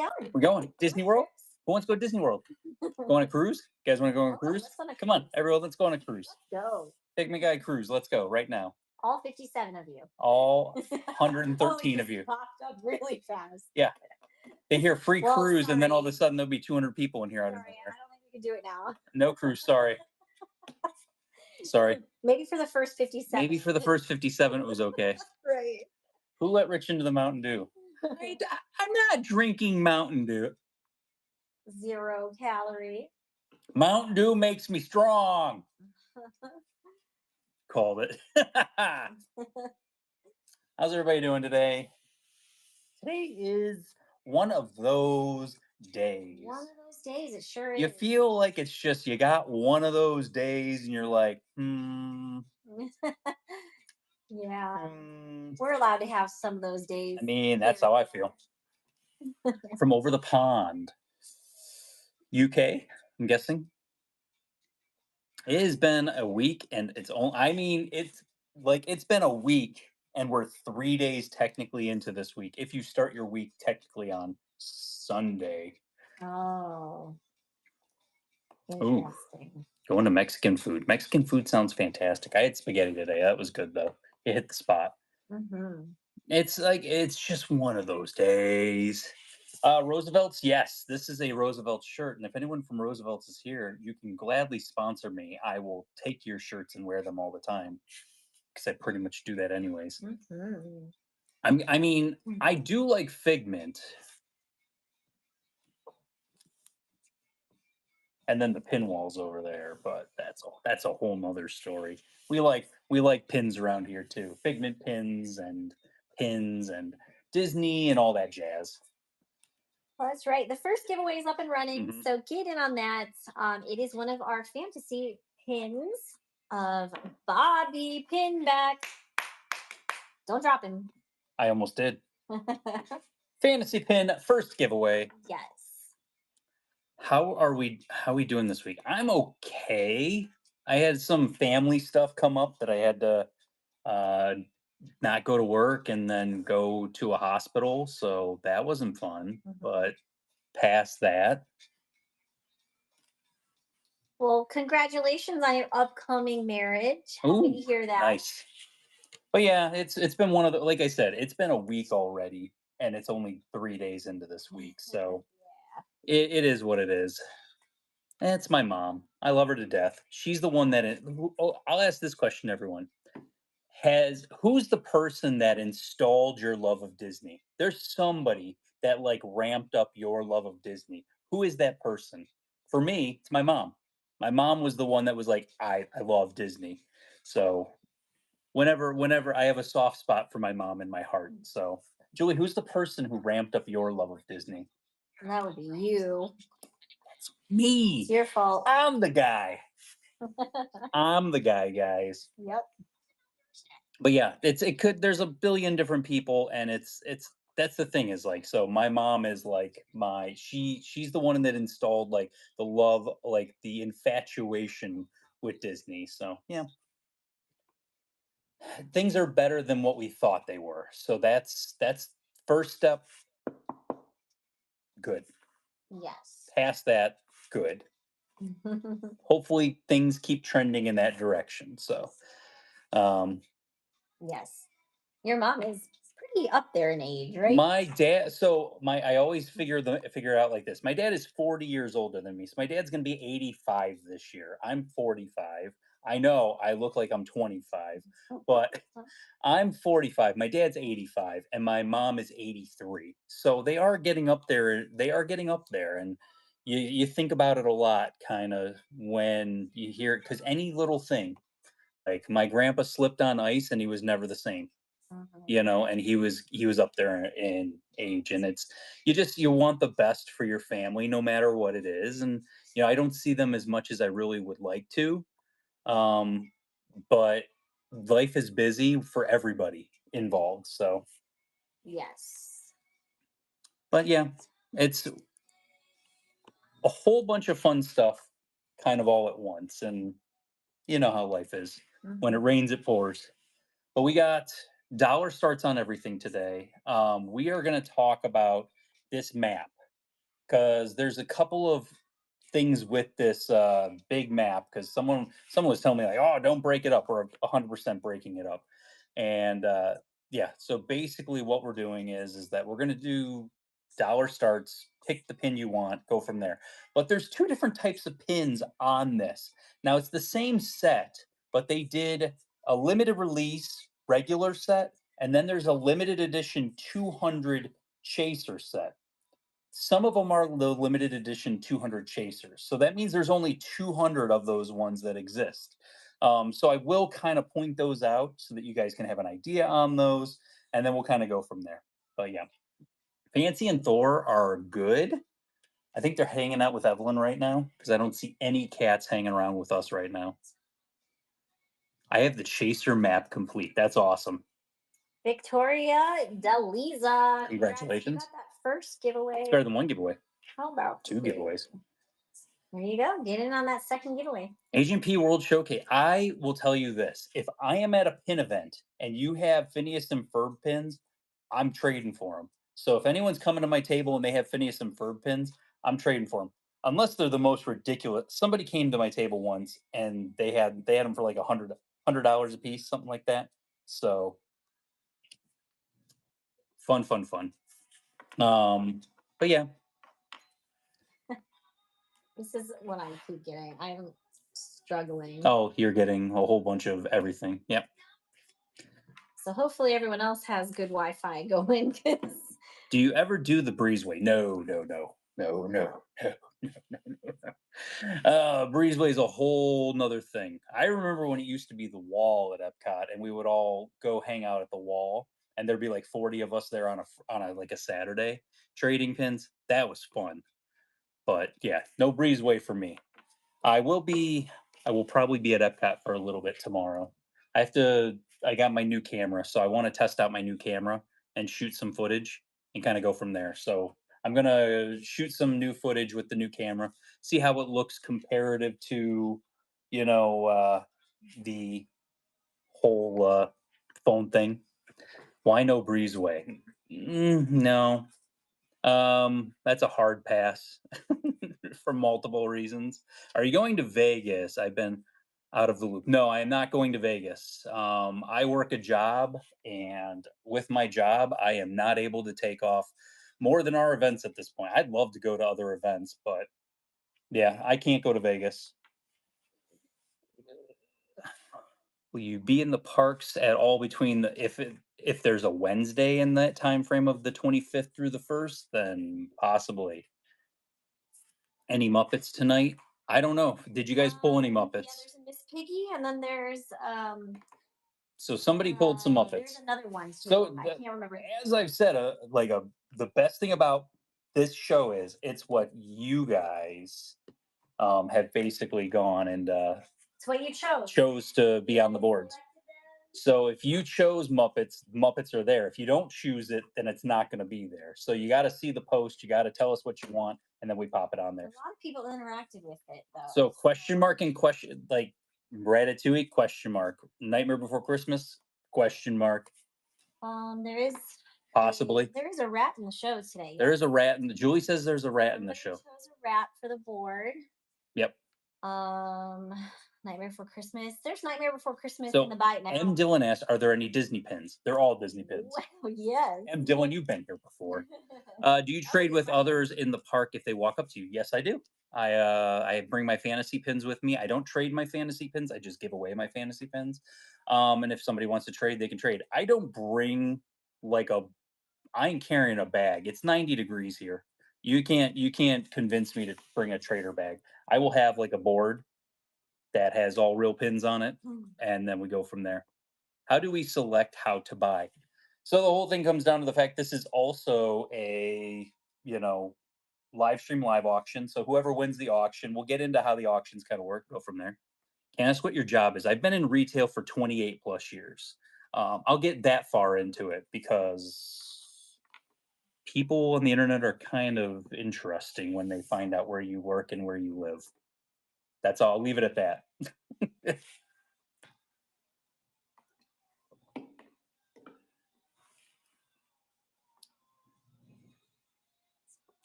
going. We're going Disney World. Who wants to go to Disney World? Go on a cruise? You guys want to go on a cruise? Let's go on a Come on, cruise. everyone, let's go on a cruise. Let's go. Big McGuy cruise. Let's go right now. All 57 of you. All Oh, 113 it of you. just popped up really fast. Yeah. They hear free Well, cruise, and then all of a sorry. sudden there'll be 200 people in here out of Sorry, I nowhere. don't think we can do it now. No cruise, sorry. Sorry. Maybe for the first 57. Maybe for the first 57 it was okay. Right. Who let Rich into the Mountain Dew? I'm not drinking Mountain Dew. 0 calorie. Mountain Dew makes me strong. Called it. How's everybody doing today? Today is one of those days. One of those days, it sure You is. feel like it's just you got one of those days and you're like, Yeah. We're allowed to have some of those days. I mean, that's how I feel. From over the pond. UK, I'm guessing. It has been a week and it's been a week and we're 3 days technically into this week. If you start your week technically on Sunday. Oh. Ooh. Interesting. Going to Mexican food. Mexican food sounds fantastic. I had spaghetti today. That was good though. It hit the spot. It's just one of those days. Roosevelt's, yes, this is a Roosevelt shirt, and if anyone from Roosevelt's is here, you can gladly sponsor me. I will take your shirts and wear them all the time because I pretty much do that anyways. I mean, I do like Figment. And then the pin walls over there, but that's a whole nother story. We like pins around here too. Figment pins and Disney and all that jazz. Well, that's right. The first giveaway is up and running, so get in on that. It is one of our fantasy pins of Bobby Pinback. Don't drop him. I almost did. Fantasy pin first giveaway. Yes. How are we doing this week? I'm okay. I had some family stuff come up that I had to not go to work and then go to a hospital, so that wasn't fun. But past that. Well, congratulations on your upcoming marriage. Happy to hear that. Nice. But yeah, it's been one of the, like I said, it's been a week already, and it's only 3 days into this week, so it is what it is. It's my mom. I love her to death. She's the one that. I'll ask this question, everyone. Who's the person that installed your love of Disney? There's somebody that like ramped up your love of Disney. Who is that person? For me, it's my mom. My mom was the one that was like, I love Disney. So whenever I have a soft spot for my mom in my heart. So Julie, who's the person who ramped up your love of Disney? That would be you. That's me. It's your fault. I'm the guy. I'm the guy, guys. Yep. But yeah, there's a billion different people, and that's the thing is like, so my mom is like she's the one that installed like the love, like the infatuation with Disney. So yeah, things are better than what we thought they were. So that's first step. Good. Yes. Past that, good. Hopefully things keep trending in that direction. So yes. Your mom is pretty up there in age, right? My dad, I always figure out like this. My dad is 40 years older than me. So my dad's going to be 85 this year. I'm 45. I know I look like I'm 25, but I'm 45. My dad's 85 and my mom is 83. So they are getting up there. And you think about it a lot kind of when you hear it, because any little thing, like my grandpa slipped on ice and he was never the same. And he was up there in age, and it's you want the best for your family no matter what it is. And I don't see them as much as I really would like to, but life is busy for everybody involved. So yes, but yeah, it's a whole bunch of fun stuff kind of all at once, and you know how life is. When it rains it pours. But we got dollar starts on everything today. We are going to talk about this map. because there's a couple of things with this big map. Because someone was telling me like, oh, don't break it up. We're 100% breaking it up, and yeah. So basically, what we're doing is that we're gonna do dollar starts. Pick the pin you want, go from there. But there's two different types of pins on this. Now it's the same set, but they did a limited release regular set, and then there's a limited edition 200 chaser set. Some of them are the limited edition 200 chasers. So that means there's only 200 of those ones that exist. So I will kind of point those out so that you guys can have an idea on those, and then we'll kind of go from there. But yeah, Fancy and Thor are good. I think they're hanging out with Evelyn right now because I don't see any cats hanging around with us right now. I have the chaser map complete. That's awesome. Victoria Deliza. Congratulations. You got that first giveaway. It's better than one giveaway. How about Two giveaways. There you go. Get in on that second giveaway. Agent P World Showcase. I will tell you this: if I am at a pin event and you have Phineas and Ferb pins, I'm trading for them. So if anyone's coming to my table and they have Phineas and Ferb pins, I'm trading for them. Unless they're the most ridiculous. Somebody came to my table once and they had them for like $100 a piece, something like that. So fun. But yeah, This is what I keep getting. I'm struggling. oh, you're getting a whole bunch of everything. Yep. So hopefully everyone else has good Wi-Fi going. Do you ever do the breezeway? No. Breezeway is a whole nother thing. I remember when it used to be the wall at Epcot, and we would all go hang out at the wall, and there'd be like 40 of us there on a like a Saturday trading pins. That was fun. But yeah, no breezeway for me. I will be. I will probably be at Epcot for a little bit tomorrow. I have to. I got my new camera, so I want to test out my new camera and shoot some footage and kind of go from there. So I'm gonna shoot some new footage with the new camera, see how it looks comparative to, you know, the whole phone thing. Why no breezeway? No, that's a hard pass for multiple reasons. Are you going to Vegas? I've been out of the loop. No, I am not going to Vegas. I work a job, and with my job, I am not able to take off more than our events at this point. I'd love to go to other events, but yeah, I can't go to Vegas. Will you be in the parks at all between if there's a Wednesday in that time frame of the 25th through the 1st, then possibly. Any Muppets tonight? I don't know. Did you guys pull any Yeah, Muppets? there's a Miss Piggy, and then there's So somebody pulled some Muppets. there's another one too. So I can't remember. as I've said, the best thing about this show is it's what you guys have basically gone and It's what you chose. chose to be on the boards. So if you chose Muppets, Muppets are there. If you don't choose it, then it's not going to be there. So you got to see the post. You got to tell us what you want, and then we pop it on A there. lot of people interacted with it though. So question mark and question like Ratatouille question mark, Nightmare Before Christmas question mark, There is possibly. there is a rat in the show today. There is a rat in the. Julie says there's a rat in the Somebody show. chose a rat for the board. Yep. Nightmare Before Christmas. There's Nightmare Before Christmas So in the bite now. M. Dylan asked, "Are there any Disney pins?" They're all Disney pins. Well, yes. M. Dylan, you've been here before. Do you trade with others in the park if they walk up to you? Yes, I do. I bring my fantasy pins with me. I don't trade my fantasy pins. I just give away my fantasy pins. And if somebody wants to trade, they can trade. I don't bring like a. I ain't carrying a bag. It's 90 degrees here. You can't convince me to bring a trader bag. I will have like a board that has all real pins on it, and then we go from there. How do we select how to buy? So the whole thing comes down to the fact this is also a, you know, live stream live auction. So whoever wins the auction, we'll get into how the auctions kind of work, go from there. Can I ask what your job is? I've been in retail for 28 plus years. I'll get that far into it because people on the internet are kind of interesting when they find out where you work and where you live. That's all. I'll leave it at that.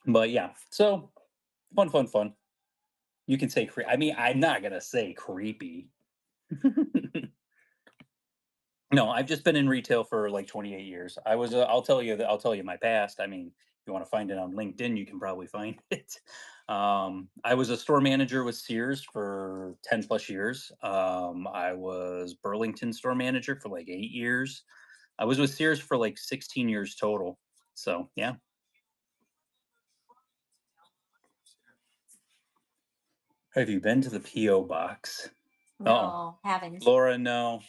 But yeah, so fun, fun, fun. You can say I mean, I'm not gonna say creepy. No, I've just been in retail for like 28 years. I was, I'll tell you that I'll tell you my past. I mean, if you want to find it on LinkedIn, you can probably find it. I was a store manager with Sears for 10 plus years. I was Burlington store manager for like 8 years. I was with Sears for like 16 years total. So yeah. Have you been to the PO box? Oh, No, haven't. Laura, no.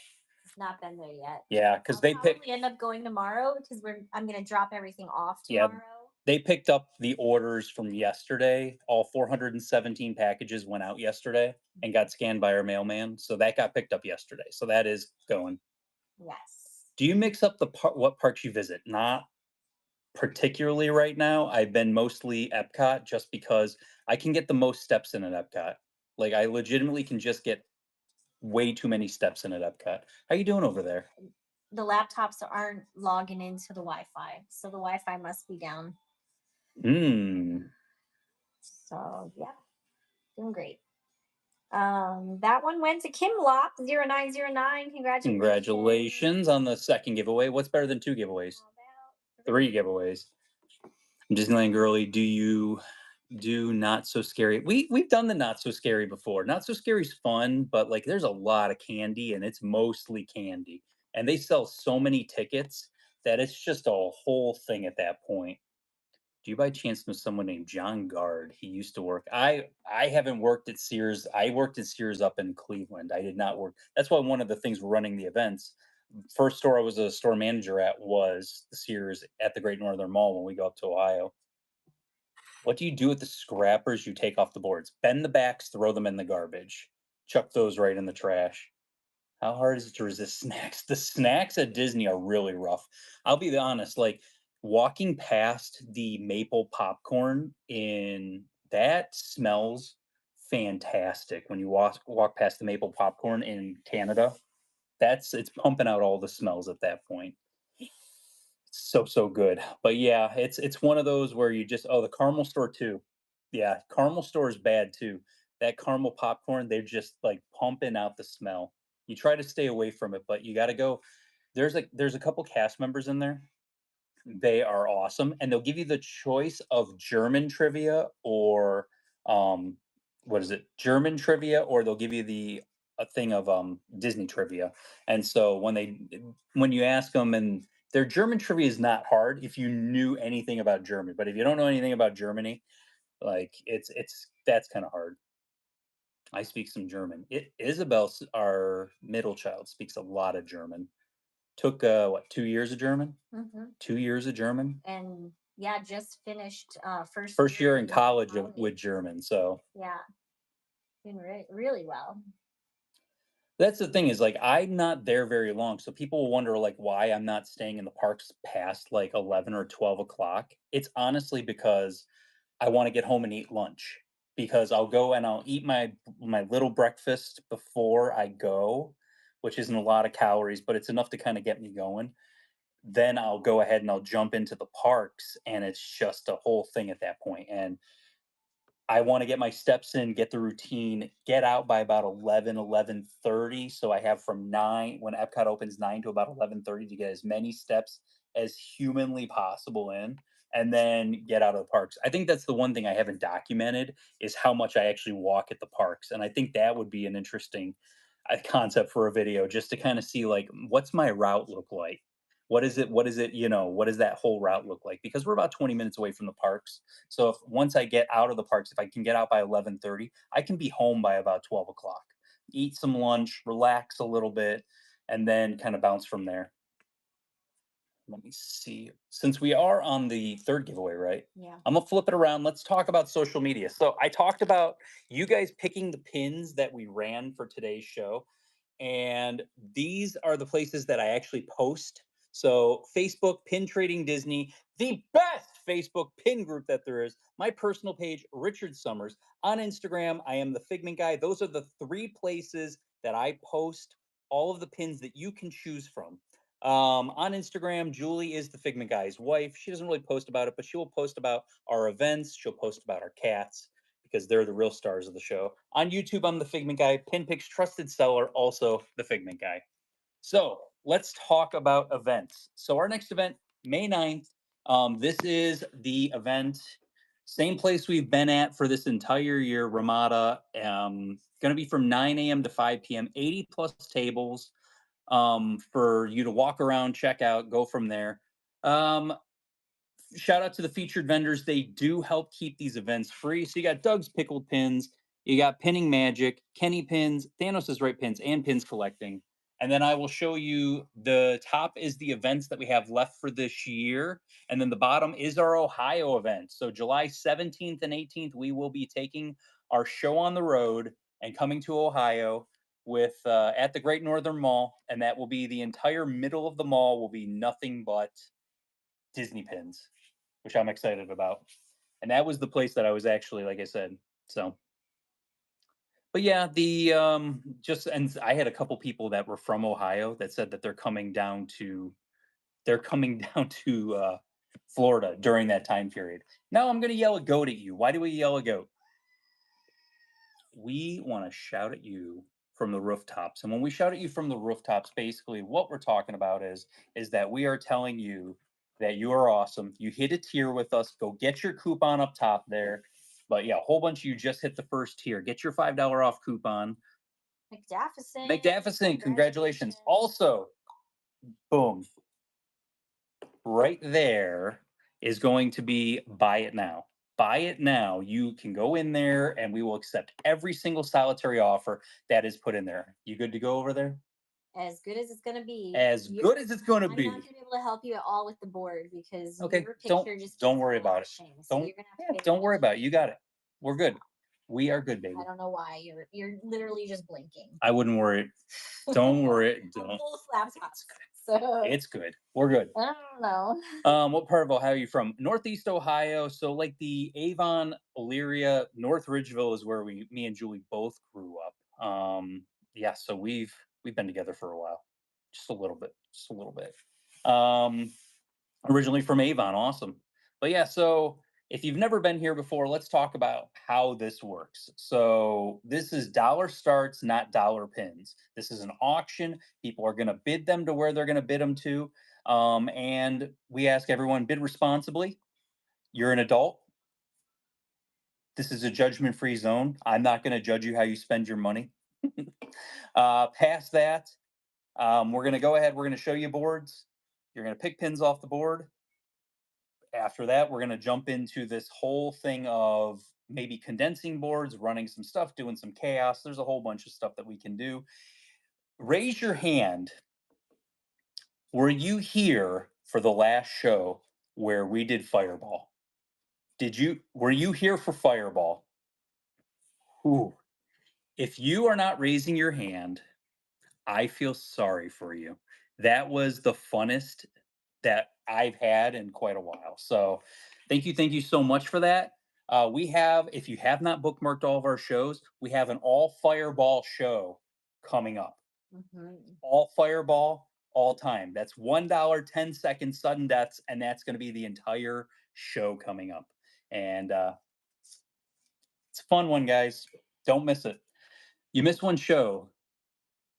Not been there yet. Yeah, because I'll they pick. probably end up going tomorrow because I'm gonna drop everything off Yeah, tomorrow. they picked up the orders from yesterday. All 417 packages went out yesterday and got scanned by our mailman. So that got picked up yesterday. So that is going. Yes. Do you mix up what parks you visit? Not particularly right now. I've been mostly Epcot just because I can get the most steps in at Epcot. Like I legitimately can just get way too many steps in at Epcot. How you doing over there? The laptops aren't logging into the Wi-Fi, so the Wi-Fi must be down. Hmm. So yeah, doing great. That one went to Kim Lop 0909. Congratulations. Congratulations on the second giveaway. What's better than two giveaways? How about Three giveaways. Disneyland girly, do you do not so scary? We've done the not so scary before. Not so scary's fun, but like there's a lot of candy and it's mostly candy. And they sell so many tickets that it's just a whole thing at that point. Do you by chance know someone named John Gard? He used to work. I haven't worked at Sears. I worked at Sears up in Cleveland. I did not work. That's why one of the things we're running the events. First store I was a store manager at was the Sears at the Great Northern Mall when we go up to Ohio. What do you do with the scrappers you take off the boards? Bend the backs, throw them in the garbage. Chuck those right in the trash. How hard is it to resist snacks? The snacks at Disney are really rough. I'll be honest, like walking past the maple popcorn in that smells fantastic when you walk past the maple popcorn in Canada. It's pumping out all the smells at that point. So, so good. But yeah, it's one of those where you just the caramel store too. Yeah, caramel store is bad too. That caramel popcorn, they're just like pumping out the smell. You try to stay away from it, but you got to go. There's a couple cast members in there. They are awesome, and they'll give you the choice of German trivia or um, what is it? German trivia, or they'll give you the a thing of Disney trivia. And so when you ask them, and their German trivia is not hard if you knew anything about German, but if you don't know anything about Germany, like it's that's kind of hard. I speak some German. Isabel, our middle child, speaks a lot of German. Took what 2 years of German? Mhm. 2 years of German. And yeah, just finished first First year year in in college with college. German, so Yeah, doing really well. that's the thing is, like, I'm not there very long, so people will wonder, like, why I'm not staying in the parks past, like, 11 or 12 o'clock. It's honestly because I wanna get home and eat lunch, because I'll go and I'll eat my little breakfast before I go, which isn't a lot of calories, but it's enough to kinda get me going. Then I'll go ahead and I'll jump into the parks, and it's just a whole thing at that point, and I wanna get my steps in, get the routine, get out by about 11:30. So I have from 9 when Epcot opens, 9 to about 11:30 to get as many steps as humanly possible in, and then get out of the parks. I think that's the one thing I haven't documented is how much I actually walk at the parks, and I think that would be an interesting, concept for a video just to kinda see, like, what's my route look like? What does that whole route look like? Because we're about 20 minutes away from the parks. So if once I get out of the parks, if I can get out by 11:30, I can be home by about 12 o'clock. Eat some lunch, relax a little bit, and then kind of bounce from there. Let me see. Since we are on the third giveaway, right? Yeah. I'm gonna flip it around. Let's talk about social media. So I talked about you guys picking the pins that we ran for today's show. And these are the places that I actually post. So Facebook, Pin Trading Disney, the best Facebook pin group that there is. My personal page, Richard Summers. On Instagram, I am the Figment Guy. Those are the three places that I post all of the pins that you can choose from. On Instagram, Julie is the Figment Guy's wife. She doesn't really post about it, but she will post about our events. She'll post about our cats because they're the real stars of the show. On YouTube, I'm the Figment Guy. Pinpic's trusted seller, also the Figment Guy. So let's talk about events. So our next event, May 9th. This is the event, same place we've been at for this entire year, Ramada. Going to be from 9 a.m. to 5 p.m. 80 plus tables for you to walk around, check out, go from there. Um, Shout out to the featured vendors. They do help keep these events free. So you got Doug's Pickled Pins, you got Pinning Magic, Kenny Pins, Thanos' Right Pins, and Pins Collecting. And then I will show you the top is the events that we have left for this year. And then the bottom is our Ohio event. So July 17th and 18th, we will be taking our show on the road and coming to Ohio with at the Great Northern Mall. And that will be the entire middle of the mall will be nothing but Disney pins, which I'm excited about. And that was the place that I was actually, like I said, so. But yeah, the just and I had a couple people that were from Ohio that said that they're coming down to Florida during that time period. Now I'm gonna yell a goat at you. Why do we yell a goat? We want to shout at you from the rooftops. And when we shout at you from the rooftops, basically what we're talking about is that we are telling you that you are awesome. You hit a tier with us. Go get your coupon up top there. But yeah, a whole bunch of you just hit the first tier. Get your $5 off coupon. McDaffison. McDaffison, congratulations. Also, boom, right there is going to be buy it now. Buy it now. You can go in there and we will accept every single solitary offer that is put in there. You good to go over there? As good as it's gonna be. As good as it's going to I'm be. not gonna be able to help you at all with the board because Okay, your don't picture just don't keeps worry about it. flashing. So Don't you're gonna have to yeah, pay don't worry attention. about it. You got it. We're good. We are good, baby. I don't know why you're literally just blinking. I wouldn't worry. Don't worry. Don't. Full slap spots. So It's good. We're good. I don't know. What part of Ohio are you from? Northeast Ohio. So like the Avon, Elyria, North Ridgeville is where me and Julie both grew up. Yeah, so we've been together for a while. Just a little bit. Just a little bit. Um, Originally from Avon, awesome. But yeah, so if you've never been here before, let's talk about how this works. So this is dollar starts, not dollar pins. This is an auction. People are going to bid them to where they're going to bid them to. And we ask everyone bid responsibly. You're an adult. This is a judgment-free zone. I'm not going to judge you how you spend your money. Past that, we're going to go ahead. We're going to show you boards. You're going to pick pins off the board. After that, we're going to jump into this whole thing of maybe condensing boards, running some stuff, doing some chaos. There's a whole bunch of stuff that we can do. Raise your hand. Were you here for the last show where we did Fireball? Were you here for Fireball? Ooh. If you are not raising your hand, I feel sorry for you. That was the funnest that I've had in quite a while. So thank you so much for that. We have, if you have not bookmarked all of our shows, we have an all Fireball show coming up. All Fireball, all time. That's $1, 10-second sudden deaths, and that's going to be the entire show coming up. And it's a fun one, guys. Don't miss it. You miss one show,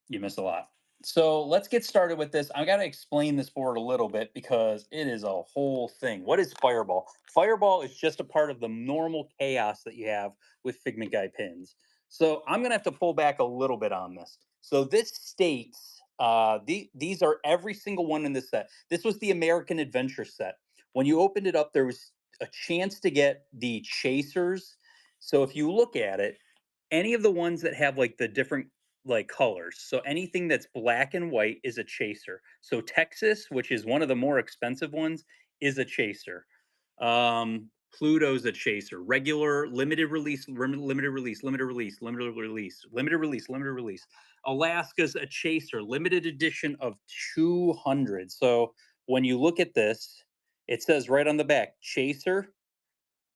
you miss a lot. So let's get started with this. I got to explain this board a little bit because it is a whole thing. What is Fireball? Fireball is just a part of the normal chaos that you have with Figment Guy pins. So I'm going to have to pull back a little bit on this. So this states, these are every single one in this set. This was the American Adventure set. When you opened it up, there was a chance to get the chasers. So if you look at it, any of the ones that have like the different like colors. So anything that's black and white is a chaser. So Texas, which is one of the more expensive ones, is a chaser. Pluto's a chaser. Regular, limited release, limited release, limited release, limited release, limited release, limited release. Alaska's a chaser, limited edition of 200. So when you look at this, it says right on the back, chaser,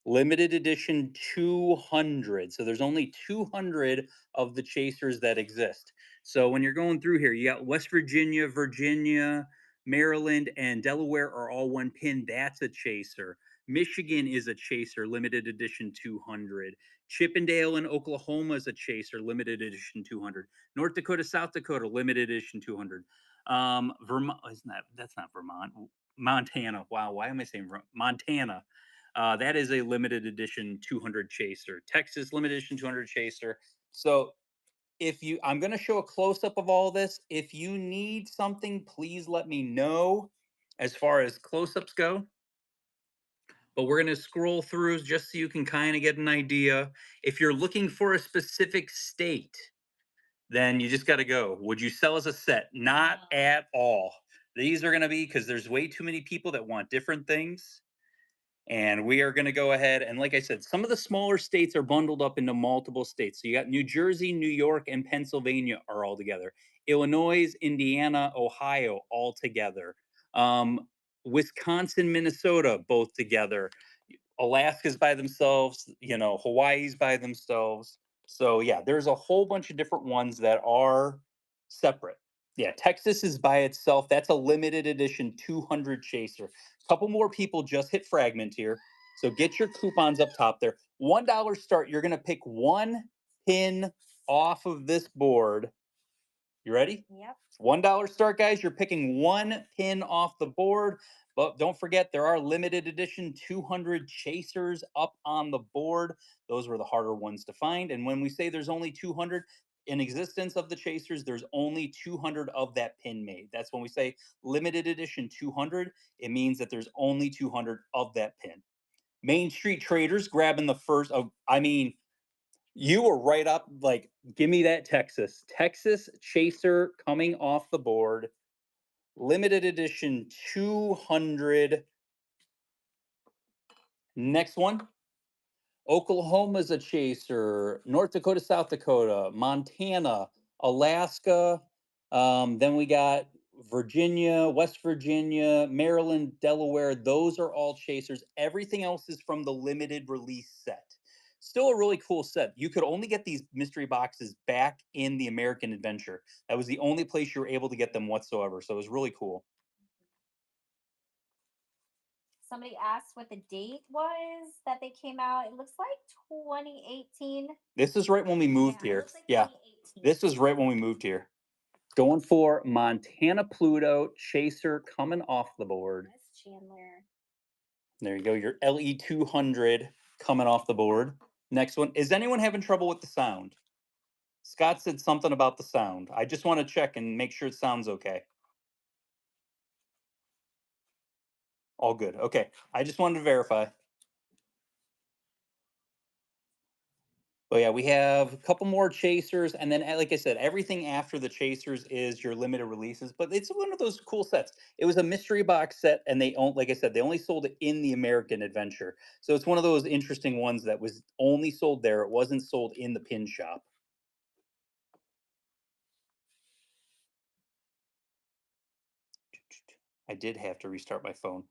limited edition 200. So there's only 200 of the chasers that exist. So when you're going through here, you got West Virginia, Virginia, Maryland and Delaware are all one pin. That's a chaser. Michigan is a chaser, limited edition 200. Chippendale and Oklahoma is a chaser, limited edition 200. North Dakota, South Dakota, limited edition 200. Vermont, isn't that, that's not Vermont. Montana. Wow, why am I saying Montana? That is a limited edition 200 chaser. Texas, limited edition 200 chaser. So if you, I'm going to show a close up of all this. If you need something, please let me know as far as close ups go. But we're going to scroll through just so you can kind of get an idea. If you're looking for a specific state, then you just got to go. Would you sell as a set? Not at all. These are going to be, because there's way too many people that want different things. And we are going to go ahead. And like I said, some of the smaller states are bundled up into multiple states. So you got New Jersey, New York, and Pennsylvania are all together. Illinois, Indiana, Ohio, all together. Wisconsin, Minnesota, both together. Alaska's by themselves, Hawaii's by themselves. So yeah, there's a whole bunch of different ones that are separate. Yeah, Texas is by itself. That's a limited edition 200 chaser. A couple more people just hit fragment here. So get your coupons up top there. $1 start. You're going to pick one pin off of this board. You ready? Yep. $1 start, guys. You're picking one pin off the board. But don't forget, there are limited edition 200 chasers up on the board. Those were the harder ones to find. And when we say there's only 200 in existence of the chasers, there's only 200 of that pin made. That's when we say limited edition 200. It means that there's only 200 of that pin. Main Street Traders grabbing the first of, you were right up, like, give me that Texas. Texas Chaser coming off the board. Limited edition 200. Next one. Oklahoma's a chaser. North Dakota, South Dakota, Montana, Alaska. Then we got Virginia, West Virginia, Maryland, Delaware. Those are all chasers. Everything else is from the limited release set. Still a really cool set. You could only get these mystery boxes back in the American Adventure. That was the only place you were able to get them whatsoever. So it was really cool. Somebody asked what the date was that they came out. It looks like 2018. This is right when we moved Yeah, it here. looks like Yeah, 2018. this was right when we moved here. Going for Montana Pluto Chaser coming off the board. That's Chandler. There you go. Your LE 200 coming off the board. Next one. Is anyone having trouble with the sound? Scott said something about the sound. I just want to check and make sure it sounds okay. All good. Okay. I just wanted to verify. But yeah, we have a couple more chasers, and then, like I said, everything after the chasers is your limited releases. But it's one of those cool sets. It was a mystery box set, and they own, like I said, they only sold it in the American Adventure. So it's one of those interesting ones that was only sold there. It wasn't sold in the pin shop. I did have to restart my phone.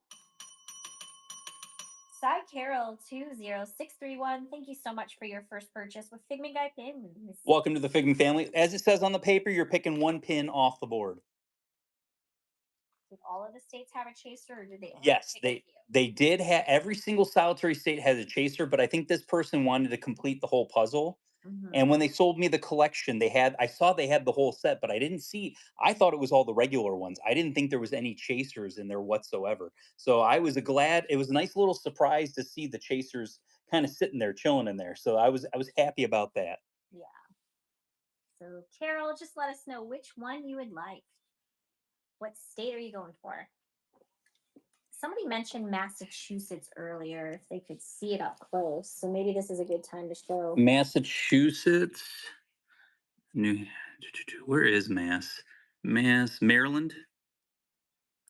Cy Carroll 20631. Thank you so much for your first purchase with Figment Guy pins. Welcome to the Figment family. As it says on the paper, you're picking one pin off the board. Did all of the states have a chaser, or did they? Yes, they did have, every single solitary state has a chaser, but I think this person wanted to complete the whole puzzle. And when they sold me the collection, I saw they had the whole set, but I thought it was all the regular ones. I didn't think there was any chasers in there whatsoever. So I was glad. It was a nice little surprise to see the chasers kind of sitting there, chilling in there. So I was happy about that. Yeah. So Carol, just let us know which one you would like. What state are you going for? Somebody mentioned Massachusetts earlier, if they could see it up close. So maybe this is a good time to show. Massachusetts. Where is Maryland?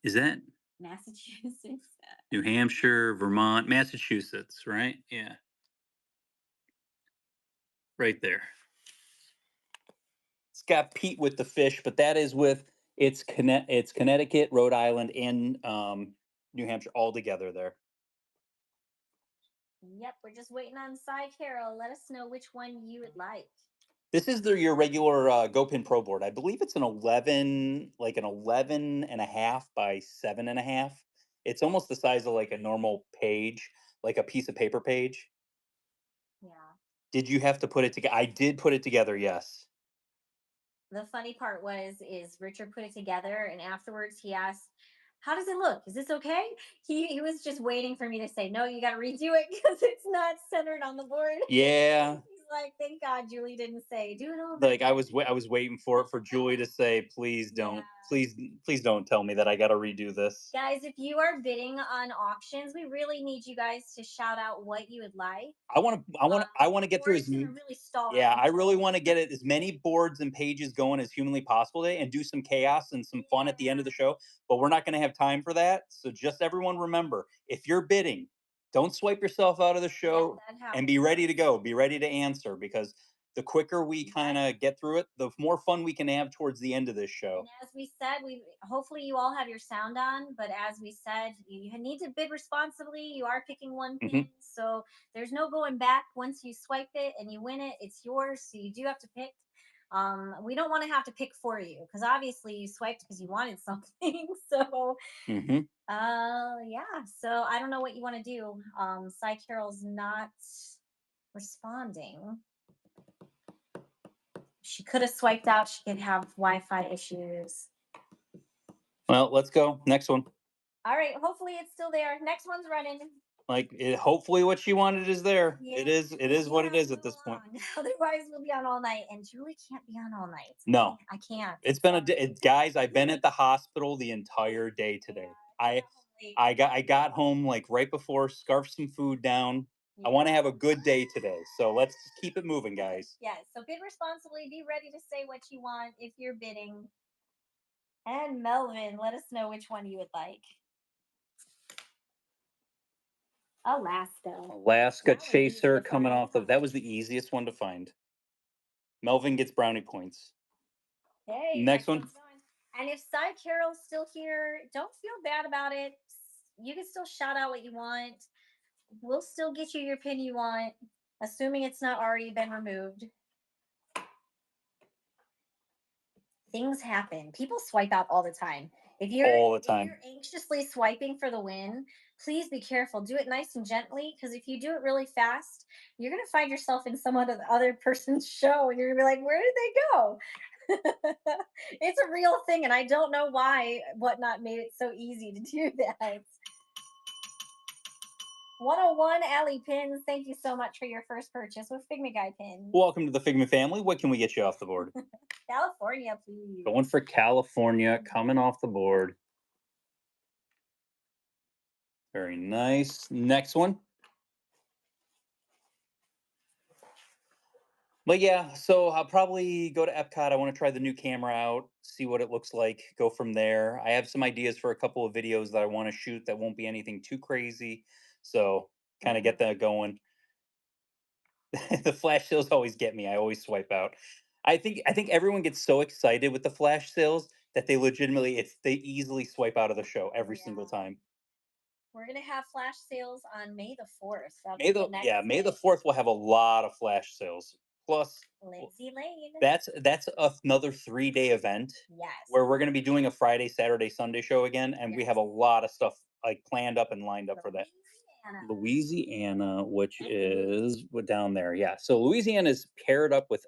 Is that Massachusetts? New Hampshire, Vermont, Massachusetts, right? Yeah. Right there. It's got Pete with the fish, but that is with it's Connecticut, Rhode Island, and New Hampshire all together there. Yep, we're just waiting on Cy Carol. Let us know which one you would like. This is your regular GoPin Pro board. I believe it's an 11, like an 11 and a half by 7.5. It's almost the size of like a normal page, like a piece of paper page. Yeah. Did you have to put it together? I did put it together, yes. The funny part is Richard put it together, and afterwards he asked, "How does it look? Is this okay?" He was just waiting for me to say, "No, you got to redo it because it's not centered on the board." Yeah, He's like, "Thank God Julie didn't say do it over like again." I was waiting for it for Julie to say, "Please Yeah. don't, please don't tell me that I got to redo this." Guys, if you are bidding on auctions, we really need you guys to shout out what you would like. I want to get Or through it's going to really stall our yeah, I really control. want to get it as many boards and pages going as humanly possible today and do some chaos and some fun at the end of the Yeah. show, but we're not going to have time for that. So just everyone remember, if you're bidding, don't swipe yourself out of the Let show that and happen be ready to first. go. Be ready to answer because the quicker we kind Yes. of get through it, the more fun we can have towards the end of this And show. as we said, we hopefully you all have your sound on. But as we said, you need to bid responsibly. You are picking one Hmm. pin, so there's no going back. Once you swipe it and you win it, it's yours. So you do have to pick. We don't want to have to pick for you because obviously you swiped because you wanted something. So Hmm. yeah. So I don't know what you want to do. Cy Carol's not responding. She could have swiped out. She could have Wi-Fi issues. Well, let's go. Next one. All right. Hopefully it's still there. Next one's running. Like hopefully what she wanted is there. Yeah. It We'll is be what it on a is at little this point. long. Otherwise, we'll be on all night. And Julie can't be on all night. No, I can't. it's been a Sorry. day, guys. I've been at the hospital the entire day Yeah. today. I got home late. I got home like right before, scarfed some food down. I Yeah. want to have a good day today, so let's just keep it moving, guys. Yes. So bid responsibly. Be ready to say what you want if you're bidding. And Melvin, let us know which one you would like. Alaska. Alaska That was easy Chaser to coming find. off of that was the easiest one to find. Melvin gets brownie points. Hey, Next next one. one's going. And if Cy Carol's still here, don't feel bad about it. You can still shout out what you want. We'll still get you your pin you want, assuming it's not already been removed. Things happen. People swipe out all the time. All the If time. you're anxiously swiping for the win, please be careful. Do it nice and gently because if you do it really fast, you're gonna find yourself in some other person's show and you're gonna be like, where did they go? It's a real thing, and I don't know why Whatnot made it so easy to do that. 101 Alley Pins, thank you so much for your first purchase with Figment Guy Pins. Welcome to the Figment family. What can we get you off the board? California, please. Going for California, coming off the board. Very nice. Next one. But yeah, so I'll probably go to Epcot. I want to try the new camera out, see what it looks like, go from there. I have some ideas for a couple of videos that I want to shoot that won't be anything too crazy. So kind of get that going. The flash sales always get me. I always swipe out. I think everyone gets so excited with the flash sales that they legitimately they easily swipe out of the show every single Yeah. time. We're gonna have flash sales on May the 4th. That'll be the next May the day. 4th will have a lot of flash sales. Plus Lindsay Lane. that's another 3-day event Yes. where we're going to be doing a Friday, Saturday, Sunday show again, and we Yes. have a lot of stuff like planned up and lined up for that. Louisiana. Louisiana, which And is down there, yeah. So Louisiana is paired up with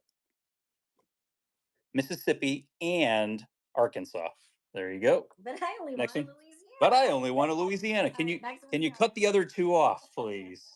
Mississippi and Arkansas. There you go. But I only Next wanted one. Louisiana. But I only want a Louisiana. All right, next Can one's you coming. cut the other two off, please?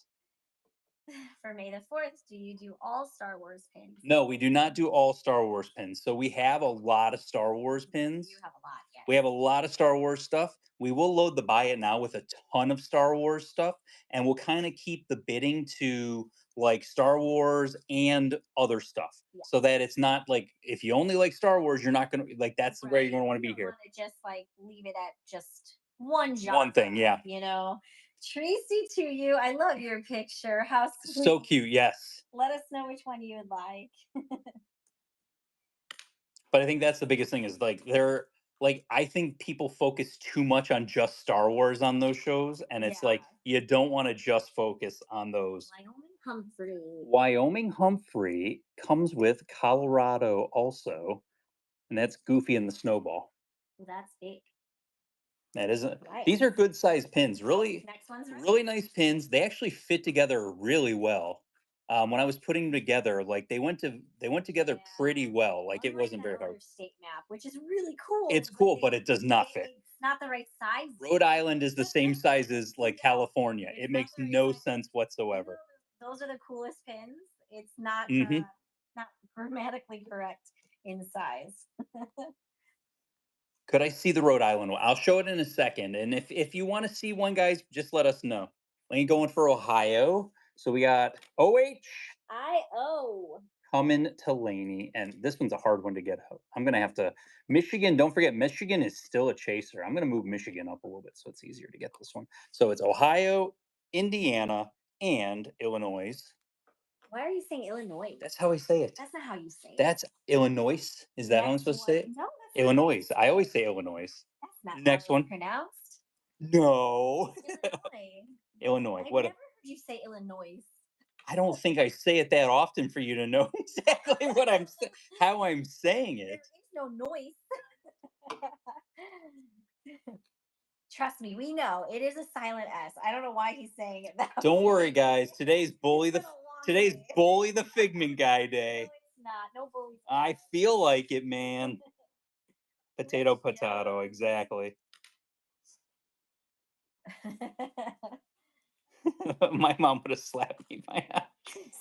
For May the 4th, do you do all Star Wars pins? No, we do not do all Star Wars pins. So we have a lot of Star Wars pins. You have a lot, yes. We have a lot of Star Wars stuff. We will load the buy it now with a ton of Star Wars stuff, and we'll kind of keep the bidding to like Star Wars and other stuff, Yeah. so that it's not like if you only like Star Wars, you're not gonna like that's where you're Right. gonna want to You be don't here. want to just like leave it at just one One thing, genre, yeah. you know. Tracy to you. I love your picture. How So sweet. cute, yes. Let us know which one you would like. But I think that's the biggest thing is like they're like I think people focus too much on just Star Wars on those shows, and it's Yeah. like you don't want to just focus on those. Wyoming Humphrey. Wyoming Humphrey comes with Colorado also, and that's Goofy and the Snowball. Well, that's big. That isn't. Right. These are good sized pins. Really, Next one's right. really nice pins. They actually fit together really well. When I was putting them together, like they went together pretty well. Like One it right wasn't in very that hard. other state map, which is really cool. It's cool, but it does not fit. It's not the right size. Rhode Island is the same size as like No, California. it's It not makes the right no size. sense whatsoever. Those are the coolest pins. It's not Mhm. not grammatically correct in size. Could I see the Rhode Island one? I'll show it in a second. And if you want to see one, guys, just let us know. Let me go in for Ohio. So we got OH I-O. coming to Laney, and this one's a hard one to get out. I'm gonna have to Michigan. Don't forget, Michigan is still a chaser. I'm gonna move Michigan up a little bit so it's easier to get this one. So it's Ohio, Indiana, and Illinois. Why are you saying Illinois? That's how I say it. That's not how you say it. That's Illinois. Is that how I'm Next supposed to say it? one. No, that's not Illinois. I always say Illinois. That's not Next how it's one. pronounced. No. Illinois. Illinois. I've What? never heard you say Illinois. I don't think I say it that often for you to know exactly what how I'm saying There it. is no noise. Trust me, we know it is a silent S. I don't know why he's saying it that Don't way. worry, guys. Today's It's been a long today's day. bully the Figment guy No, day. it's not. No bullies. I feel like it, man. Potato, Which potato. yellow? Exactly. My mom would have slapped me by now.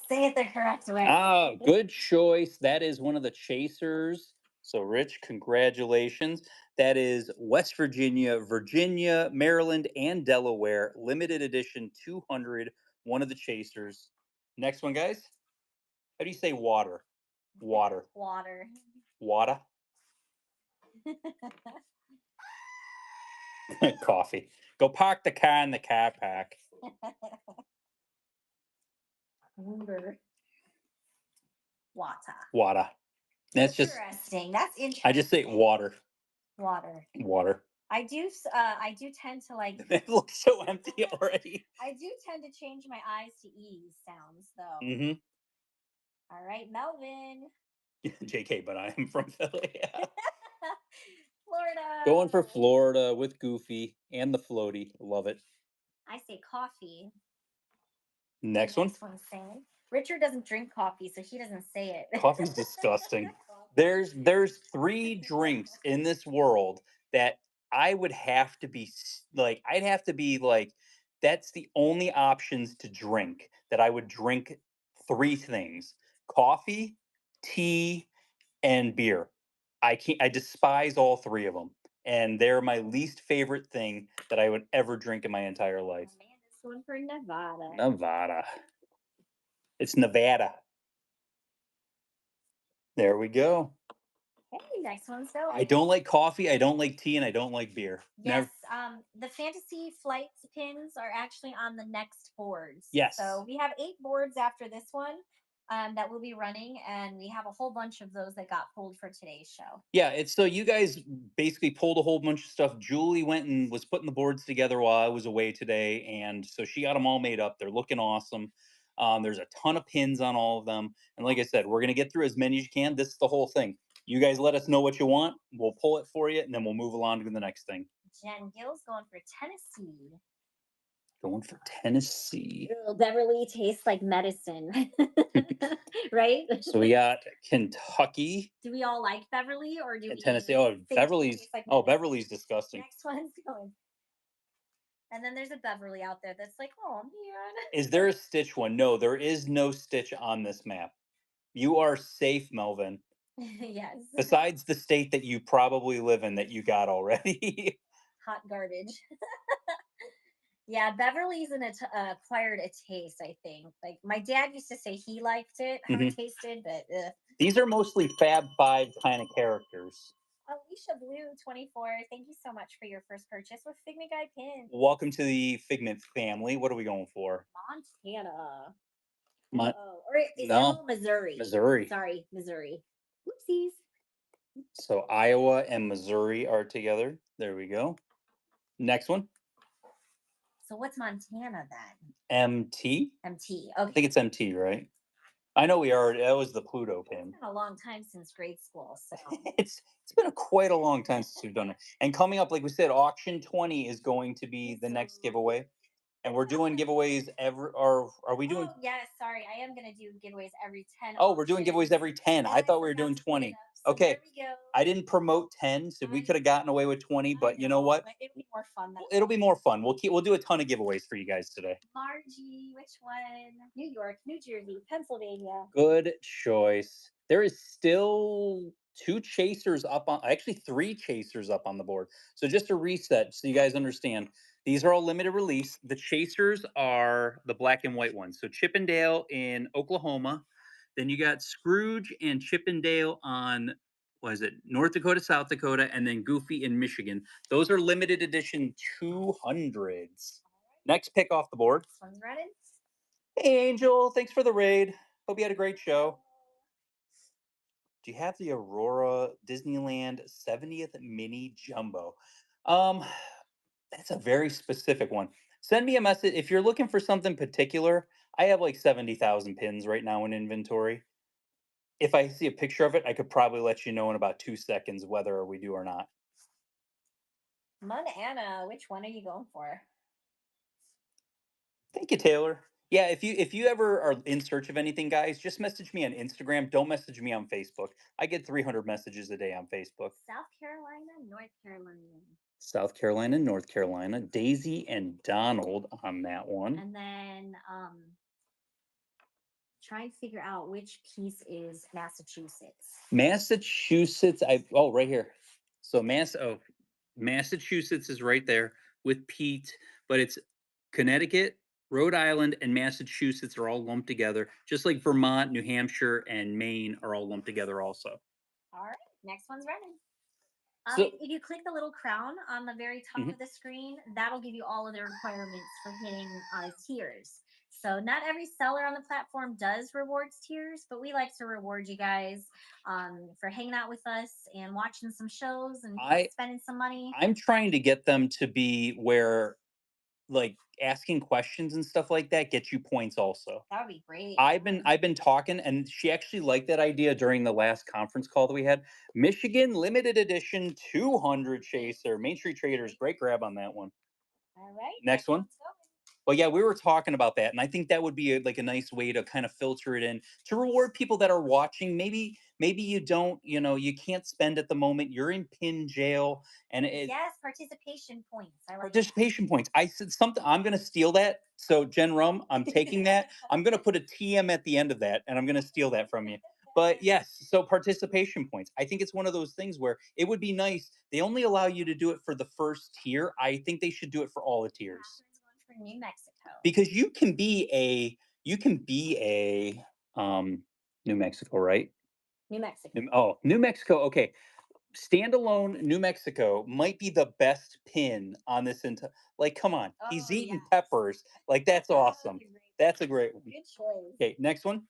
Say it the correct way. Oh, good choice. That is one of the chasers. So, Rich, congratulations. That is West Virginia, Virginia, Maryland, and Delaware. Limited edition 200. One of the chasers. Next one, guys. How do you say water? Water. Water. Water. Coffee. Go park the car in the car park. Water. Water. Water. That's just. Interesting. That's interesting. I just say water. Water. Water. I do tend to like. It looks so empty already. I do tend to change my I's to E's sounds though. Mm-hmm. All right, Melvin. JK, but I am from Philly. Florida. Going for Florida with Goofy and the floaty. Love it. I say coffee. Next one. One's saying. Richard doesn't drink coffee, so he doesn't say it. Coffee's disgusting. There's 3 drinks in this world that I would have to be like, I'd have to be like, that's the only options to drink that I would drink 3 things: coffee, tea, and beer. I despise all 3 of them. And they're my least favorite thing that I would ever drink in my entire life. Amanda's going for Nevada. Nevada. It's Nevada. There we go. Hey, next one's go. I don't like coffee, I don't like tea, and I don't like beer. Yes, the Fantasy Flight pins are actually on the next boards. Yes. So we have 8 boards after this one that we'll be running, and we have a whole bunch of those that got pulled for today's show. Yeah, it's so you guys basically pulled a whole bunch of stuff. Julie went and was putting the boards together while I was away today, and so she got them all made up. They're looking awesome. There's a ton of pins on all of them, and like I said, we're gonna get through as many as you can. This is the whole thing. You guys let us know what you want. We'll pull it for you, and then we'll move along to the next thing. Jen Gill's going for Tennessee. Going for Tennessee. Beverly tastes like medicine. Right? So we got Kentucky. Do we all like Beverly or do we Tennessee? Oh, think it Beverly's. tastes like Oh, medicine? Beverly's disgusting. Next one's going. And then there's a Beverly out there that's like, oh man. Is there a Stitch one? No, there is no Stitch on this map. You are safe, Melvin. Yes. Besides the state that you probably live in that you got already. Hot garbage. Yeah, Beverly's acquired a taste, I think. Like my dad used to say he liked it, how it tasted, but These are mostly Fab Five kind of characters. Alicia Blue 24, thank you so much for your first purchase with Figment Guy pins. Welcome to the Figment family. What are we going for? Montana. Or is no, Missouri? Missouri. Sorry, Missouri. Whoopsies. So Iowa and Missouri are together. There we go. Next one. So what's Montana then? MT? MT. I Okay. think it's MT, right? I know we already that was the Pluto It's pin. been a long time since grade school, so It's been quite a long time since we've done it. And coming up, like we said, auction 20 is going to be the next giveaway. And we're doing giveaways every or are we doing oh yes, sorry. I am gonna do giveaways every 10 Oh, we're doing giveaways auctions. every 10. I Yes, thought we I'm were about doing to pick it 20. up. So Okay. there we go. I didn't promote 10, so we I could have gotten away with 20, I but you know what? but it'll be more fun that It'll be way. more fun. We'll do a ton of giveaways for you guys today. Margie, which one? New York, New Jersey, Pennsylvania. Good choice. There is still two chasers up on actually three chasers up on the board. So just a reset so you guys understand. These are all limited release. The chasers are the black and white ones. So Chippendale in Oklahoma. Then you got Scrooge and Chippendale on what is it? North Dakota, South Dakota, and then Goofy in Michigan. Those are limited edition 200s. Next pick off the board. This one's running. Hey Angel, thanks for the raid. Hope you had a great show. Do you have the Aurora Disneyland 70th Mini Jumbo? Um, that's a very specific one. Send me a message if you're looking for something particular. I have like 70,000 pins right now in inventory. If I see a picture of it, I could probably let you know in about 2 seconds whether we do or not. Montana, which one are you going for? Thank you, Taylor. Yeah, if you ever are in search of anything, guys, just message me on Instagram. Don't message me on Facebook. I get 300 messages a day on Facebook. South Carolina, North Carolina. South Carolina, North Carolina, Daisy and Donald on that one. And then try and figure out which piece is Massachusetts. Massachusetts, right here. So Massachusetts is right there with Pete, but it's Connecticut, Rhode Island, and Massachusetts are all lumped together, just like Vermont, New Hampshire, and Maine are all lumped together also. All right, next one's running. So If you click the little crown on the very top Mhm. of the screen, that'll give you all of the requirements for hitting tiers. So not every seller on the platform does rewards tiers, but we like to reward you guys for hanging out with us and watching some shows and I spending some money. I'm trying to get them to be where like asking questions and stuff like that gets you points also. That would be great. I've been talking, and she actually liked that idea during the last conference call that we had. Michigan limited edition 200 chaser, Main Street Traders, great grab on that one. All right. Next one. one's going. Well, yeah, we were talking about that, and I think that would be like a nice way to kind of filter it in to reward people that are watching. Maybe you don't, you can't spend at the moment. You're in pin jail, and Yes, participation points. I like that. participation points. I said something. I'm going to steal that. So Jen Rum, I'm taking that. I'm going to put a TM at the end of that, and I'm going to steal that from you. But yes, so participation points. I think it's one of those things where it would be nice. They only allow you to do it for the first tier. I think they should do it for all the tiers Catherine's going for New Mexico. because you can be a New Mexico, right? New Mexico. New Mexico. Okay, standalone New Mexico might be the best pin on this entire. Like, come on, he's Oh, eating yes. peppers. Like, that's awesome. That's a great one. Good choice. Okay, next one.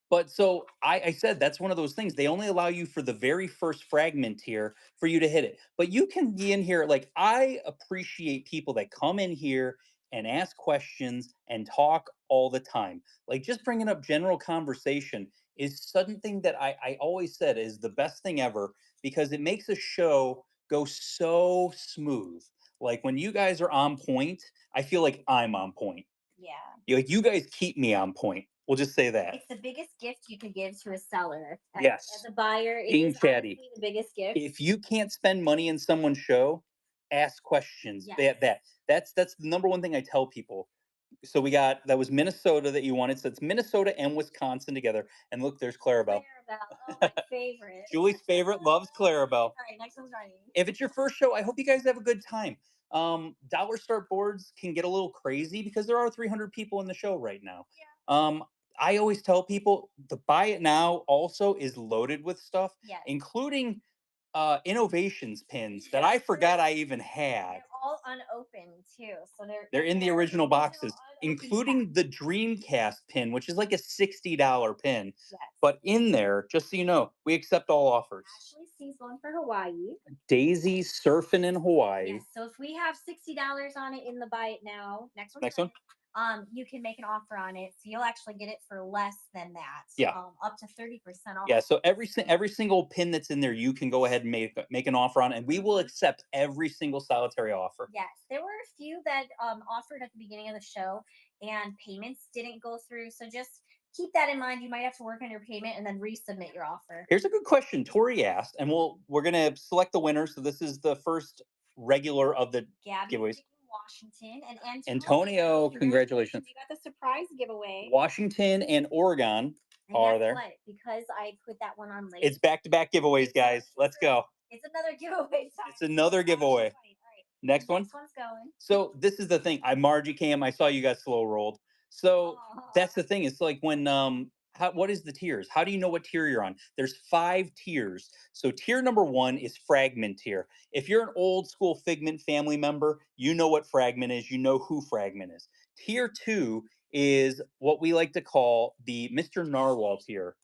But so I said that's one of those things. They only allow you for the very first fragment here for you to hit it. But you can be in here. Like, I appreciate people that come in here and ask questions and talk all the time. Like, just bringing up general conversation is something that I always said is the best thing ever because it makes a show go so smooth. Like when you guys are on point, I feel like I'm on point. Yeah. Like you guys keep me on point. We'll just say that. It's the biggest gift you could give to a seller. Yes. As a buyer, it King is Chatty. honestly the biggest gift. If you can't spend money in someone's show, ask questions. Yes. That's the number one thing I tell people. So that was Minnesota that you wanted. So it's Minnesota and Wisconsin together. And look, there's Clarabelle. Clarabelle. Oh, my favorite. Julie's favorite loves Clarabelle. All right, next one's running. If it's your first show, I hope you guys have a good time. Dollar start boards can get a little crazy because there are 300 people in the show right now. Yeah. I always tell people the buy it now also is loaded with stuff, Yes. including innovations pins that I forgot I even had. They're all unopened too, so They're in the original boxes, unopened including the Dreamcast pin, which is like a $60 pin. Yes. But in there, just so you know, we accept all offers. Ashley Daisy's going for Hawaii. Daisy's surfing in Hawaii. Yes. So if we have $60 on it in the buy it now, next one's Next one. you can make an offer on it, so you'll actually get it for less than that. Yeah. Up to 30% off. Yeah. So every single pin that's in there, you can go ahead and make an offer on, and we will accept every single solitary offer. Yes, there were a few that offered at the beginning of the show, and payments didn't go through. So just keep that in mind. You might have to work on your payment and then resubmit your offer. Here's a good question Tori asked, and we're gonna select the winner. So this is the first regular of the Gabby giveaways. Washington and Antonio, congratulations. You got the surprise giveaway. Washington and Oregon And are guess there. what? Because I put that one on late. It's back-to-back giveaways, guys. Let's go. It's another giveaway time. It's another giveaway. All right. Next one. Next one's going. So this is the thing. Margie cam. I saw you guys slow rolled. So that's the thing. It's like when what is the tiers? How do you know what tier you're on? There's 5 tiers. So tier number 1 is fragment tier. If you're an old school Figment family member, you know what fragment is. You know who fragment is. Tier 2 is what we like to call the Mr. Narwhal tier.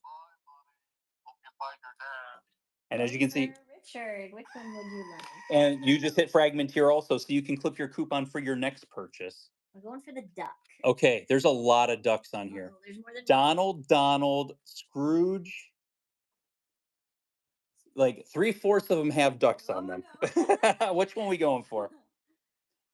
And as you can see, Richard, which one would you like? and you just hit fragment here also, so you can clip your coupon for your next purchase. We're going for the duck. Okay, there's a lot of ducks on here. There's more than Donald, Scrooge. Like 3/4 of them have ducks on them. No. Which one are we going for?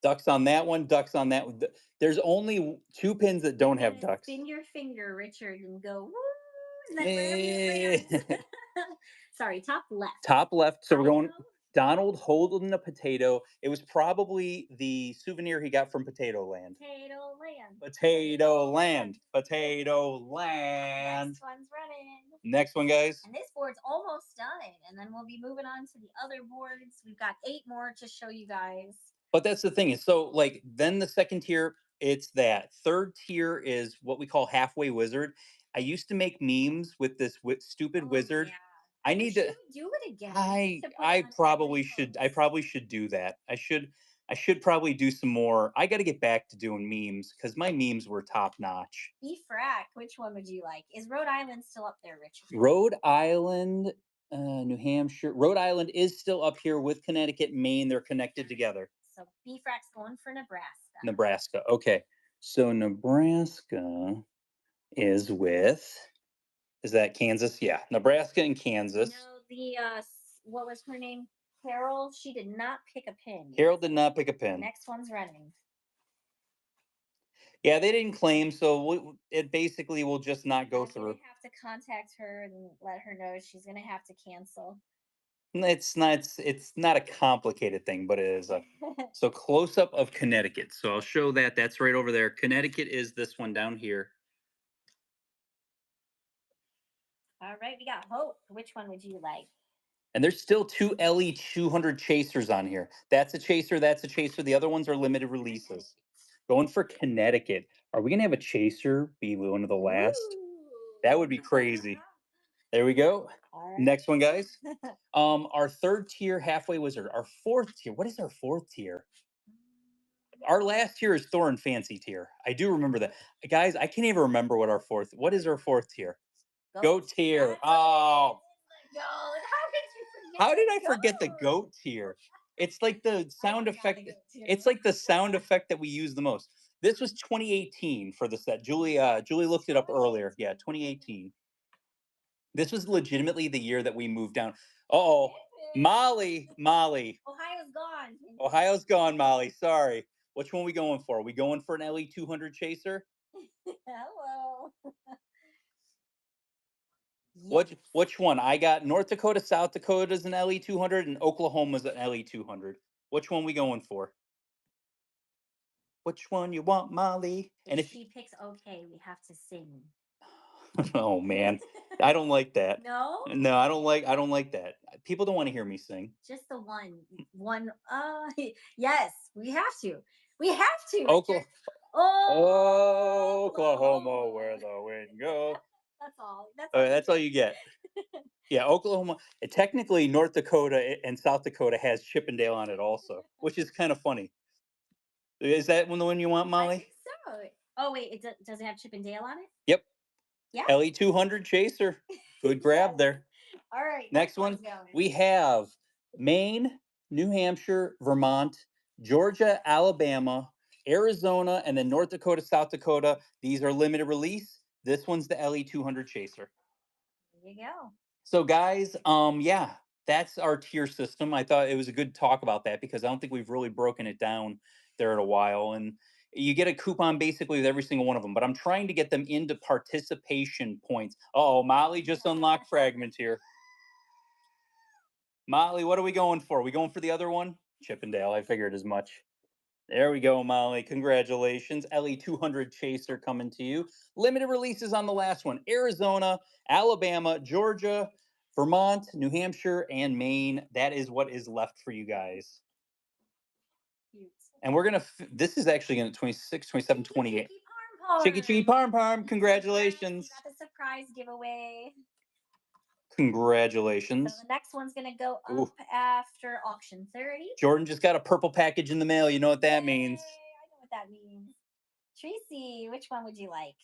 Ducks on that one, ducks on that one. There's only 2 pins that don't have ducks. Spin your finger, Richard, and go woo. And then sorry, top left. Top left. So we're going Donald holding a potato. It was probably the souvenir he got from Potato Land. Potato Land. Potato Land. Potato Land. Next one's running. Next one, guys. And this board's almost done. And then we'll be moving on to the other boards. We've got 8 more to show you guys. But that's the thing. Is so like then the second tier, it's that. Third tier is what we call Halfway Wizard. I used to make memes with this stupid wizard. Yeah. I need to do it again. I probably should do that. I should probably do some more. I got to get back to doing memes because my memes were top notch. Frack, which one would you like? Is Rhode Island still up there, Richard? Rhode Island, New Hampshire. Rhode Island is still up here with Connecticut and Maine. They're connected together. So Frack's going for Nebraska. Nebraska. Okay. So Nebraska is with. Is that Kansas? Yeah, Nebraska and Kansas. What was her name? Carol. She did not pick a pin. Carol did not pick a pin. Next one's running. Yeah, they didn't claim, so it basically will just not go through. I'm gonna have to contact her and let her know she's gonna have to cancel. It's not a complicated thing, but it is a so close up of Connecticut. So I'll show that. That's right over there. Connecticut is this one down here. All right, we got Hope. Which one would you like? And there's still 2 LE 200 chasers on here. That's a chaser. That's a chaser. The other ones are limited releases. Going for Connecticut. Are we gonna have a chaser be one of the last? Ooh. That would be crazy. There we go. Right. Next one, guys. Our 3rd tier Halfway Wizard. Our 4th tier. What is our 4th tier? Our last tier is Thor and Fancy tier. I do remember that. Guys, I can't even remember what is our 4th tier? Goat tier. Oh. How did I forget the goat tier? It's like the sound effect. It's like the sound effect that we use the most. This was 2018 for the set. Julie looked it up earlier. Yeah, 2018. This was legitimately the year that we moved down. Uh-oh. Molly. Ohio's gone, Molly. Sorry. Which one are we going for? Are we going for an LE 200 chaser? Hello. Which one? I got North Dakota, South Dakota's an LE 200, and Oklahoma's an LE 200. Which one we going for? Which one you want, Molly? And if she picks okay, we have to sing. Oh man, I don't like that. No, I don't like that. People don't want to hear me sing. Just the one. Yes, we have to. Oklahoma, where the wind goes. That's all you get. Yeah, Oklahoma. Technically, North Dakota and South Dakota has Chippendale on it also, which is kind of funny. Is that the one you want, Molly? I think so. Oh wait, does it have Chippendale on it? Yep. Yeah. LE 200 chaser. Good grab there. All right, Next one, one's going. we have Maine, New Hampshire, Vermont, Georgia, Alabama, Arizona, and then North Dakota, South Dakota. These are limited release. This one's the LE 200 Chaser. There you go. So guys, yeah, that's our tier system. I thought it was a good talk about that because I don't think we've really broken it down there in a while. And you get a coupon basically with every single one of them, but I'm trying to get them into participation points. Oh, Molly just unlocked fragment here. Molly, what are we going for? Are we going for the other one? Chippendale, I figured as much. There we go, Molly. Congratulations. LE 200 Chaser coming to you. Limited releases on the last one. Arizona, Alabama, Georgia, Vermont, New Hampshire, and Maine. That is what is left for you guys. Cute. And we're going to, this is actually going to 26, 27, 28. Chicky Chicky Parm. Parm Parm. Congratulations. You got the surprise giveaway. So Congratulations. the next one's gonna go up Ooh. after auction 30. Jordan just got a purple package in the mail. You know what that means. Yay, I know what that means. Tracy, which one would you like?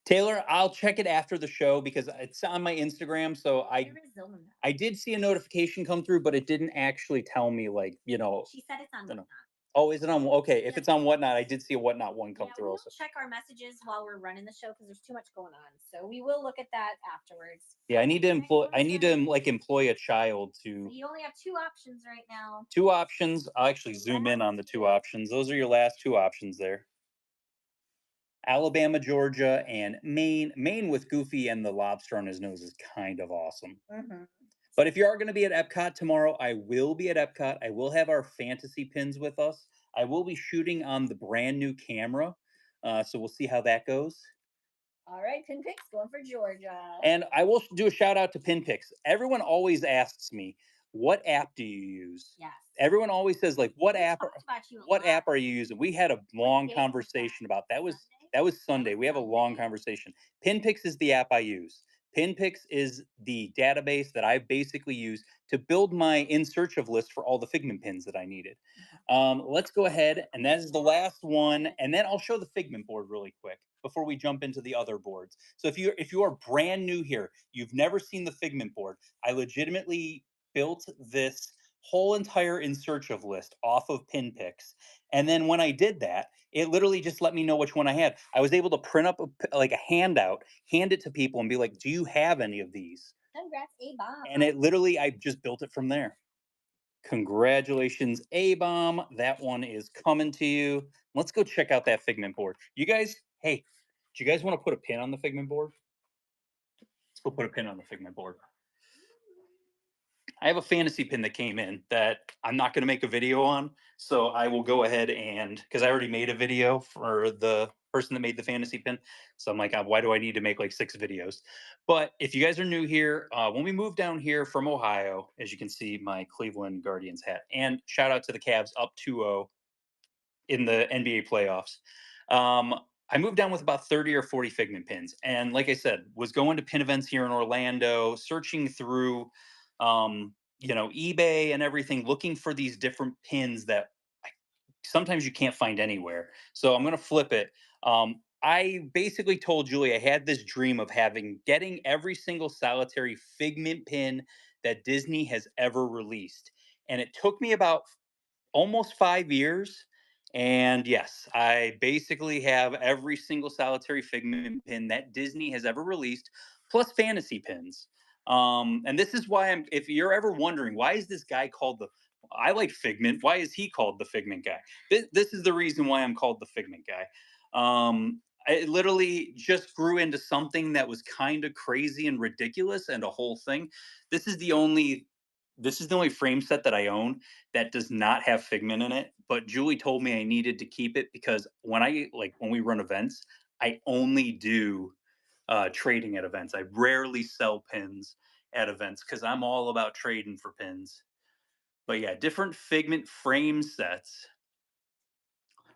Taylor, I'll check it after the show because it's on my Instagram. So Arizona. I did see a notification come through, but it didn't actually tell me, like, you know. She said it's on I don't know. Whatnot. Oh, is it on? Okay, if Yeah. it's on Whatnot, I did see a Whatnot one come Yeah, through we also. don't check our messages while we're running the show because there's too much going on. So we will look at that afterwards. Yeah, I need to Next employ. one's I need to gonna- like employ a child So to. you only have two options right now. Two options. I'll actually zoom in on the two options. Those are your last two options there. Alabama, Georgia, and Maine. Maine with Goofy and the lobster on his nose is kind of awesome. Mm-hmm. But if you are going to be at Epcot tomorrow, I will be at Epcot. I will have our fantasy pins with us. I will be shooting on the brand new camera. So we'll see how that goes. All right, Pin Picks going for Georgia. And I will do a shout out to PinPix. Everyone always asks me, what app do you use? Yes. Everyone always says, like, what We app talked about you a what lot. app are you using? We had a long day was that? conversation about that. Sunday? That was Sunday. was We have a long Sunday. conversation. PinPix is the app I use. PinPix is the database that I basically use to build my in search of list for all the Figment pins that I needed. Let's go ahead, and that is the last one, and then I'll show the Figment board really quick before we jump into the other boards. So if you are brand new here, you've never seen the Figment board, I legitimately built this whole entire in search of list off of PinPix. And then when I did that, it literally just let me know which one I had. I was able to print up like a handout, hand it to people, and be like, "Do you have any of these?" Congrats, A-Bomb. And it literally, I just built it from there. Congratulations, A-Bomb. That one is coming to you. Let's go check out that Figment board. You guys, hey, do you guys want to put a pin on the Figment board? Let's go put a pin on the Figment board. I have a fantasy pin that came in that I'm not going to make a video on. So I will go ahead and, because I already made a video for the person that made the fantasy pin. So I'm like, why do I need to make like 6 videos? But if you guys are new here, when we moved down here from Ohio, as you can see, my Cleveland Guardians hat. And shout out to the Cavs up 2-0 in the NBA playoffs. I moved down with about 30 or 40 Figment pins. And like I said, was going to pin events here in Orlando, searching through eBay and everything, looking for these different pins that sometimes you can't find anywhere. So I'm gonna flip it. I basically told Julie I had this dream of getting every single solitary Figment pin that Disney has ever released. And it took me about almost 5 years. And yes, I basically have every single solitary Figment pin that Disney has ever released, plus fantasy pins. And this is why if you're ever wondering, why is this guy called I like Figment. Why is he called the Figment guy? This is the reason why I'm called the Figment guy. I literally just grew into something that was kind of crazy and ridiculous and a whole thing. This is the only frame set that I own that does not have Figment in it. But Julie told me I needed to keep it because when we run events, I only do trading at events. I rarely sell pins at events because I'm all about trading for pins. But yeah, different Figment frame sets.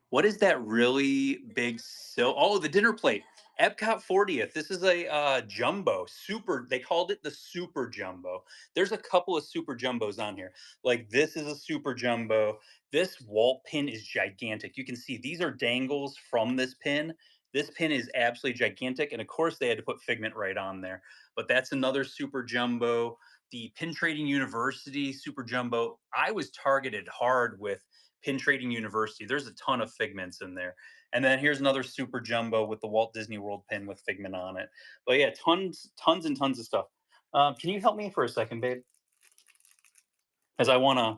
What is that really big Oh, the dinner plate. Epcot 40th. This is a jumbo super. They called it the super jumbo. There's a couple of super jumbos on here. Like this is a super jumbo. This wall pin is gigantic. You can see these are dangles from this pin This pin is absolutely gigantic, and of course they had to put Figment right on there. But that's another super jumbo. The Pin Trading University super jumbo. I was targeted hard with Pin Trading University. There's a ton of Figments in there. And then here's another super jumbo with the Walt Disney World pin with Figment on it. But yeah, tons and tons of stuff. Can you help me for a second, babe? Because I want to.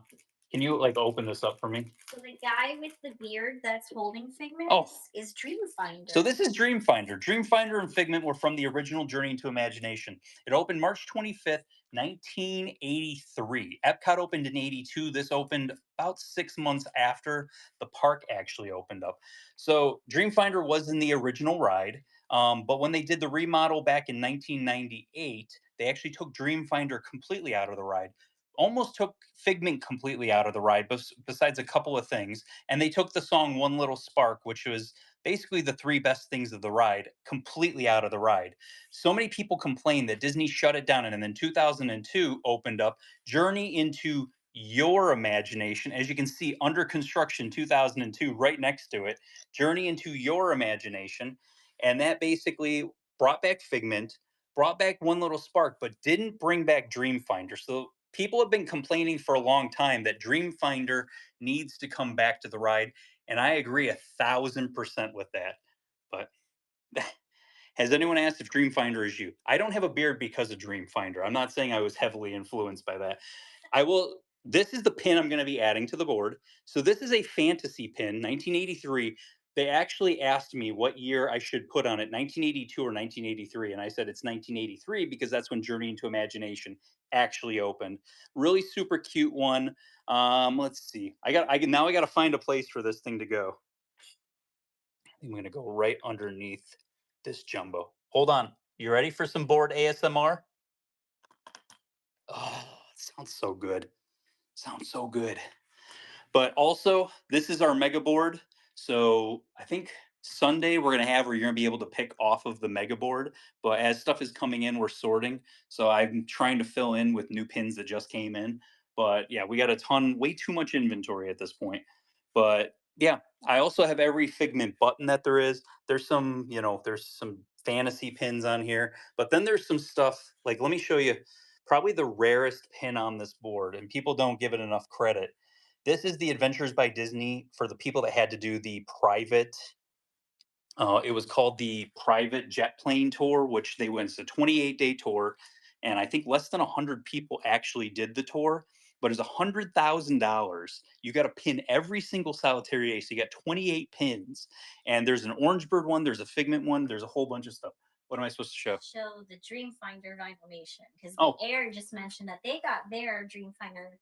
Can you like open this up for me? So the guy with the beard that's holding Oh, Figments is Dreamfinder. so this is Dreamfinder. Dreamfinder and Figment were from the original Journey into Imagination. It opened March 25th, 1983. Epcot opened in 82. This opened about 6 months after the park actually opened up. So Dreamfinder was in the original ride. But when they did the remodel back in 1998, they actually took Dreamfinder completely out of the ride. Almost took Figment completely out of the ride, besides a couple of things. And they took the song One Little Spark, which was basically the three best things of the ride, completely out of the ride. So many people complained that Disney shut it down, and then 2002 opened up Journey into Your Imagination. As you can see, under construction 2002, right next to it, Journey into Your Imagination. And that basically brought back Figment, brought back One Little Spark, but didn't bring back Dreamfinder. So people have been complaining for a long time that Dreamfinder needs to come back to the ride. And I agree 1,000% with that. But has anyone asked if Dreamfinder is you? I don't have a beard because of Dreamfinder. I'm not saying I was heavily influenced by that. I will. This is the pin I'm going to be adding to the board. So this is a fantasy pin, 1983. They actually asked me what year I should put on it, 1982 or 1983, and I said it's 1983 because that's when Journey into Imagination actually opened. Really super cute one. Let's see. I got to find a place for this thing to go. I'm going to go right underneath this jumbo. Hold on. You ready for some board ASMR? Oh, it sounds so good. Sounds so good. But also, this is our mega board. So I think Sunday we're gonna have where you're gonna be able to pick off of the mega board. But as stuff is coming in, we're sorting. So I'm trying to fill in with new pins that just came in. But yeah, we got a ton, way too much inventory at this point. But yeah, I also have every Figment button that there is. There's some, there's some fantasy pins on here. But then there's some stuff like, let me show you probably the rarest pin on this board, and people don't give it enough credit. This is the Adventures by Disney for the people that had to do the private. It was called the Private Jet Plane Tour, which they went. It's a 28-day tour, and I think less than 100 people actually did the tour. But it's $100,000. You got to pin every single solitary ace. So you got 28 pins, and there's an Orange Bird one. There's a Figment one. There's a whole bunch of stuff. What am I supposed to show? Show the Dreamfinder Vinylmation because Oh, Air just mentioned that they got their Dreamfinder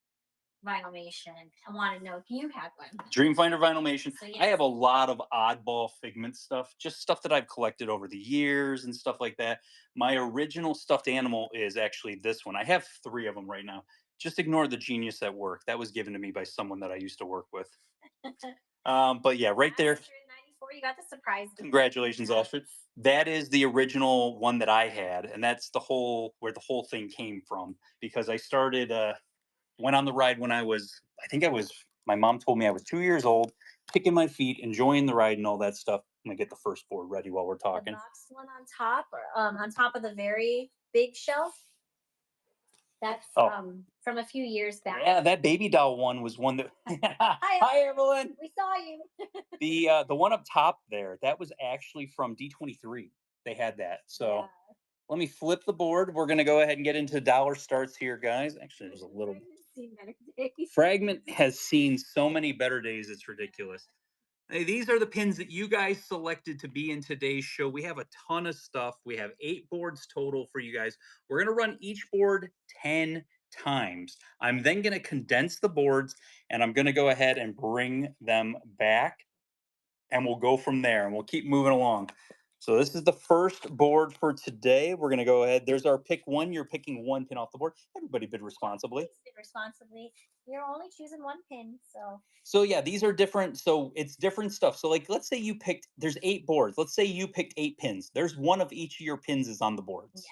Vinylmation. I want to know if you had one. Dreamfinder Vinylmation. So, I yes. have a lot of oddball Figment stuff, just stuff that I've collected over the years and stuff like that. My original stuffed animal is actually this one. I have 3 of them right now. Just ignore the genius at work. That was given to me by someone that I used to work with. But yeah, right there. Astrid in '94, you got the surprise. Congratulations, Astrid. That is the original one that I had, and that's where the whole thing came from. Because I started, went on the ride when my mom told me I was 2 years old, kicking my feet, enjoying the ride and all that stuff. I'm gonna get the first board ready while we're The talking. box one on top of the very big shelf. That's Oh, from a few years back. yeah, that baby doll one was one that. Hi, Evelyn. We saw you. The one up top there, that was actually from D23. They had that. So Yeah. let me flip the board. We're gonna go ahead and get into dollar starts here, guys. Actually, there's a little. Seen better days. Fragment has seen so many better days, it's ridiculous. Hey, these are the pins that you guys selected to be in today's show. We have a ton of stuff. We have 8 boards total for you guys. We're going to run each board 10 times. I'm then going to condense the boards, and I'm going to go ahead and bring them back, and we'll go from there, and we'll keep moving along. So this is the first board for today. We're going to go ahead. There's our pick one. You're picking 1 pin off the board. Everybody bid responsibly. Please bid responsibly. You're only choosing 1 pin, so. So yeah, these are different. So it's different stuff. So like, let's say there's 8 boards. Let's say you picked 8 pins. There's one of each of your pins is on the boards. Yes.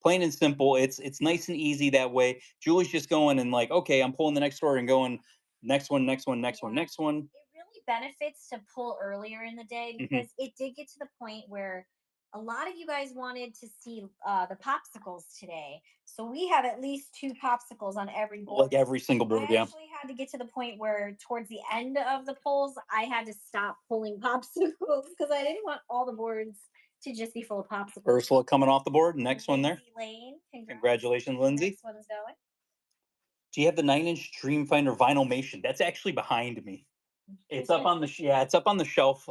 Plain and simple. It's nice and easy that way. Julie's just going and like, okay, I'm pulling the next order and going next one, next one, next one, next one. It really benefits to pull earlier in the day Mhm. because it did get to the point where a lot of you guys wanted to see the popsicles today. So we have at least two popsicles on every board. Like every single I board, yeah. actually had to get to the point where, towards the end of the polls, I had to stop pulling popsicles because I didn't want all the boards to just be full of popsicles. Ursula coming off the board. Next one there. Lindsay Lane, congrats. Congratulations, Lindsay. Next one's going. Do you have the 9-inch Dreamfinder Vinylmation? That's actually behind me. It's up on the it's up on the shelf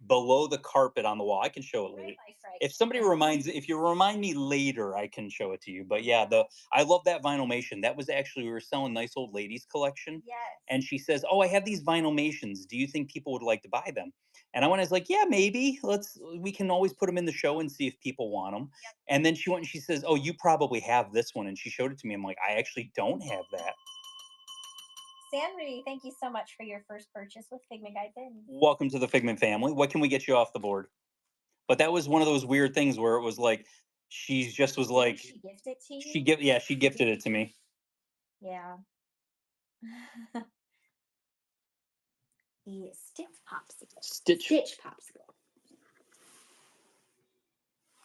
below the carpet on the wall. I can show it Red later. light strike. If you remind me later, I can show it to you. But yeah, I love that Vinylmation. That was actually, we were selling Nice Old Ladies collection, Yes. and she says, "Oh, I have these Vinylmations. Do you think people would like to buy them?" And I went, I was like, "Yeah, maybe. We can always put them in the show and see if people want them." Yep. And then she went and she says, "Oh, you probably have this one," and she showed it to me. I'm like, "I actually don't have that." Sanri, thank you so much for your first purchase with Figment Guide Pins. Welcome to the Figment family. What can we get you off the board? But that was one of those weird things where it was like she just was like Didn't she gift it to you? she gifted it to me. Yeah. The Stitch Popsicle. Stitch. Stitch Popsicle.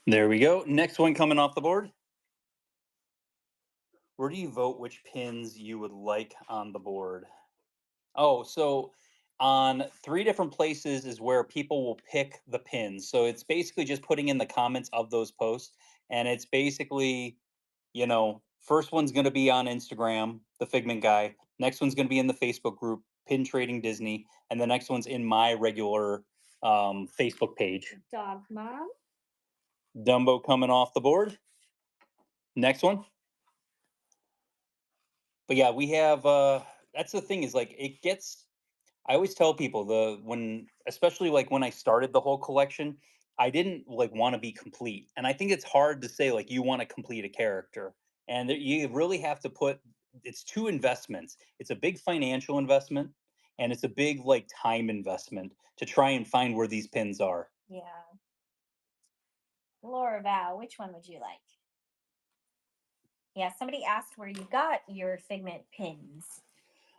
There we go. Next one coming off the board. Where do you vote which pins you would like on the board? Oh, so on 3 different places is where people will pick the pins. So it's basically just putting in the comments of those posts. And it's basically, first one's going to be on Instagram, the Figment guy. Next one's going to be in the Facebook group, Pin Trading Disney. And the next one's in my regular Facebook page. Dog Mom. Dumbo coming off the board. Next one. But yeah, we have that's the thing is like it gets I always tell people especially like when I started the whole collection, I didn't like want to be complete. And I think it's hard to say like you want to complete a character. And you really have to it's 2 investments. It's a big financial investment and it's a big like time investment to try and find where these pins are. Yeah. Laura Val, which one would you like? Yeah, somebody asked where you got your Figment pins.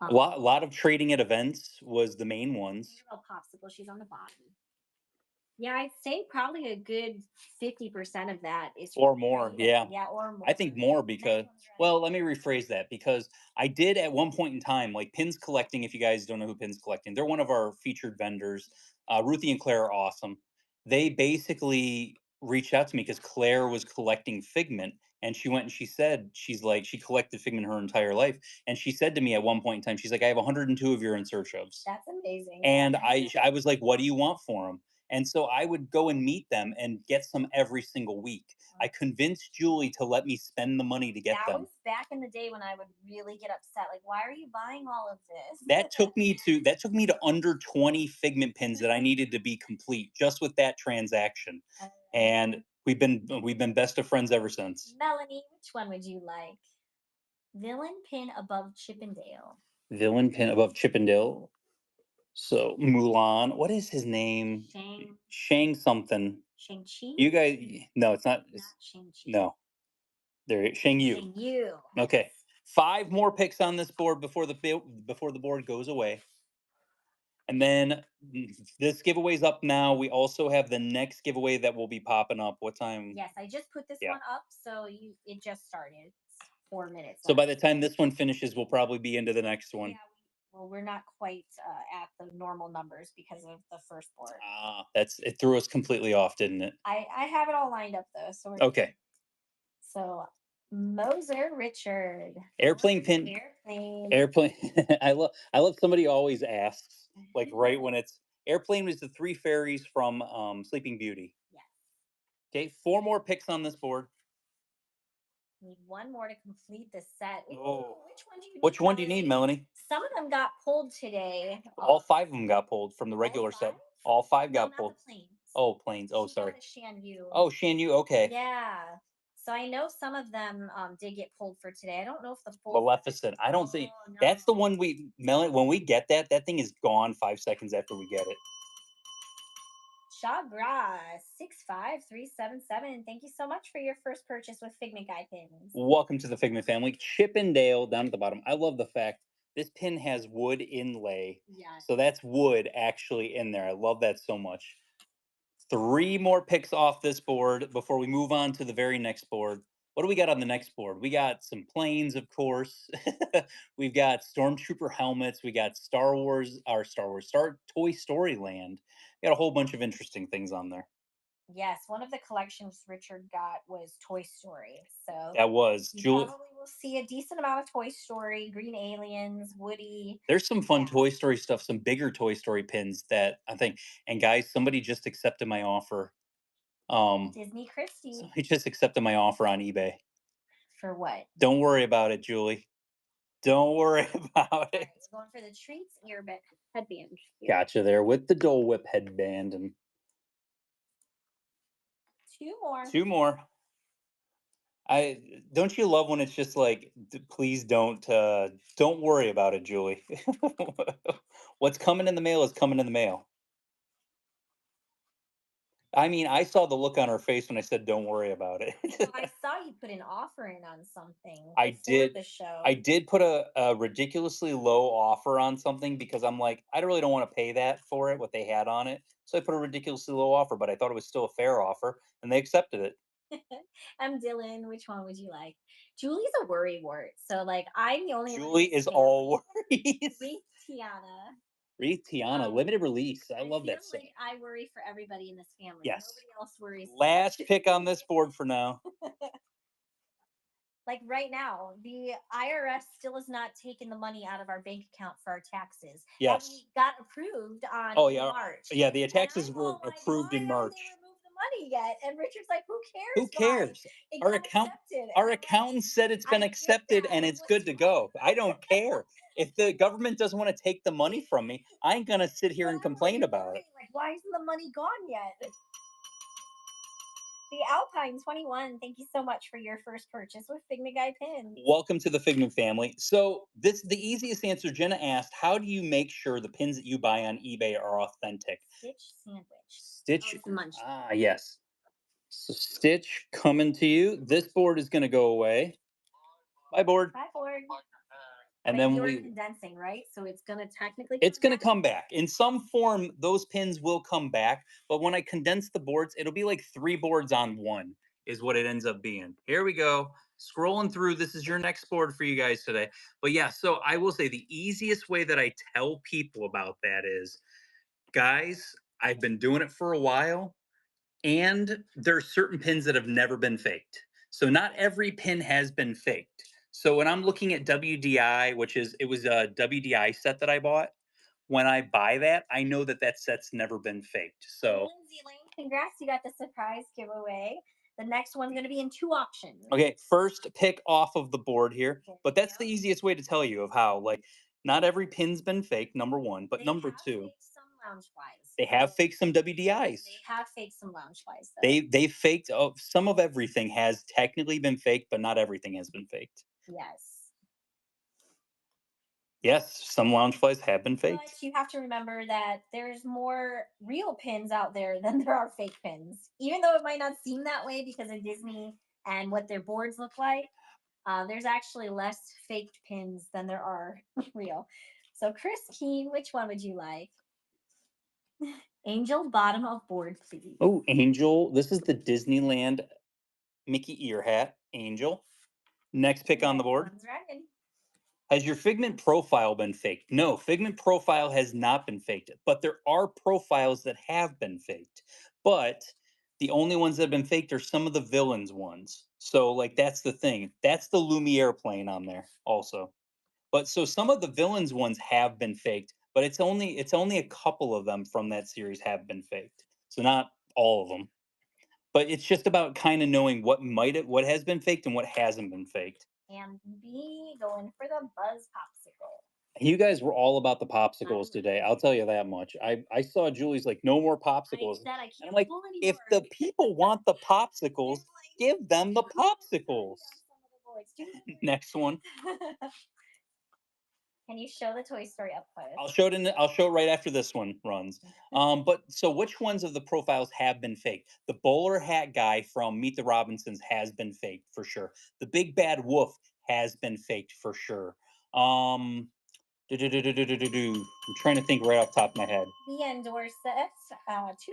A lot of trading at events was the main ones. Popsicle, she's on the bottom. Yeah, I'd say probably a good 50% of that is Or more, yeah. Yeah, or more. I think more because, well, let me rephrase that because I did at one point in time, like Pins Collecting. If you guys don't know who Pins Collecting, they're one of our featured vendors. Ruthie and Claire are awesome. They basically reached out to me because Claire was collecting Figment, and she went and she collected Figment her entire life, and she said to me at one point in time, she's like, "I have 102 of your In Search ofs." That's amazing. And I was like, "What do you want for them?" And so I would go and meet them and get some every single week. I convinced Julie to let me spend the money to get that them. was back in the day when I would really get upset. Like, why are you buying all of this? That took me to under 20 Figment pins that I needed to be complete just with that transaction. And we've been best of friends ever since. Melanie, which one would you like? Villain pin above Chippendale. Villain pin above Chippendale. So Mulan, what is his name? Shang something. Shang-Chi? You guys, no, it's not. Shang-Chi. No, there, Shang Yu. Shang Yu. Okay, 5 more picks on this board before the board goes away, and then this giveaway's up now. We also have the next giveaway that will be popping up. What time? Yes, I just put this one up, so it just started. It's 4 minutes. So by the time this one finishes, we'll probably be into the next one. Yeah, well, we're not quite at the normal numbers because of the first board. It threw us completely off, didn't it? I have it all lined up though. So okay. So Moser Richard. Airplane pin. Airplane. I love somebody always asks like right when it's Airplane was the 3 fairies from Sleeping Beauty. Yes. Okay, 4 more picks on this board. Need 1 more to complete the set. Oh. Which one do you need, Melanie? Some of them got pulled today. All 5 of them got pulled from the regular set. All 5 got pulled. Planes. Oh, planes. Oh, sorry. Shan Yu. Oh, Shan Yu. Okay. Yeah. So I know some of them did get pulled for today. I don't know if the full Maleficent. I don't think that's the one Melanie. When we get that thing is gone 5 seconds after we get it. Shagra 65377. Thank you so much for your first purchase with Figment Guide pins. Welcome to the Figment family. Chippendale down at the bottom. I love the fact This pin has wood inlay. Yes. So that's wood actually in there. I love that so much. Three more picks off this board before we move on to the very next board. What do we got on the next board? We got some planes, of course. We've got Stormtrooper helmets. We got Star Toy Story Land. We got a whole bunch of interesting things on there. Yes, one of the collections Richard got was Toy Story. So That was you Julie. probably will see a decent amount of Toy Story, Green Aliens, Woody. There's some fun Yeah. Toy Story stuff, some bigger Toy Story pins that I think. And guys, somebody just accepted my offer. Disney Christie. Somebody just accepted my offer on eBay. For what? Don't worry about it, Julie. Don't worry about All it. right, we're going for the treats headband. Here. Gotcha there with the Dole Whip headband and Two more. two more. I don't you love when it's just like, please don't worry about it, Julie. What's coming in the mail is coming in the mail. I mean, I saw the look on her face when I said, "Don't worry about it." Well, I saw you put an offer in on something I before did. the show. I did put a ridiculously low offer on something because I'm like, I really don't want to pay that for it, what they had on it. So I put a ridiculously low offer, but I thought it was still a fair offer, and they accepted it. I'm Dylan. Which one would you like? Julie's a worry wart. So, like, I'm the only one in Julie this is all family. worries. With Tiana. Read Tiana, limited release. I love feel that set. like I worry for everybody in this family. Yes. Nobody else worries. Last pick on this board for now. Like right now, the IRS still has not taken the money out of our bank account for our taxes. That Yes. we got approved on Oh yeah. March. Yeah, the And taxes I'm were all like, approved why in haven't March. they removed the money yet? And Richard's like, who cares? Who why? cares? It Our got account accepted. And our I'm like, accountant said it's I been get accepted that. and it's good to go. I don't care. If the government doesn't want to take the money from me, I ain't gonna sit here But and I'm complain really about it. worried, like, why isn't the money gone yet? The Alpine 21, thank you so much for your first purchase with Figment Guy pins. Welcome to the Figment family. So the easiest answer. Jenna asked, how do you make sure the pins that you buy on eBay are authentic? Stitch sandwich. Stitch. Oh, munch. Ah, yes. So Stitch coming to you. This board is going to go away. Bye, board. Bye, board. And But then you're we. condensing, right? So it's gonna technically. It's come going to back? come back in some form. Those pins will come back, but when I condense the boards, it'll be like three boards on one. Is what it ends up being. Here we go. Scrolling through. This is your next board for you guys today. But yeah, so I will say the easiest way that I tell people about that is, guys, I've been doing it for a while. And there are certain pins that have never been faked. So not every pin has been faked. So when I'm looking at WDI, it was a WDI set that I bought. When I buy that, I know that that set's never been faked. So Lindsay Lane, congrats! You got the surprise giveaway. The next one's gonna be in two auctions. okay, first pick off of the board here. But that's the easiest way to tell you of how like not every pin's been faked. Number one, but They number have two, faked some lounge flies. they have faked some WDIs. They have faked some lounge flies. Though. They faked some of everything has technically been faked, but not everything has been faked. Yes. Yes, some lounge flies have been faked. But you have to remember that there's more real pins out there than there are fake pins. Even though it might not seem that way because of Disney and what their boards look like, there's actually less faked pins than there are real. So, Chris Keen, which one would you like? Angel, bottom of board, please. Oh, Angel. This is the Disneyland Mickey ear hat. Angel. Next pick on the board. Has your Figment profile been faked? No, Figment profile has not been faked, but there are profiles that have been faked. But the only ones that have been faked are some of the villains ones. So, like, that's the thing. That's the Lumiere plane on there, also. But so some of the villains ones have been faked, but it's only a couple of them from that series have been faked. So not all of them. But it's just about kind of knowing what has been faked and what hasn't been faked. And B, going for the Buzz Popsicle. You guys were all about the popsicles today. I'll tell you that much. I saw Julie's like, no more popsicles. I And can't I'm like, pull if anymore. the people want the popsicles, give them the popsicles. Next one. Can you show the Toy Story up close? I'll show it right after this one runs. But so which ones of the profiles have been faked? The bowler hat guy from Meet the Robinsons has been faked for sure. The big bad wolf has been faked for sure. Um, I'm trying to think right off the top of my head. The Endorset,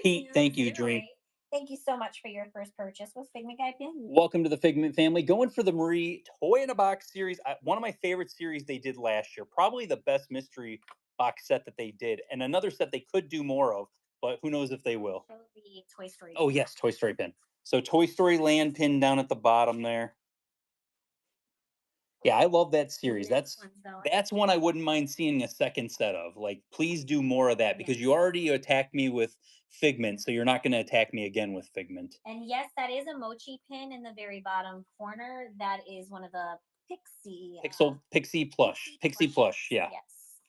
Pete, thank you, Dream. 2008. Thank you so much for your first purchase with Figment Guy Pin. Welcome to the Figment family. Going for the Marie Toy in a Box series. One of my favorite series they did last year. Probably the best mystery box set that they did. And another set they could do more of, but who knows if they will. Show the Toy Story. Oh, yes, Toy Story pin. So Toy Story Land pin down at the bottom there. Yeah, I love that series. That's one I wouldn't mind seeing a second set of. Like, please do more of that because you already attacked me with Figment, so you're not going to attack me again with Figment. And yes, that is a mochi pin in the very bottom corner. That is one of the Pixie Pixie plush. Yeah, Yes.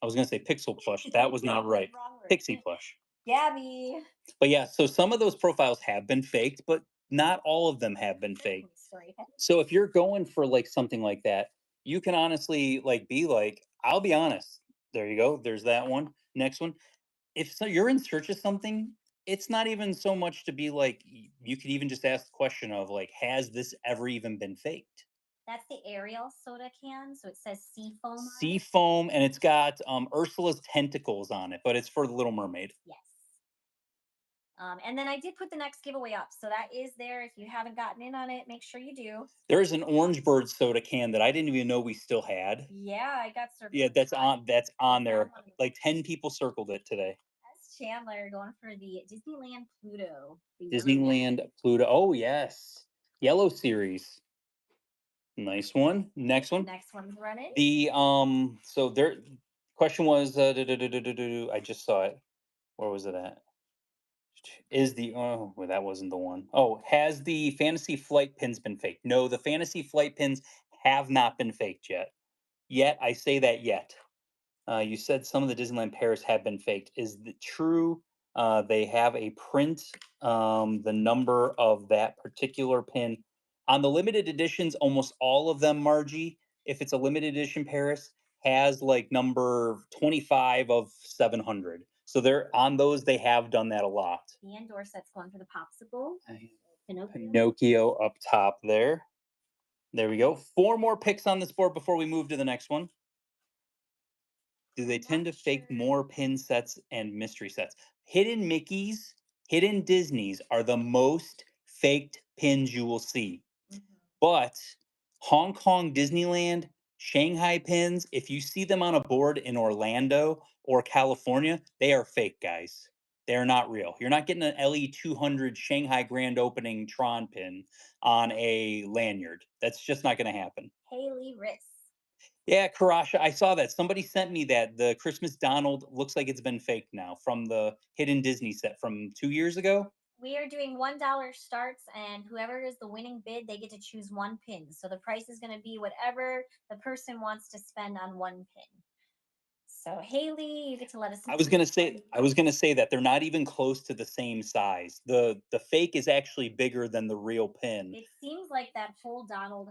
I was going to say Pixel plush. That was not right. Wrong word. Pixie plush. Gabby. But yeah, so some of those profiles have been faked, but not all of them have been faked. So if you're going for like something like that, you can honestly like be like, I'll be honest. There you go. There's that one. Next one. If so, you're in search of something, it's not even so much to be like you could even just ask the question of like, has this ever even been faked? That's the Ariel soda can. So it says sea foam. Sea foam, and it's got Ursula's tentacles on it, but it's for the Little Mermaid. Yes. And then I did put the next giveaway up. So that is there. If you haven't gotten in on it, make sure you do. There's an Orange Bird soda can that I didn't even know we still had. Yeah, I got circled. Yeah, that's on there. Like 10 people circled it today. That's Chandler going for the Disneyland Pluto. Disneyland Pluto. Oh yes. Yellow series. Nice one. Next one. Next one's running. The so their question was I just saw it. Where was it at? Is the oh well, that wasn't the one. Oh, has the Fantasy Flight pins been faked? No, the Fantasy Flight pins have not been faked yet. Yet, I say that yet. You said some of the Disneyland Paris have been faked. Is it true? They have a print, the number of that particular pin. On the limited editions, almost all of them, Margie, if it's a limited edition Paris, has like number 25 of 700. So they're on those, they have done that a lot. The Endorset's going for the popsicle. Pinocchio up top there. There we go. 4 more picks on this board before we move to the next one. Do they tend to fake more pin sets and mystery sets? Hidden Mickeys, hidden Disneys are the most faked pins you will see. But Hong Kong Disneyland, Shanghai pins, if you see them on a board in Orlando or California, they are fake, guys. They're not real. You're not getting an LE200 Shanghai Grand Opening Tron pin on a lanyard. That's just not going to happen. Haley Riss. Yeah, Karasha, I saw that. Somebody sent me that. The Christmas Donald looks like it's been faked now from the Hidden Disney set from 2 years ago. We are doing $1 starts, and whoever is the winning bid, they get to choose one pin. So the price is going to be whatever the person wants to spend on one pin. So Haley, you get to let us know. I was gonna say that they're not even close to the same size. The fake is actually bigger than the real pin. It seems like that whole Donald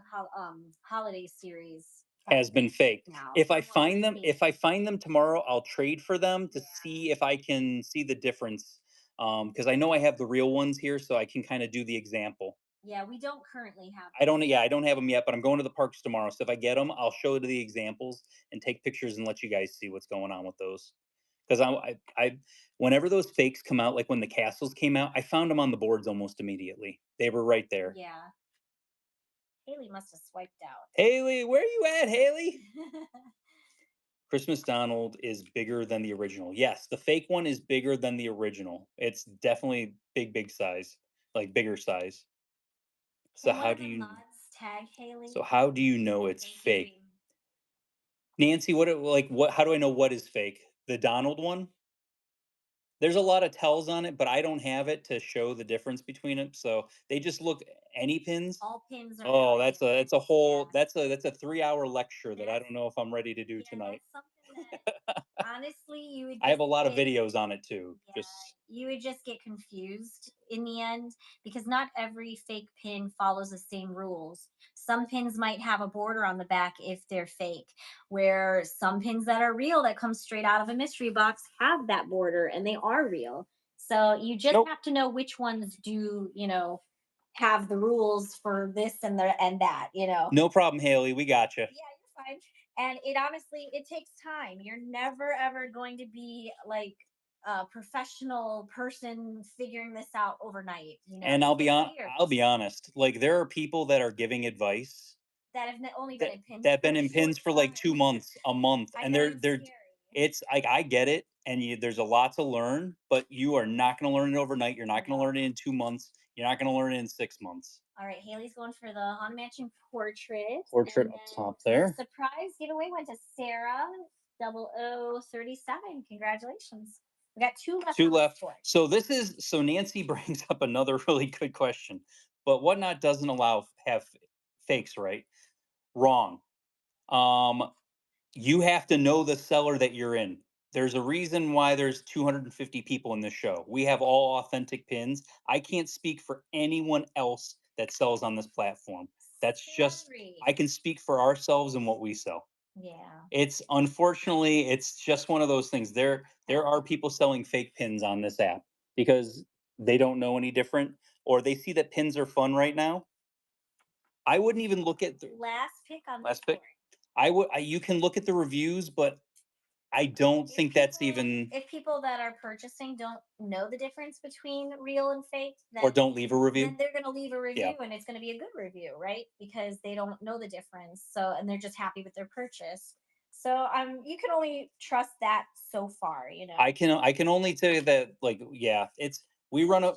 holiday series has been faked. Now. If I find them tomorrow, I'll trade for them to see if I can see the difference. Because I know I have the real ones here, so I can kind of do the example. Yeah, we don't currently have them. I don't have them yet, but I'm going to the parks tomorrow. So if I get them, I'll show the examples and take pictures and let you guys see what's going on with those. Because I whenever those fakes come out, like when the castles came out, I found them on the boards almost immediately. They were right there. Yeah. Haley must have swiped out. Haley, where are you at, Haley? Christmas Donald is bigger than the original. Yes, the fake one is bigger than the original. It's definitely big size, like bigger size. So how do you tag Haley? So how do you know it's fake? Nancy, what how do I know what is fake? The Donald one? There's a lot of tells on it, but I don't have it to show the difference between them. So they just look any pins. All pins are. Oh, that's a whole that's a 3-hour lecture that I don't know if I'm ready to do tonight. Honestly, you would. I have a lot of videos on it too. Yeah, you would just get confused in the end because not every fake pin follows the same rules. Some pins might have a border on the back if they're fake, where some pins that are real that come straight out of a mystery box have that border and they are real. So you just have to know which ones do, have the rules for this and that, No problem, Haley. We got you. Yeah, fine. And it honestly, it takes time. You're never ever going to be like a professional person figuring this out overnight. You know, And it I'll be takes on years I'll be honest, like, there are people that are giving advice that have only been that in pins that for been a in short pins for, like, 2 time. months, a month, I and know it's they're scary. it's like, I get it, and there's a lot to learn, but you are not gonna learn it overnight, you're not gonna No. learn it in 2 months, you're not gonna learn it in 6 months. All right, Haley's going for the Haunted Mansion portrait. Portrait And up then top the there. surprise giveaway went to Sarah 0037. Congratulations. We got two left 2 on this left. board. So Nancy brings up another really good question, but Whatnot doesn't allow have fakes, right? Wrong. Um, you have to know the seller that you're in. There's a reason why there's 250 people in this show. We have all authentic pins. I can't speak for anyone else that sells on this platform. That's just Sorry. I can speak for ourselves and what we sell. Yeah. It's unfortunately, it's just one of those things. There are people selling fake pins on this app because they don't know any different, or they see that pins are fun right now. I wouldn't even look at the Last pick on last this pick. board. You can look at the reviews, but I don't think that's even, If people that are purchasing don't know the difference between real and fake, or then don't leave a review. they're going to leave a Yeah. review and it's going to be a good review, right? Because they don't know the difference. So, and they're just happy with their purchase. So, you can only trust that so far, you know. I can only tell you that, like, yeah, it's we run a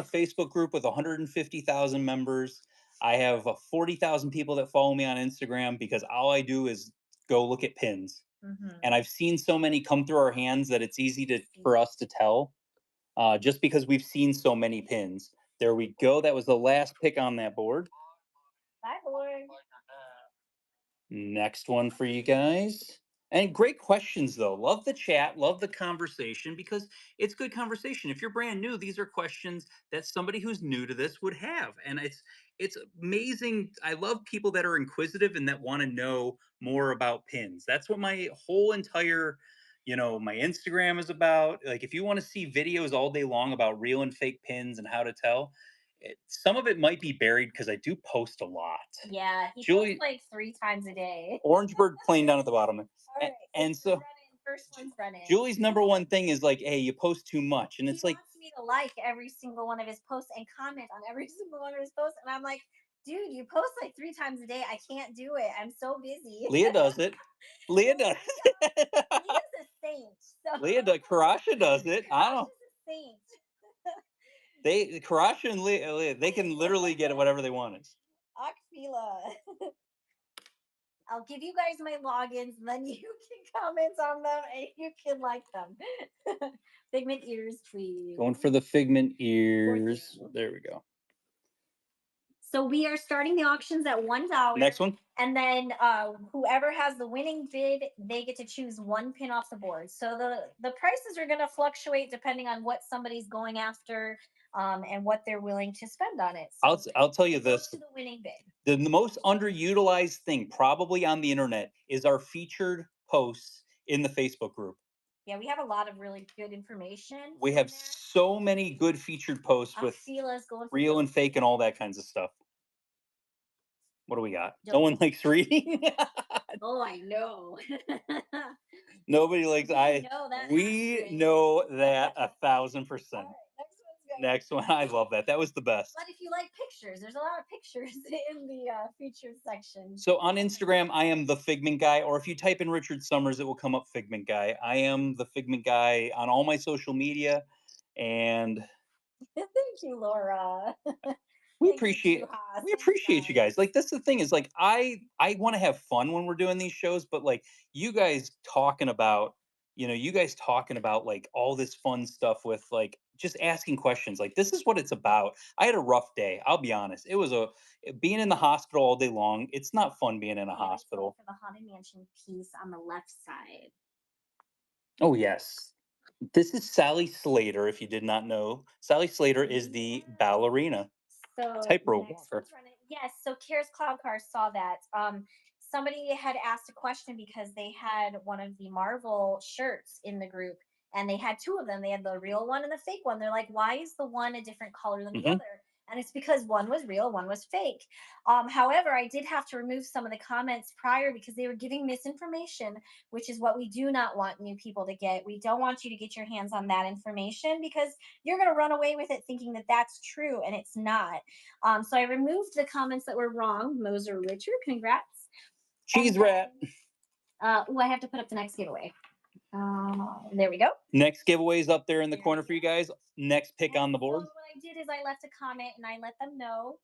Facebook group with 150,000 members. I have 40,000 people that follow me on Instagram because all I do is go look at pins. Mhm. And I've seen so many come through our hands that it's easy for us to tell, just because we've seen so many pins. There we go. That was the last pick on that board. Bye, board. Next one for you guys. And great questions, though. Love the chat, love the conversation because it's good conversation. If you're brand new, these are questions that somebody who's new to this would have. And it's amazing. I love people that are inquisitive and that want to know more about pins. That's what my whole entire, my Instagram is about. Like, if you want to see videos all day long about real and fake pins and how to tell, some of it might be buried because I do post a lot. Yeah, he Julie, posts like 3 times a day. Orange Bird playing down at the bottom. All right, And so first one's running. Julie's number one thing is like, hey, you post too much. And He it's like, wants me to like every single one of his posts and comment on every single one of his posts. And I'm like, dude, you post like 3 times a day. I can't do it. I'm so busy. Leah does it. Leah does it. Leah's a saint. So Leah does. Karasha does it. I don't. Karasha's a saint. Karasha and Leah, they can literally get whatever they want. Akfila. I'll give you guys my logins, and then you can comment on them and you can like them. Figment ears, please. Going for the figment ears. There we go. So we are starting the auctions at $1. Next one. And then whoever has the winning bid, they get to choose one pin off the board. So the prices are going to fluctuate depending on what somebody's going after, and what they're willing to spend on it. So I'll tell you it goes this. to the winning bid. The most underutilized thing probably on the internet is our featured posts in the Facebook group. Yeah, we have a lot of really good information. We have so many good featured posts with real and fake and all that kinds of stuff. What do we got? No one likes reading. Oh, I know. Nobody likes we know that 1,000%. Next one, I love that. That was the best. But if you like pictures, there's a lot of pictures in the featured section. So on Instagram, I am the Figment Guy, or if you type in Richard Summers, it will come up Figment Guy. I am the Figment Guy on all my social media, and thank you, Laura. we appreciate you guys. Like, that's the thing is, like, I want to have fun when we're doing these shows, but like you guys talking about like all this fun stuff with like just asking questions, like this is what it's about. I had a rough day, I'll be honest. It was being in the hospital all day long. It's not fun being in a hospital. For the Haunted Mansion piece on the left side. Oh yes, this is Sally Slater. If you did not know, Sally Slater is the ballerina. So tightrope walker. Yes, so Kara's Cloud Car saw that. Somebody had asked a question because they had one of the Marvel shirts in the group, and they had two of them. They had the real one and the fake one. They're like, why is the one a different color than the other? And it's because one was real, one was fake. However, I did have to remove some of the comments prior because they were giving misinformation, which is what we do not want new people to get. We don't want you to get your hands on that information because you're going to run away with it thinking that that's true and it's not. So I removed the comments that were wrong. Moser Richard, congrats. Cheese rat. I have to put up the next giveaway. There we go. Next giveaway's up there in the There corner we for you go. guys. Next pick on the board. So what I did is I left a comment and I let them know,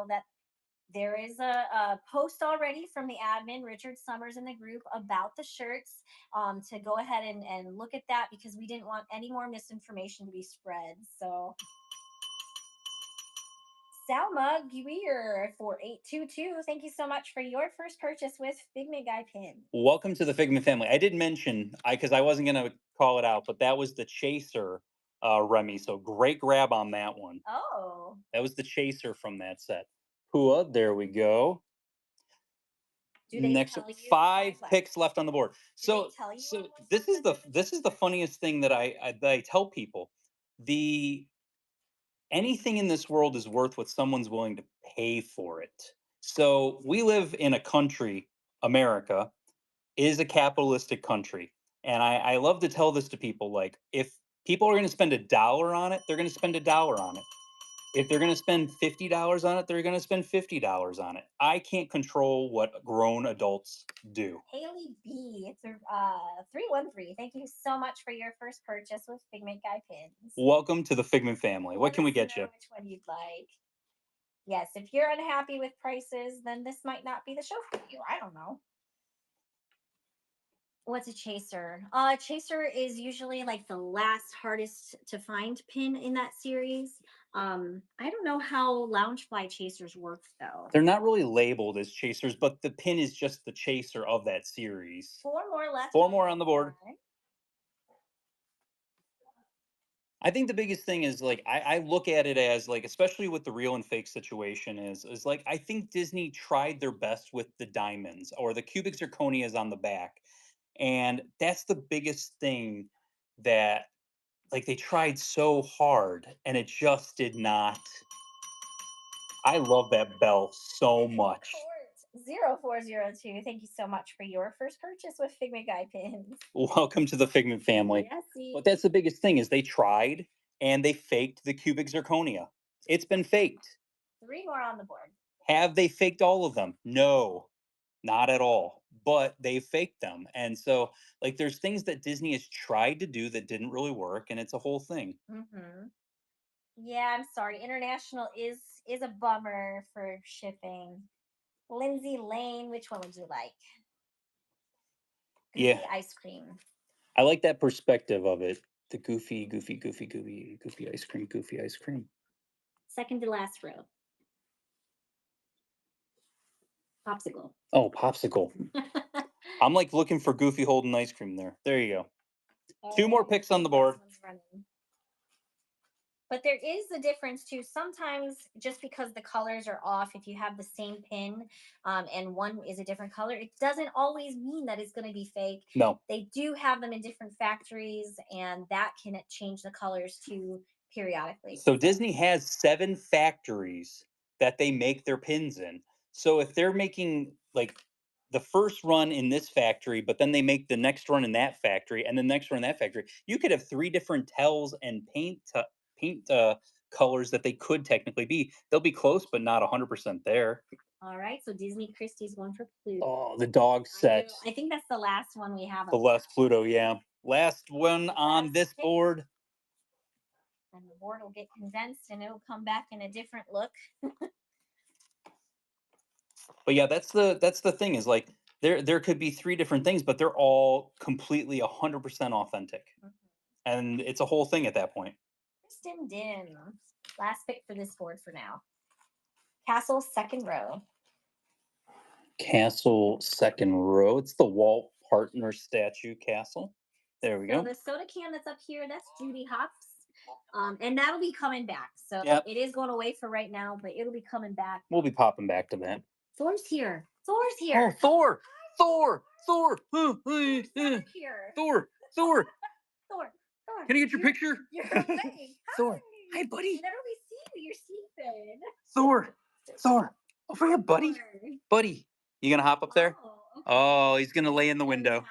that there is a post already from the admin, Richard Summers, in the group about the shirts, to go ahead and look at that because we didn't want any more misinformation to be spread. So Salma Geweer for 822. Thank you so much for your first purchase with Figment Guy pin. Welcome to the Figment family. I did mention, because I wasn't going to call it out, but that was the Chaser, Remy. So great grab on that one. Oh. That was the Chaser from that set. Pua, there we go. Next, 5 picks left on the board. So this is the funniest thing that I tell people. Anything in this world is worth what someone's willing to pay for it. So we live in a country, America is a capitalistic country. And I love to tell this to people, like, if people are going to spend $1 on it, they're going to spend $1 on it. If they're going to spend $50 on it, they're going to spend $50 on it. I can't control what grown adults do. Haley B, 313. Thank you so much for your first purchase with Figment Guy pins. Welcome to the Figment family. What can we get you? Which one you'd like? Yes, if you're unhappy with prices, then this might not be the show for you. I don't know. What's a chaser? Chaser is usually like the last hardest to find pin in that series. I don't know how Loungefly chasers work though. They're not really labeled as chasers, but the pin is just the chaser of that series. 4 more left. 4 more on the board. I think the biggest thing is, like, I look at it as, like, especially with the real and fake situation is like, I think Disney tried their best with the diamonds or the cubic zirconias on the back. And that's the biggest thing that, like, they tried so hard and it just did not. I love that bell so much. 0402. Thank you so much for your first purchase with Figment Guy pins. Welcome to the Figment family. Yes, but that's the biggest thing is they tried and they faked the cubic zirconia. It's been faked. 3 more on the board. Have they faked all of them? No, not at all. But they faked them. And so, like, there's things that Disney has tried to do that didn't really work, and it's a whole thing. Mm-hmm. Yeah, I'm sorry. International is a bummer for shipping. Lindsay Lane, which one would you like? Goofy ice cream. I like that perspective of it. The goofy ice cream. Second to last row. Popsicle. Oh, popsicle. I'm like looking for Goofy holding ice cream there. There you go. 2 more picks on the board. But there is a difference too. Sometimes just because the colors are off, if you have the same pin and one is a different color, it doesn't always mean that it's going to be fake. No. They do have them in different factories, and that can change the colors too periodically. So Disney has 7 factories that they make their pins in. So if they're making, like, the first run in this factory, but then they make the next run in that factory and the next run in that factory, you could have 3 different tells and paint colors that they could technically be. They'll be close, but not 100% there. All right, so Disney Christie's one for Pluto. Oh, the dog set. I think that's the last one we have. The last Pluto, yeah. Last one on this board. And the board will get condensed and it'll come back in a different look. But yeah, that's the thing is, like, there could be 3 different things, but they're all completely 100% authentic. Mm-hmm. And it's a whole thing at that point. Kristen Dim. Last pick for this board for now. Castle second row. Castle second row. It's the Walt Partner statue castle. There we go. The soda can that's up here, that's Judy Hopps. And that'll be coming back. So It is going away for right now, but it'll be coming back. We'll be popping back to that. Thor's here. Oh, Thor! Thor! Thor! Can I get your picture? You're away. Thor. Hi, buddy. Whenever we see you're sleeping. Thor, Thor, over here, buddy. Thor. Buddy, you gonna hop up there? Okay. Oh, he's gonna lay in the window.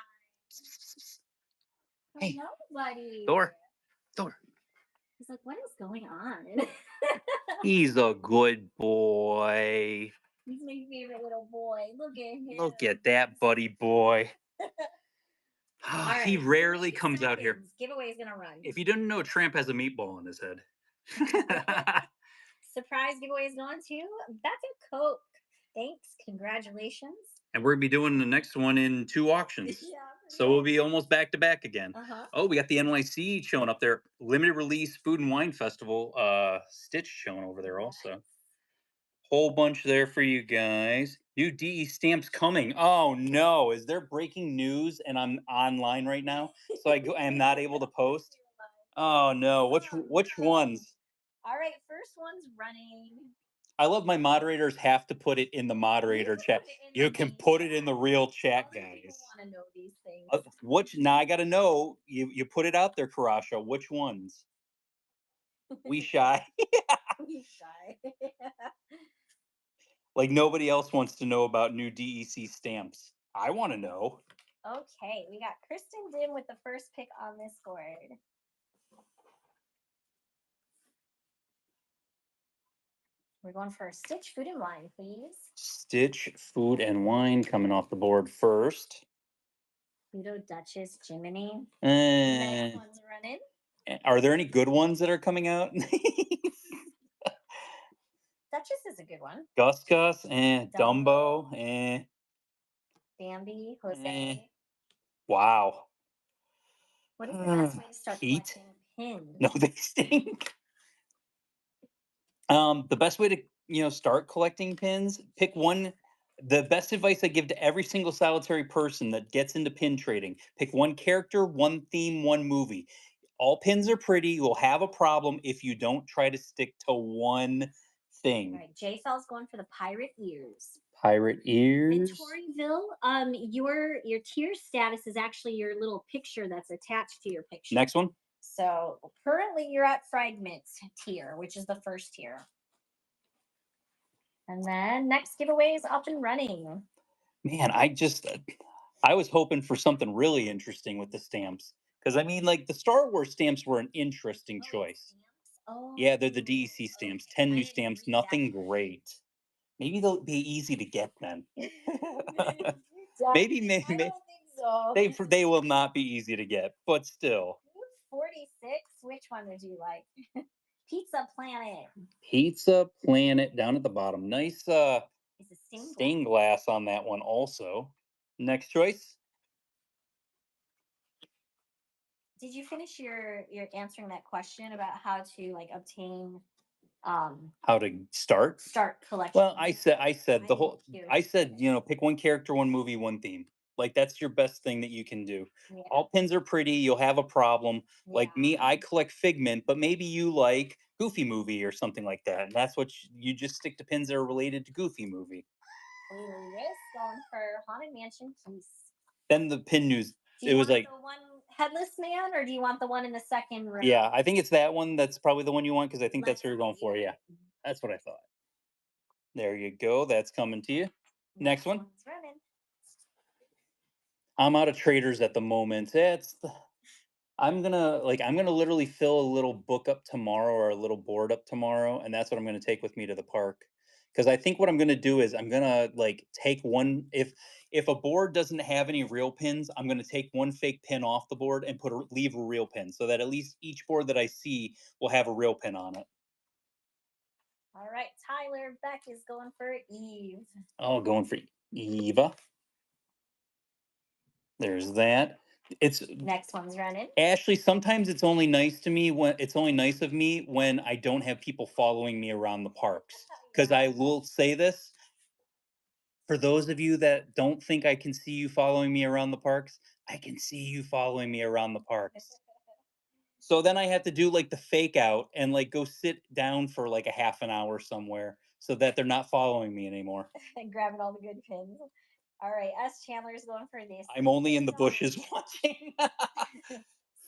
Hey, Hello, buddy. Thor, Thor. He's like, what is going on? He's a good boy. He's my favorite little boy. Look at him. Look at that buddy boy. All He right, rarely 30 comes out here. seconds. Giveaway is gonna run. If you didn't know, Tramp has a meatball on his head. Surprise giveaway is going to Becca Coke. Thanks. Congratulations. And we're gonna be doing the next one in 2 auctions. Yeah. So we'll be almost back to back again. Uh-huh. Oh, we got the NYC showing up there. Limited release food and wine festival. Stitch showing over there also. Whole bunch there for you guys. New DE stamps coming. Oh no, is there breaking news and I'm online right now? So I am not able to post. Oh no, which ones? All right, first one's running. I love my moderators have to put it in the moderator chat. You can put it in the real chat, guys. Want to know these things. Which now I gotta know. You put it out there, Karasha. Which ones? We shy. We shy. Like nobody else wants to know about new DEC stamps. I want to know. Okay, we got Kristen Dim with the first pick on this board. We're going for Stitch Food and Wine, please. Stitch Food and Wine coming off the board first. Pluto, Duchess, Jiminy. And Next one's running. are there any good ones that are coming out? Duchess is a good one. Gus and Dumbo and Bambi, Jose. Wow. What is the best way to start Heat? collecting pins? No, they stink. The best way to start collecting pins, pick one. The best advice I give to every single solitary person that gets into pin trading: pick one character, one theme, one movie. All pins are pretty. You'll have a problem if you don't try to stick to one thing. All right, J Fell's going for the pirate ears. Pirate ears. And Toryville, your tier status is actually your little picture that's attached to your picture. Next one. So currently you're at fragments tier, which is the first tier. And then next giveaway is up and running. Man, I was hoping for something really interesting with the stamps. Because I mean, like the Star Wars stamps were an interesting choice. Oh, yeah, they're the DEC stamps. 10 new stamps, nothing that. great. Maybe they'll be easy to get then. maybe maybe I don't think so. they will not be easy to get, but still. 46. Which one would you like? Pizza Planet. Pizza Planet down at the bottom. Nice It's a stained glass on that one also. Next choice. Did you finish your answering that question about how to like obtain how to start collection? Well, I said the whole I said, pick one character, one movie, one theme. Like that's your best thing that you can do. Yeah. All pins are pretty, you'll have a problem. Like me, Yeah. I collect Figment, but maybe you like Goofy Movie or something like that. And that's what you just stick to pins that are related to Goofy Movie. Risk going for Haunted Mansion piece. Then the pin news, it was like the one headless man, or do you want the one in the second row? Yeah, I think it's that one. That's probably the one you want because I think that's what you're going for. Yeah, that's what I thought. There you go. That's coming to you. Next one. Running. I'm out of traders at the moment. I'm gonna literally fill a little book up tomorrow or a little board up tomorrow, and that's what I'm gonna take with me to the park. Because I think what I'm gonna do is I'm gonna take one if a board doesn't have any real pins, I'm gonna take one fake pin off the board and leave a real pin so that at least each board that I see will have a real pin on it. All right, Tyler Beck is going for Eve. Oh, going for Eva. There's that. It's next one's running. Ashley, sometimes it's only nice of me when I don't have people following me around the parks. Because I will say this, for those of you that don't think I can see you following me around the parks, I can see you following me around the parks. So then I have to do the fake out and go sit down for a half an hour somewhere so that they're not following me anymore. And grabbing all the good pins. All right, S. Chandler's going for this. I'm only in the bushes watching.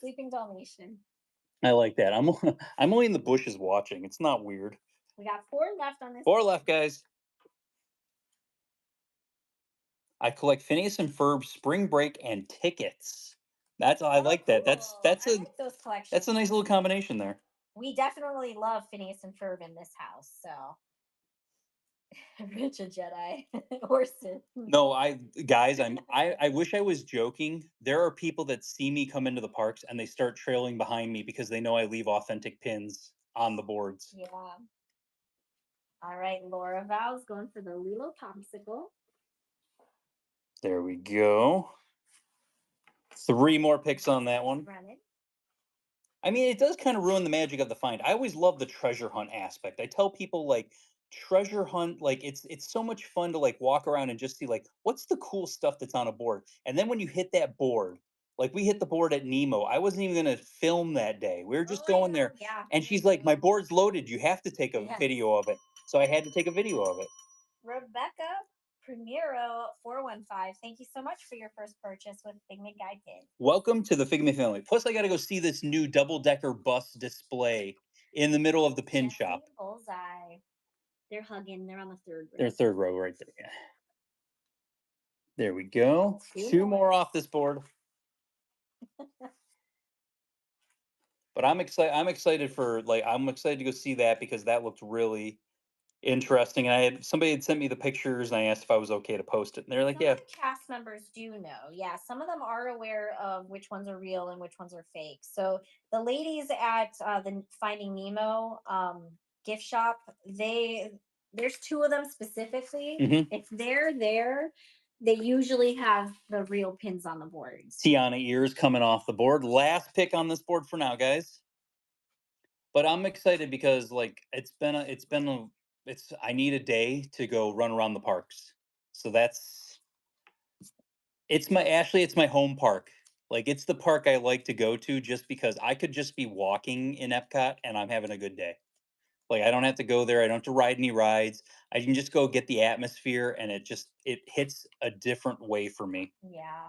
Sleeping Dalmatian. I like that. I'm I'm only in the bushes watching. It's not weird. We got 4 left on this. 4 left, guys. I collect Phineas and Ferb spring break and tickets. I like that. Cool. I like those collections. That's a nice little combination there. We definitely love Phineas and Ferb in this house. So, Rich a Jedi or Sith. No, I wish I was joking. There are people that see me come into the parks and they start trailing behind me because they know I leave authentic pins on the boards. Yeah. All right, Laura Val's going for the Lilo popsicle. There we go. 3 more picks on that one. Run it. I mean, it does kind of ruin the magic of the find. I always love the treasure hunt aspect. I tell people like treasure hunt, like it's so much fun to like walk around and just see like what's the cool stuff that's on a board. And then when you hit that board, like we hit the board at Nemo. I wasn't even gonna film that day. We were just Oh, I going know, there. yeah. And she's like, my board's loaded. You have to take a Yes. video of it. So I had to take a video of it. Rebecca Primero 415. Thank you so much for your first purchase with Figment Guide Kids. Welcome to the Figment family. Plus, I got to go see this new double-decker bus display in the middle of the pin Jesse shop. and Bullseye. They're hugging. They're on the 3rd row. They're 3rd row right there. Yeah. There we go. 2 2 more. more off this board. But I'm excited. I'm excited to go see that because that looked really interesting. And somebody had sent me the pictures and I asked if I was okay to post it. And they're like, Some yeah. of the cast members do know. Yeah, some of them are aware of which ones are real and which ones are fake. So the ladies at the Finding Nemo gift shop, there's 2 of them specifically. Mhm. If they're there, they usually have the real pins on the boards. Tiana ears coming off the board. Last pick on this board for now, guys. But I'm excited because like I need a day to go run around the parks. So it's my home park. Like it's the park I like to go to just because I could just be walking in Epcot and I'm having a good day. Like I don't have to go there. I don't have to ride any rides. I can just go get the atmosphere and it hits a different way for me. Yeah.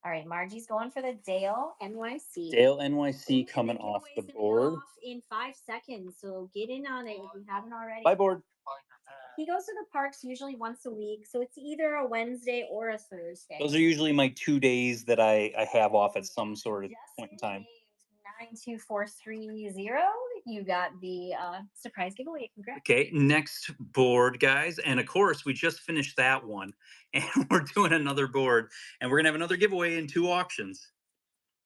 All right, Margie's going for the Dale NYC. Dale NYC Ooh, coming the off the giveaway's gonna go board. off in 5 seconds, so get in on it if you haven't already. Bye board. He goes to the parks usually once a week, so it's either a Wednesday or a Thursday. Those are usually my 2 days that I have off at some sort of point in time. 92430. You got the surprise giveaway. Congrats. Okay, next board, guys. And of course, we just finished that one. And we're doing another board. And we're going to have another giveaway in 2 auctions.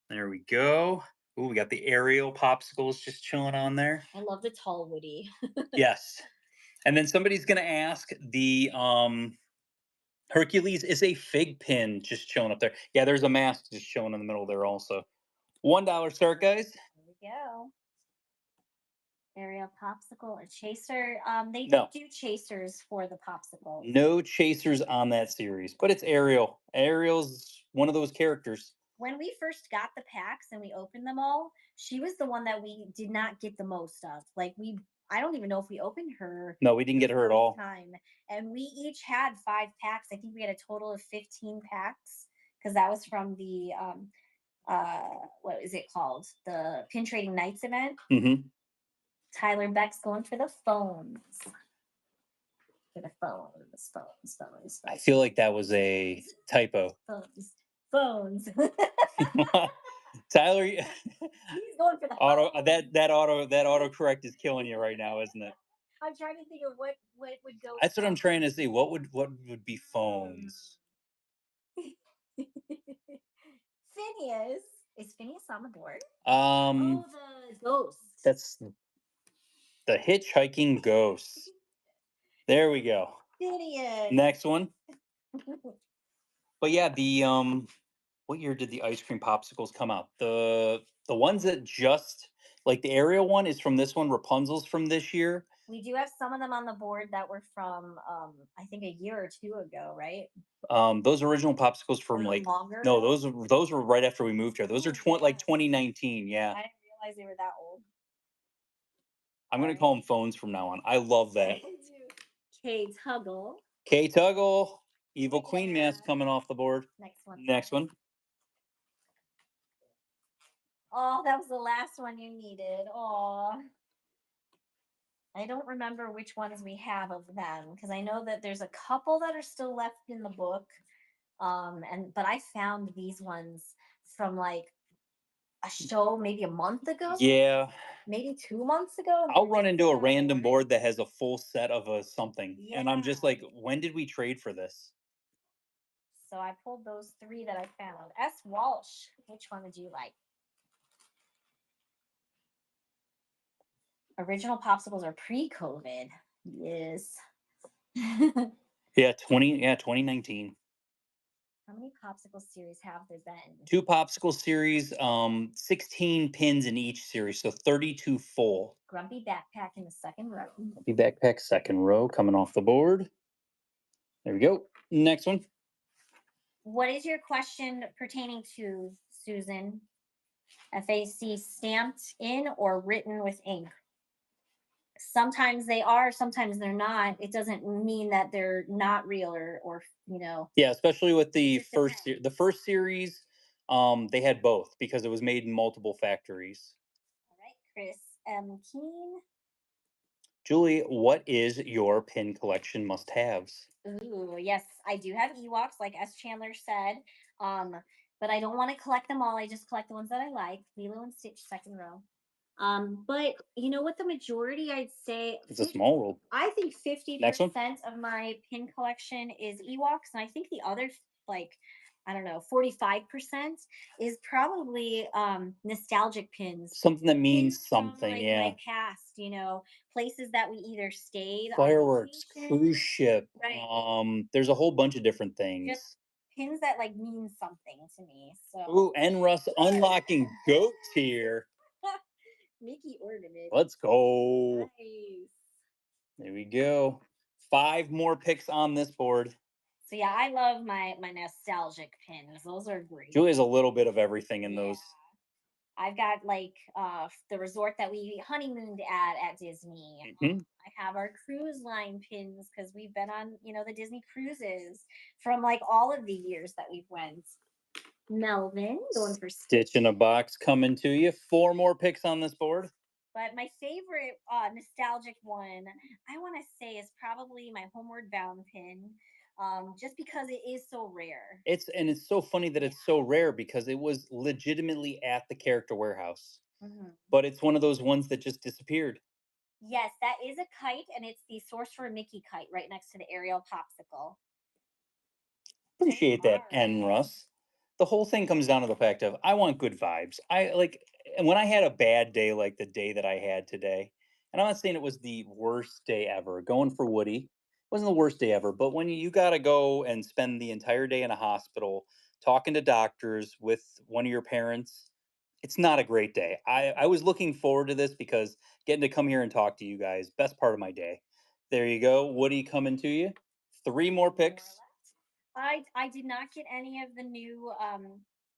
There we go. Ooh, we got the Ariel popsicles just chilling on there. I love the tall Woody. Yes. And then somebody's going to ask the Hercules is a fig pin just chilling up there. Yeah, there's a mask just chilling in the middle there also. $1 start, guys. There we go. Ariel popsicle, a chaser. They No. do chasers for the popsicle. No chasers on that series, but it's Ariel. Ariel's one of those characters. When we first got the packs and we opened them all, she was the one that we did not get the most of. I don't even know if we opened her. No, we didn't get her at all. Time. And we each had 5 packs. I think we had a total of 15 packs because that was from the what is it called? The Pin Trading Nights event. Mm-hmm. Tyler Beck's going for the phones. For the phones. I feel like that was a typo. Phones. Tyler, He's going for the that autocorrect is killing you right now, isn't it? I'm trying to think of what would go. That's what I'm trying to see. What would be phones? Phineas. Is Phineas on the board? The ghost. That's the hitchhiking ghost. There we go. Phineas. Next one. But yeah, the what year did the ice cream popsicles come out? The ones that just like the Ariel one is from this one. Rapunzel's from this year. We do have some of them on the board that were from I think a year or 2 ago, right? Those original popsicles from longer no, ago? those were right after we moved here. Those are 2019. Yeah, I didn't realize they were that old. I'm gonna call them phones from now on. I love that. Kay Tuggle. Kay Tuggle, Evil Queen mask coming off the board. Next one. Next one. Oh, that was the last one you needed. Oh, I don't remember which ones we have of them because I know that there's a couple that are still left in the book. And but I found these ones from like a show maybe a month ago, Yeah, maybe 2 months ago, and I'll they're run like into a still on the random board. board that has a full set of a something, and I'm just Yeah. like, when did we trade for this? So I pulled those three that I found. S. Walsh, which one would you like? Original popsicles are pre-COVID. Yes. How Yeah, 2019. many popsicle series have there been? Two popsicle series, 16 pins in each series, so 32 full. Grumpy backpack in the second row. The backpack, second row, coming off the board. There we go. Next one. What is your question pertaining to, Susan? FAC stamped in or written with ink? Sometimes they are, sometimes they're not. It doesn't mean that they're not real or Yeah, especially with it the just depends. the first series, they had both because it was made in multiple factories. All right, Chris M. Keen. Julie, what is your pin collection must-haves? Ooh, yes, I do have Ewoks, like S. Chandler said. Um, but I don't want to collect them all. I just collect the ones that I like. Lilo and Stitch, second row. But you know what? The majority, I'd say, It's a small world. I think fifty Next one. percent of my pin collection is Ewoks, and I think the other like I don't know 45% is probably nostalgic pins. Something that Pins means from something, like yeah. my past, places that we either stayed on Fireworks, vacation, cruise ship. right? There's a whole bunch of different Just things. pins that like mean something to me. So Ooh, and Russ unlocking goats here. Mickey ornament. Let's go. Nice. There we go. 5 more picks on this board. So yeah, I love my nostalgic pins. Those are great. Julie has a little bit of everything in Yeah. those. I've got like the resort that we honeymooned at Disney. Mhm. I have our cruise line pins because we've been on the Disney cruises from like all of the years that we've went. Melvin going for Stitch in a box coming to you. 4 more picks on this board. But my favorite nostalgic one, I want to say, is probably my Homeward Bound pin, just because it is so rare. It's so funny that Yeah. it's so rare because it was legitimately at the character warehouse. Mhm. But it's one of those ones that just disappeared. Yes, that is a kite, and it's the Sorcerer Mickey kite right next to the Ariel popsicle. Appreciate that, N Alright. Russ. The whole thing comes down to the fact of I want good vibes. I like and when I had a bad day like the day that I had today, and I'm not saying it was the worst day ever. Going for Woody wasn't the worst day ever, but when you got to go and spend the entire day in a hospital talking to doctors with one of your parents, it's not a great day. I was looking forward to this because getting to come here and talk to you guys, best part of my day. There you go, Woody coming to you. 3 more picks. I did not get any of the new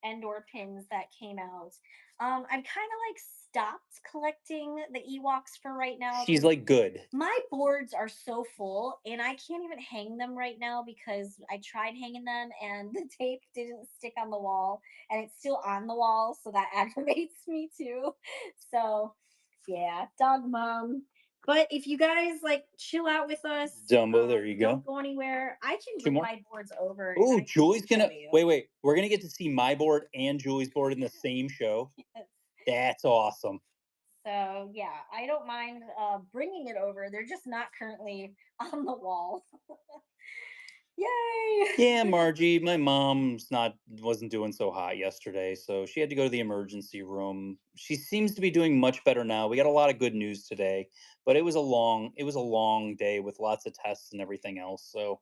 Endor pins that came out. I'm kind of like stopped collecting the Ewoks for right now She's because like good. my boards are so full and I can't even hang them right now because I tried hanging them and the tape didn't stick on the wall and it's still on the wall, so that aggravates me too. So yeah, dog mom. But if you guys like chill out with us, Dumbo, there you don't go. go anywhere. I can 2 bring more. my boards over and Oh, I can Julie's show gonna you. wait. We're gonna get to see my board and Julie's board in the same show. That's awesome. So yeah, I don't mind bringing it over. They're just not currently on the wall. Yay! Yeah, Margie, my mom's not wasn't doing so hot yesterday, so she had to go to the emergency room. She seems to be doing much better now. We got a lot of good news today, but it was a long day with lots of tests and everything else. So,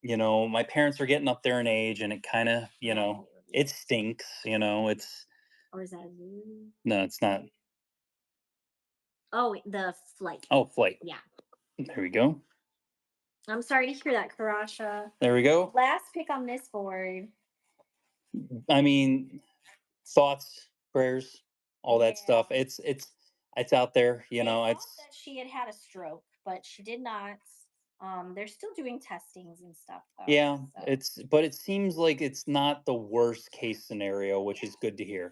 my parents are getting up there in age and it kind of, Right. it stinks, it's Or is that you? no, it's not. Oh, the flight. Oh, flight. Yeah. There we go. I'm sorry to hear that, Karasha. There we go. Last pick on this board. I mean, thoughts, prayers, all that Yeah. stuff. It's out there, They thought it's that she had had a stroke, but she did not. They're still doing testings and stuff though. yeah, So but it seems like it's not the worst case scenario, which yeah. is good to hear.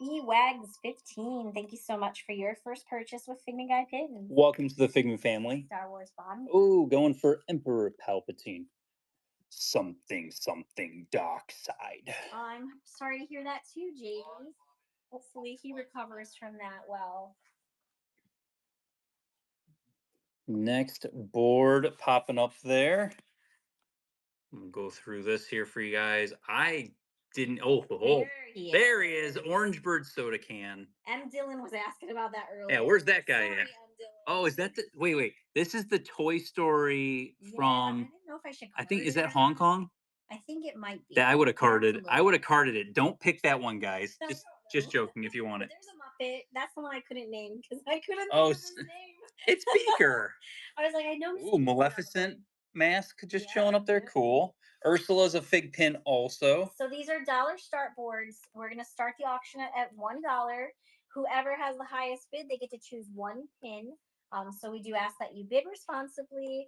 Wags15. Thank you so much for your first purchase with Figment Guy Pins. Welcome to the Figment family. Star Wars Bond. Ooh, going for Emperor Palpatine. Something dark side. I'm sorry to hear that too, James. Hopefully he recovers from that well. Next board popping up there. I'm gonna go through this here for you guys. I didn't. There he is. Orange Bird soda can. M. Dylan was asking about that earlier. Yeah, where's that guy Sorry, at? M. Dylan. Oh, is that the? Wait. This is the Toy Story from. I didn't know if I should. I think is card that it or Hong not. Kong? I think it might be. That I would have carded. Absolutely. I would have carded it. Don't pick that one, guys. No, Just joking if you want it. There's a Muppet. That's the one I couldn't name because I couldn't think Oh, of his name. It's Beaker. I was like, I know. Ooh, Maleficent mask just Yeah, chilling up there. yeah. Cool. Ursula's a fig pin also. So these are dollar start boards. We're gonna start the auction at $1. Whoever has the highest bid, they get to choose one pin. So we do ask that you bid responsibly.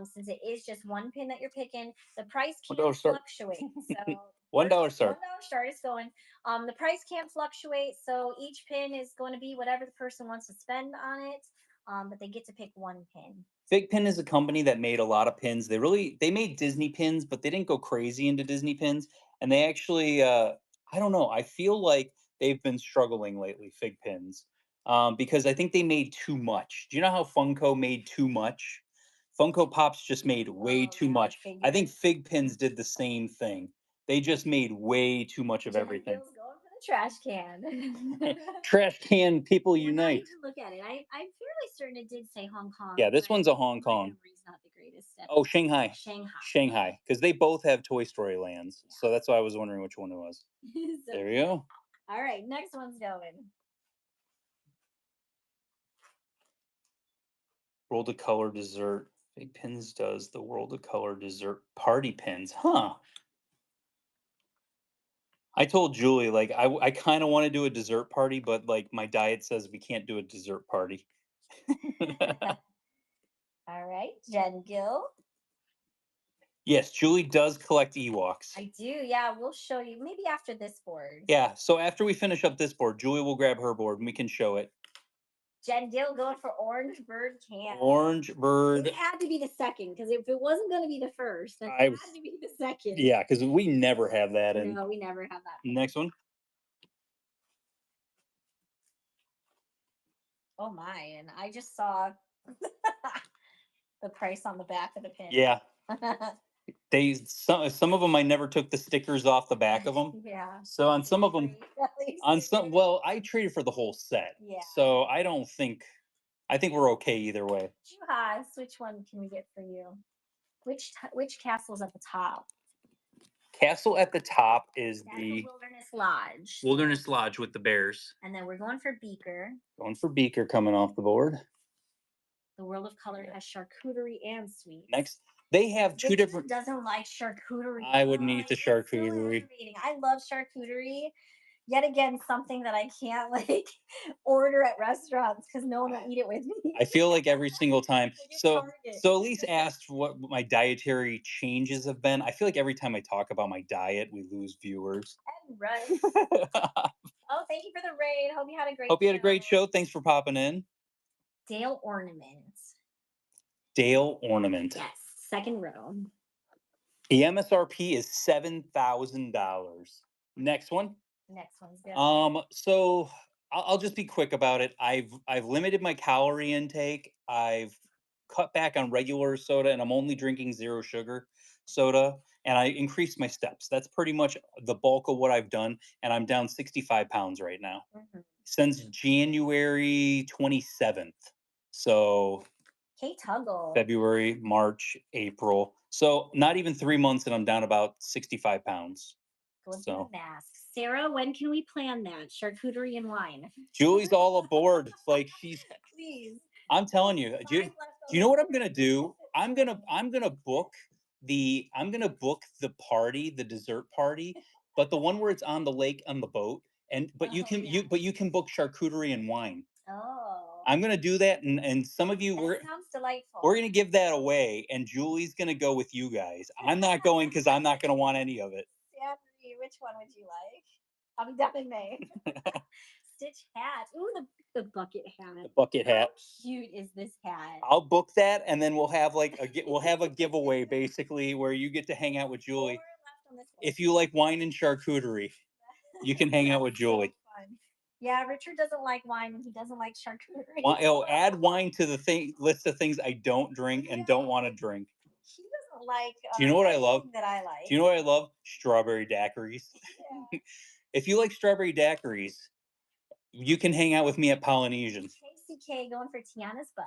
Since it is just one pin that you're picking, the price $1 can start. fluctuate. So $1 start. $1 start is going. The price can't fluctuate, so each pin is going to be whatever the person wants to spend on it. But they get to pick one pin. Fig Pin is a company that made a lot of pins. They made Disney pins, but they didn't go crazy into Disney pins. And they actually, I don't know. I feel like they've been struggling lately, Fig Pins, because I think they made too much. Do you know how Funko made too much? Funko Pops just made way too much. I think Fig Pins did the same thing. They just made way too much of everything. Bill's going for the trash can. Trash can people Well, now unite. you can look at it. I'm fairly certain it did say Hong Kong. Yeah, this but one's a Hong my Kong. memory's not the greatest. Oh, Shanghai. Shanghai. Because they both have Toy Story lands. So that's why I was wondering which one it was. So, There you go. all right, next one's going. World of Color dessert. Big Pins does the World of Color dessert party pins. Huh. I told Julie, like, I kind of want to do a dessert party, but like my diet says we can't do a dessert party. All right, Jen Gill. Yes, Julie does collect Ewoks. I do. Yeah, we'll show you maybe after this board. Yeah, so after we finish up this board, Julie will grab her board and we can show it. Jen Gill going for Orange Bird can. Orange Bird. It had to be the second because if it wasn't going to be the first, then it had to be the second. Yeah, because we never have that in. No, we never have that. Next one. Oh my! And I just saw the price on the back of the pin. Yeah. Some of them I never took the stickers off the back of them. Yeah. So on some of them, I traded for the whole set. Yeah. So I think we're okay either way. Juhas, which one can we get for you? Which castle's at the top? Castle at the top is the Wilderness Lodge. Wilderness Lodge with the bears. And then we're going for Beaker. Going for Beaker coming off the board. The World of Color has charcuterie and sweets. Next, they have two different. Doesn't like charcuterie. I wouldn't eat the charcuterie. So I love charcuterie. Yet again, something that I can't like order at restaurants because no one will eat it with me. I feel like every single time. So at least asked what my dietary changes have been. I feel like every time I talk about my diet, we lose viewers. And right. Oh, thank you for the raid. Hope you had a great. Hope you had a great show. Thanks for popping in. Dale Ornament. Dale Ornament. Yes, second row. The MSRP is $7,000. Next one. Next one's good. So I'll just be quick about it. I've limited my calorie intake. I've cut back on regular soda, and I'm only drinking zero sugar soda. And I increased my steps. That's pretty much the bulk of what I've done. And I'm down 65 pounds right now since January 27th. So Kate Tuggle. February, March, April. So not even 3 months, and I'm down about 65 pounds. So mask. Sarah, when can we plan that? Charcuterie and wine. Julie's all aboard. Like she's. Please. I'm telling you. Do you know what I'm gonna do? I'm gonna book the party, the dessert party, but the one where it's on the lake on the boat. But you can book charcuterie and wine. Oh. I'm gonna do that, and some of you sounds delightful. We're gonna give that away, and Julie's gonna go with you guys. I'm not going because I'm not gonna want any of it. Sammy, which one would you like? I'll be done in May. Stitch hat. Ooh, the bucket hat. Bucket hat. How cute is this hat? I'll book that, and then we'll have we'll have a giveaway basically where you get to hang out with Julie. 4 left on this one. If you like wine and charcuterie, you can hang out with Julie. So fun. Yeah, Richard doesn't like wine and he doesn't like charcuterie. Add wine to the list of things I don't drink and don't want to drink. He doesn't like. Do you know what I love? everything that I like. Do you know what I love? Strawberry daiquiris. Yeah. If you like strawberry daiquiris, you can hang out with me at Polynesian. KCK going for Tiana's bus.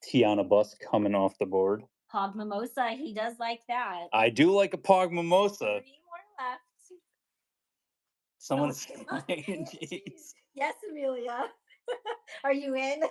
Tiana Bus coming off the board. Hog mimosa, he does like that. I do like a Pog Mimosa. 3 more left. Someone's Oh, jeez. yes, Amelia. Are you in?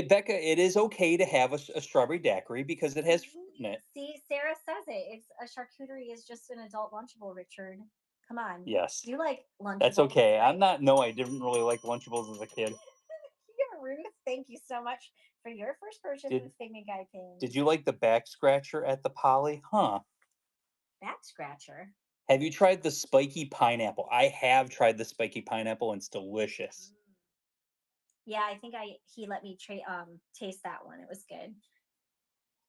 Becca, it is okay to have a strawberry daiquiri because it has fruit in it. See, Sarah says it. It's a charcuterie is just an adult Lunchable, Richard. Come on. Yes. You like Lunchables. That's okay. Right? I'm not. No, I didn't really like Lunchables as a kid. Here, Ruth, thank you so much for your first purchase with Figment Guy Pins. Did you like the back scratcher at the Poly? Huh. Back scratcher? Have you tried the spiky pineapple? I have tried the spiky pineapple, and it's delicious. Yeah, I think he let me taste that one. It was good.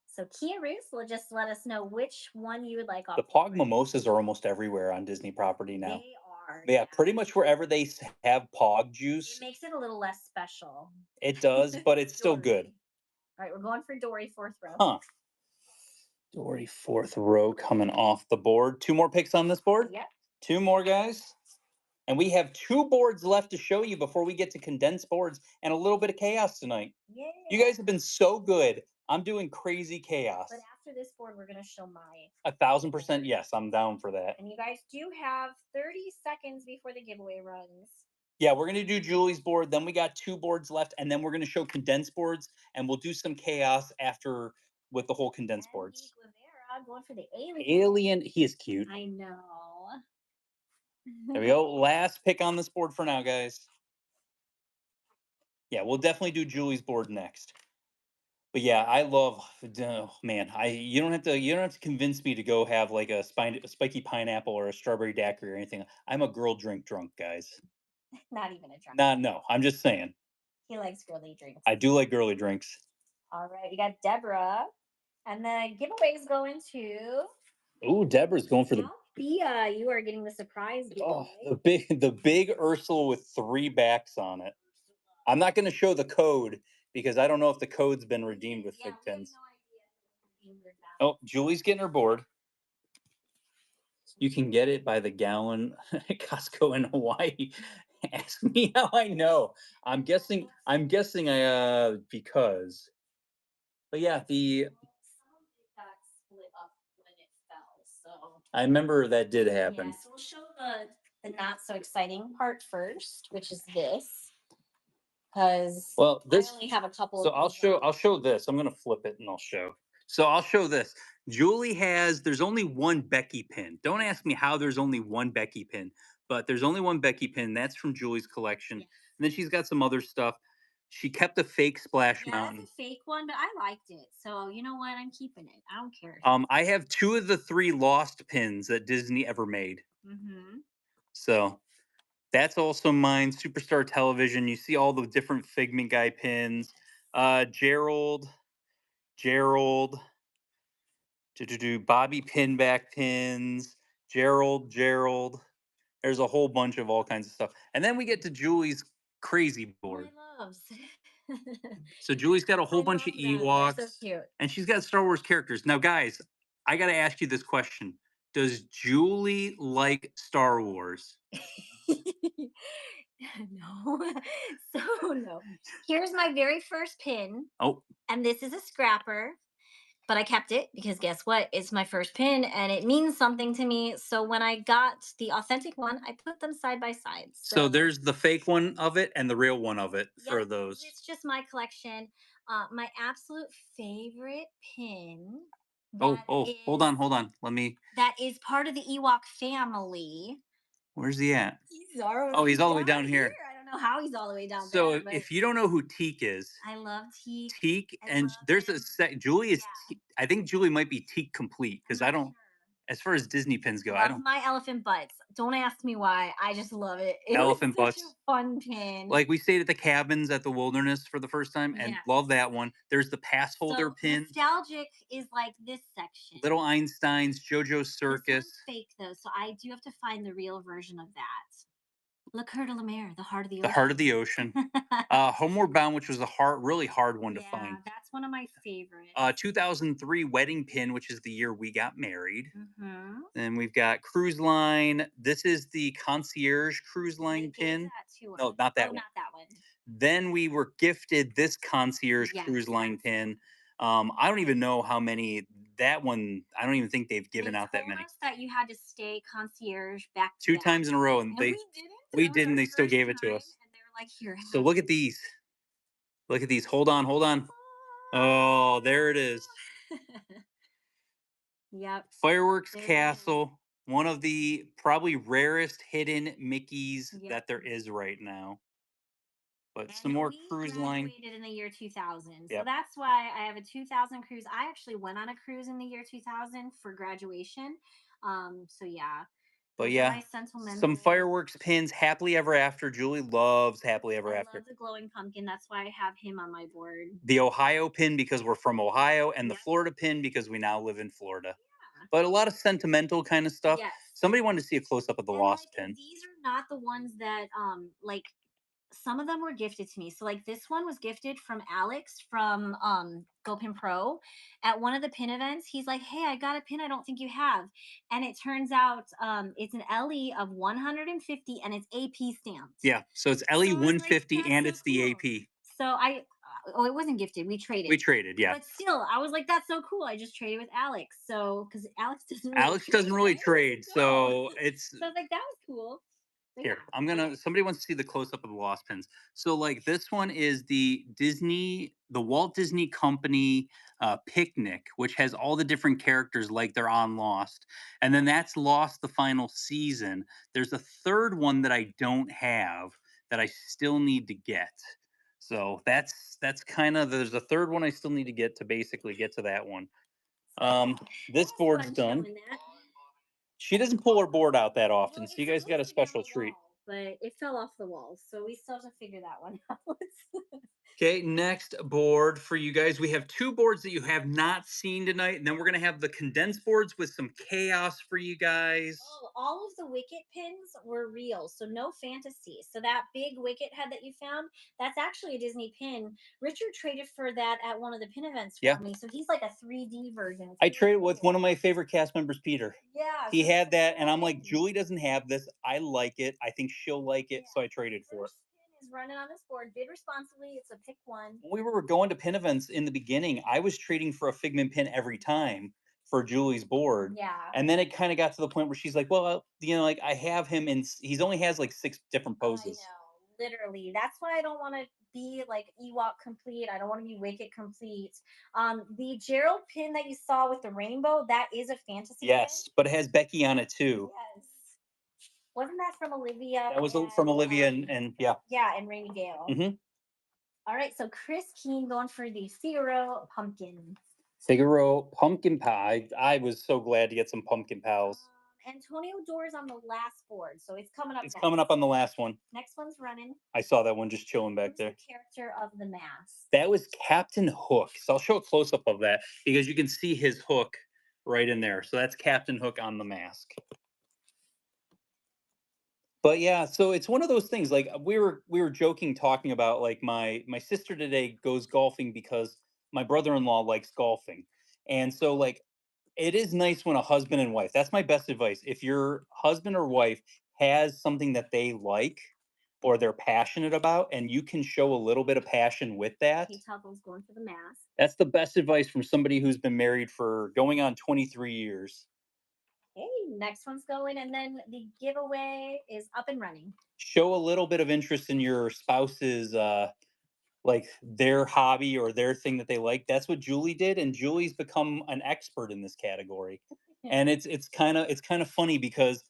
So Kia Ruth will just let us know which one you would like. The Pog Mimosas are almost everywhere on Disney property now. They are. Yeah, pretty much wherever they have Pog juice. It makes it a little less special. It does, but it's still good. All right, we're going for Dory, 4th row. Huh. Dory, 4th row coming off the board. 2 more picks on this board? Yep. 2 more, guys. And we have 2 boards left to show you before we get to condensed boards and a little bit of chaos tonight. Yeah. You guys have been so good. I'm doing crazy chaos. But after this board, we're going to show my. 1,000% yes, I'm down for that. And you guys do have 30 seconds before the giveaway runs. Yeah, we're going to do Julie's board. Then we got 2 boards left. And then we're going to show condensed boards. And we'll do some chaos after with the whole condensed boards. I'm going for the alien. Alien, he is cute. I know. There we go. Last pick on this board for now, guys. Yeah, we'll definitely do Julie's board next. But yeah, I love. Oh, man, you don't have to convince me to go have like a spiky pineapple or a strawberry daiquiri or anything. I'm a girl drink drunk, guys. Not even a drunk. No, I'm just saying. He likes girly drinks. I do like girly drinks. All right, we got Deborah, and the giveaways going to. Ooh, Deborah's going for the. Althea, you are getting the surprise giveaway. Oh, the big Ursula with 3 backs on it. I'm not going to show the code because I don't know if the code's been redeemed with Fig Pins. Oh, Julie's getting her board. You can get it by the gallon at Costco in Hawaii. Ask me how I know. I'm guessing because. But yeah, I remember that did happen. Yeah, so we'll show the not so exciting part first, which is this. Because I only have a couple. So I'll show this. I'm gonna flip it and I'll show. So I'll show this. Julie there's only 1 Becky pin. Don't ask me how there's only 1 Becky pin, but there's only 1 Becky pin. That's from Julie's collection. Yes. And then she's got some other stuff. She kept a fake Splash Mountain. That's a fake one, but I liked it. So you know what? I'm keeping it. I don't care. I have 2 of the 3 lost pins that Disney ever made. Mm-hmm. So that's also mine. Superstar Television. You see all the different Figment Guy pins. Gerald. Bobby Pinback pins. Gerald. There's a whole bunch of all kinds of stuff. And then we get to Julie's crazy board. My loves. So Julie's got a whole bunch of Ewoks. So cute. And she's got Star Wars characters. Now, guys, I got to ask you this question. Does Julie like Star Wars? No. So no. Here's my very first pin. Oh. And this is a scrapper. But I kept it because guess what? It's my first pin and it means something to me. So when I got the authentic one, I put them side by side. So there's the fake one of it and the real one of it for those. It's just my collection. My absolute favorite pin. Hold on. That is part of the Ewok family. Where's he at? He's all the way down here. I don't know how he's all the way down there. So if you don't know who Teak is, I love Teak. Teak, and there's Julie is. I think Julie might be Teak complete because I don't. as far as Disney pins go, I Love don't my elephant butts. Don't ask me why. I just love it. It was elephant such butts. a fun pin. Like we stayed at the cabins at the wilderness for the first time and Yes. love that one. There's the pass holder So pin, nostalgic is like this section. Little Einsteins, JoJo's This Circus, one's fake though, so I do have to find the real version of that. Le Coeur de la Mer, the heart of the the Heart of the Ocean, ocean. Homeward Bound, which was a hard, really hard one to Yeah, find. that's one of my favorites. 2003 wedding pin, which is the year we got married. Mm-hmm. Then we've got cruise line. This is the concierge cruise line pin. No, not that Oh, one. not that one. Then we were gifted this concierge Yes, cruise line yes. pin. I don't even know how many. That one, I don't even think they've given They out that told many. us that you had to stay concierge back to Two back. times in a row, and And they we didn't. we That was didn't. our They still first gave it to time, us. and they were like, "Here, So have look at it." these. Look at these. Hold on, hold on. Oh, there it is. Yep. Fireworks There it is. Castle, one of the probably rarest hidden Mickeys Yep. that there is right now. But And some more we cruise line. graduated in the year 2000. So Yep. that's why I have a 2000 cruise. I actually went on a cruise in the year 2000 for graduation. So yeah. But Those are yeah, my sentimental some memories. fireworks pins. Happily Ever After. Julie loves Happily Ever I After. love the glowing pumpkin. That's why I have him on my board. The Ohio pin because we're from Ohio, and the Yep. Florida pin because we now live in Florida. Yeah. But a lot of sentimental kind of stuff. Yes. Somebody wanted to see a close up of the And lost like pin. these are not the ones that like some of them were gifted to me. So like this one was gifted from Alex from GoPin Pro at one of the pin events. He's like, "Hey, I got a pin I don't think you have." And it turns out it's an LE of 150 and it's AP stamped. Yeah, so it's So LE I was like, 150 "That's and so it's the cool." AP. So I oh, it wasn't gifted. We traded. We traded, yeah. But still, I was like, "That's so cool." I just traded with Alex. So because Alex doesn't really Alex doesn't really right? trade, No. so it's So I was like, "That was cool." But here. yeah, I'm gonna. okay. Somebody wants to see the close up of the lost pins. So like this one is the Disney, the Walt Disney Company picnic, which has all the different characters like they're on Lost, and then that's Lost the final season. There's a third one that I don't have that I still need to get. So that's kind of there's a third one I still need to get to basically get to that one. This That was board's fun done. showing that. She doesn't pull her board out that Well, often, so you it's guys got a supposed to be on special the treat. wall, but it fell off the wall, so we still have to figure that one out. Okay, next board for you guys. We have two boards that you have not seen tonight, and then we're gonna have the condensed boards with some chaos for you guys. Oh, all of the Wicket pins were real, so no fantasy. So that big Wicket head that you found, that's actually a Disney pin. Richard traded for that at one of the pin events for Yeah. me, so he's like a 3D version. It's I really traded with one cool. of my favorite cast members, Peter. Yeah, He so this had is that, and I'm cool. like, Julie doesn't have this. I like it. I think she'll like it, so I traded for it. First pin is running on this board. Bid responsibly. It's a pick one. When we were going to pin events in the beginning, I was trading for a Figment pin every time for Julie's board. Yeah. And then it kind of got to the point where she's like, well, like I have him in, he's only has like 6 different I poses. know, literally. That's why I don't want to be like Ewok complete. I don't want to be Wicket complete. The Gerald pin that you saw with the rainbow, that is a fantasy Yes, but it has Becky on it pin. too. Yes. Wasn't that from Olivia? That was from Olivia and yeah. Yeah, and Rainy Gale. Mhm. All right, so Chris Keen going for the Figaro pumpkin. Figaro pumpkin pie. I was so glad to get some pumpkin pals. Antonio Doors on the last board, so it's coming up. It's next. coming up on the last one. Next one's running. I saw that one just chilling back Who's there. the character of the mask? That was Captain Hook. So I'll show a close up of that because you can see his hook right in there. So that's Captain Hook on the mask. But yeah, so it's one of those things. Like we were joking talking about like my sister today goes golfing because my brother-in-law likes golfing. And so like it is nice when a husband and wife. That's my best advice. If your husband or wife has something that they like or they're passionate about and you can show a little bit of passion with that. Kate Tuggle's going for the mask. That's the best advice from somebody who's been married for going on 23 years. Hey, next one's going, and then the giveaway is up and running. Show a little bit of interest in your spouse's like their hobby or their thing that they like. That's what Julie did, and Julie's become an expert in this category. And it's kind of funny because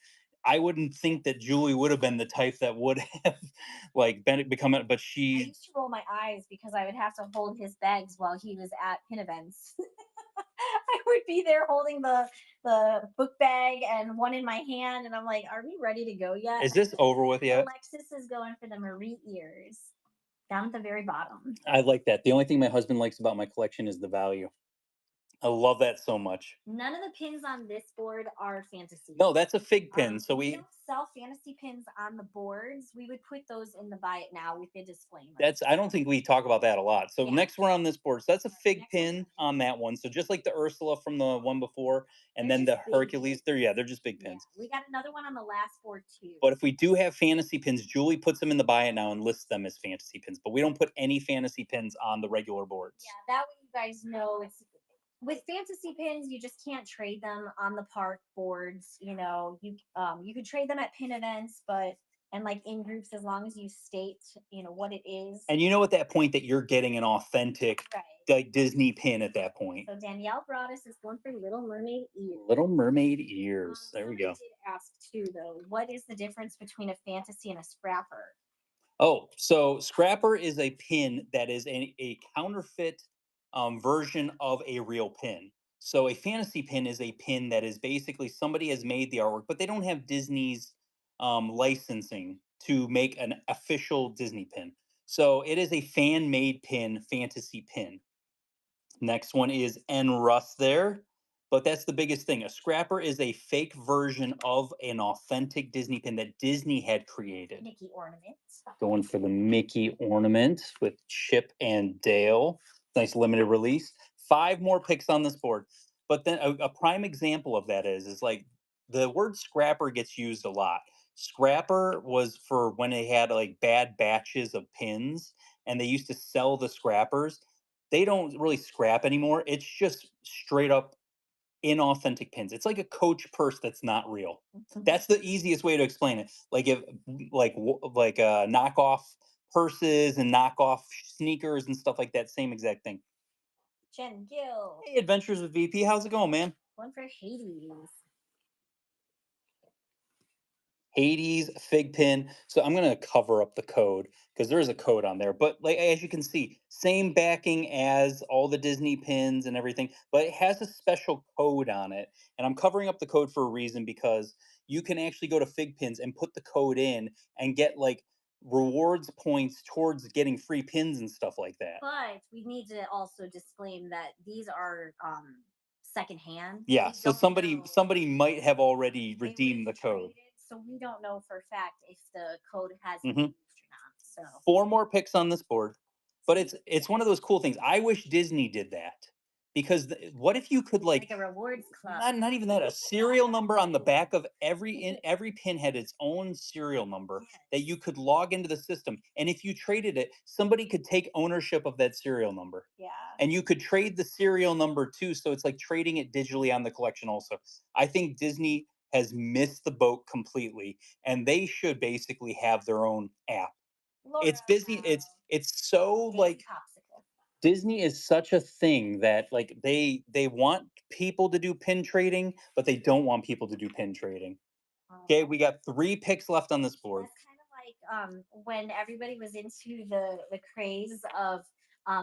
I wouldn't think that Julie would have been the type that would have like become it, but I she used to roll my eyes because I would have to hold his bags while he was at pin events. I would would be there holding the book bag and one in my hand, and I'm like, "Are we ready to go yet?" Is this over with yet? Alexis is going for the Marie ears down at the very bottom. I like that. The only thing my husband likes about my collection is the value. I love that so much. None of the pins on this board are fantasy. No, that's a fig pin. So We we don't sell fantasy pins on the boards. We would put those in the buy it now with the disclaimer. that's I don't think we talk about that a lot. So Yeah. next one on this board. So that's a fig Next one's pin fine. on that one. So just like the Ursula from the one before, and They're then the just big Hercules, they're just big Yeah, pins. we got another one on the last board too. But if we do have fantasy pins, Julie puts them in the buy it now and lists them as fantasy pins. But we don't put any fantasy pins on the regular boards. Yeah, that way you guys know it's with fantasy pins. You just can't trade them on the park boards. You could trade them at pin events, but and like in groups as long as you state what it is. And you know at that point that you're getting an authentic Right. like Disney pin at that point. So Danielle brought us this one for Little Mermaid ears. Little Mermaid ears. There we Somebody go. did ask too, though, what is the difference between a fantasy and a scrapper? Oh, so Scrapper is a pin that is a counterfeit version of a real pin. So a fantasy pin is a pin that is basically somebody has made the artwork, but they don't have Disney's licensing to make an official Disney pin. So it is a fan made pin, fantasy pin. Next one is N Russ there. But that's the biggest thing. A scrapper is a fake version of an authentic Disney pin that Disney had created. Mickey ornaments. Going for the Mickey ornament with Chip and Dale. Nice limited release. 5 more picks on this board. But then a prime example of that is like the word scrapper gets used a lot. Scrapper was for when they had like bad batches of pins and they used to sell the scrappers. They don't really scrap anymore. It's just straight up inauthentic pins. It's like a Coach purse that's not real. That's the easiest way to explain it. Like if knockoff purses and knockoff sneakers and stuff like that, same exact thing. Jen Gill. Hey, Adventures with VP, how's it going, man? One for Hades. Hades fig pin. So I'm gonna cover up the code because there is a code on there. But like as you can see, same backing as all the Disney pins and everything, but it has a special code on it. And I'm covering up the code for a reason because you can actually go to fig pins and put the code in and get like rewards points towards getting free pins and stuff like that. But we need to also disclaim that these are secondhand. Yeah, We so don't know. somebody might have already They redeemed the code. traded, so we don't know for a fact if the code has Mhm. been used or not. So 4 more picks on this board. But it's one of those cool things. I wish Disney did that because what if you could like a rewards club. not even that, a serial number on the back of every pin had its own serial number that you could log into the system, and if you traded it, somebody could take ownership of that serial number, Yeah. and you could trade the serial number too. So it's like trading it digitally on the collection. Also, I think Disney has missed the boat completely, and they should basically have their own app. It's busy. It's so Daisy like Popsicle. Disney is such a thing that like they want people to do pin trading, but they don't want people to do pin trading. Okay, we got 3 picks left on this board. That's kind of like when everybody was into the craze of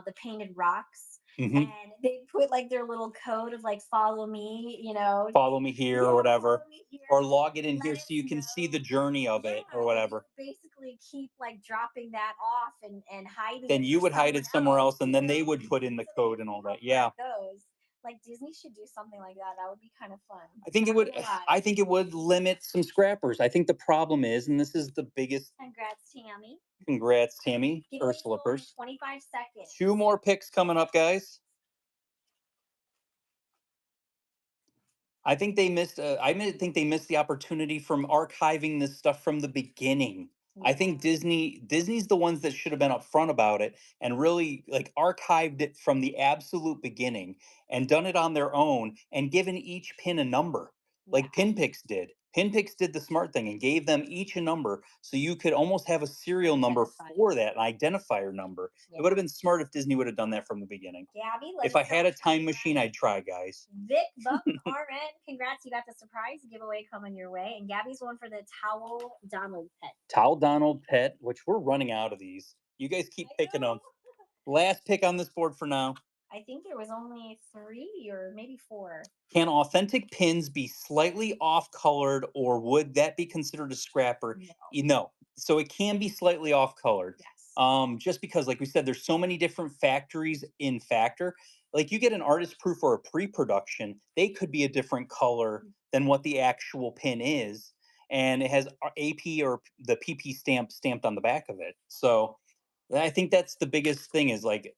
the painted rocks, Mhm. and they put like their little code of like follow me, Follow me here Yeah, or whatever, follow me here, or log it in let here it so you can see snow. the journey of it Yeah, or and whatever. you basically keep like dropping that off and hiding Then it you for would hide it somewhere else, and then they you know? would put in the So code they and all can that. Yeah. track those. Like Disney should do something like that. That would be kind of fun. I think it Not would gonna lie. I think it would limit some scrappers. I think the problem is, and this is the biggest Congrats, Tammy. congrats, Tammy, Giveaway Ursula score in purse. 25 seconds. 2 more picks coming up, guys. I think they missed. Think they missed the opportunity from archiving this stuff from the beginning. I think Disney's the ones that should have been upfront about it and really like archived it from the absolute beginning and done it on their own and given each pin a number, like Pinpix did. Pinpix did the smart thing and gave them each a number, so you could almost have a serial number for that, an identifier number. It would have been smart if Disney would have done that from the beginning. Gabby, If I had a time machine, I'd try, guys. Vic Buck RN, congrats, you got the surprise giveaway coming your way. And Gabby's one for the Towel Donald pet. Towel Donald pet, which we're running out of these. You guys keep picking them. Last pick on this board for now. I think there was only 3 or maybe 4. Can authentic pins be slightly off colored, or would that be considered a scrapper? No. No. So it can be slightly off colored. Yes. Just because, like we said, there's so many different factories in Factor. Like you get an artist proof or a pre-production, they could be a different color than what the actual pin is, and it has AP or the PP stamp stamped on the back of it. So I think that's the biggest thing is like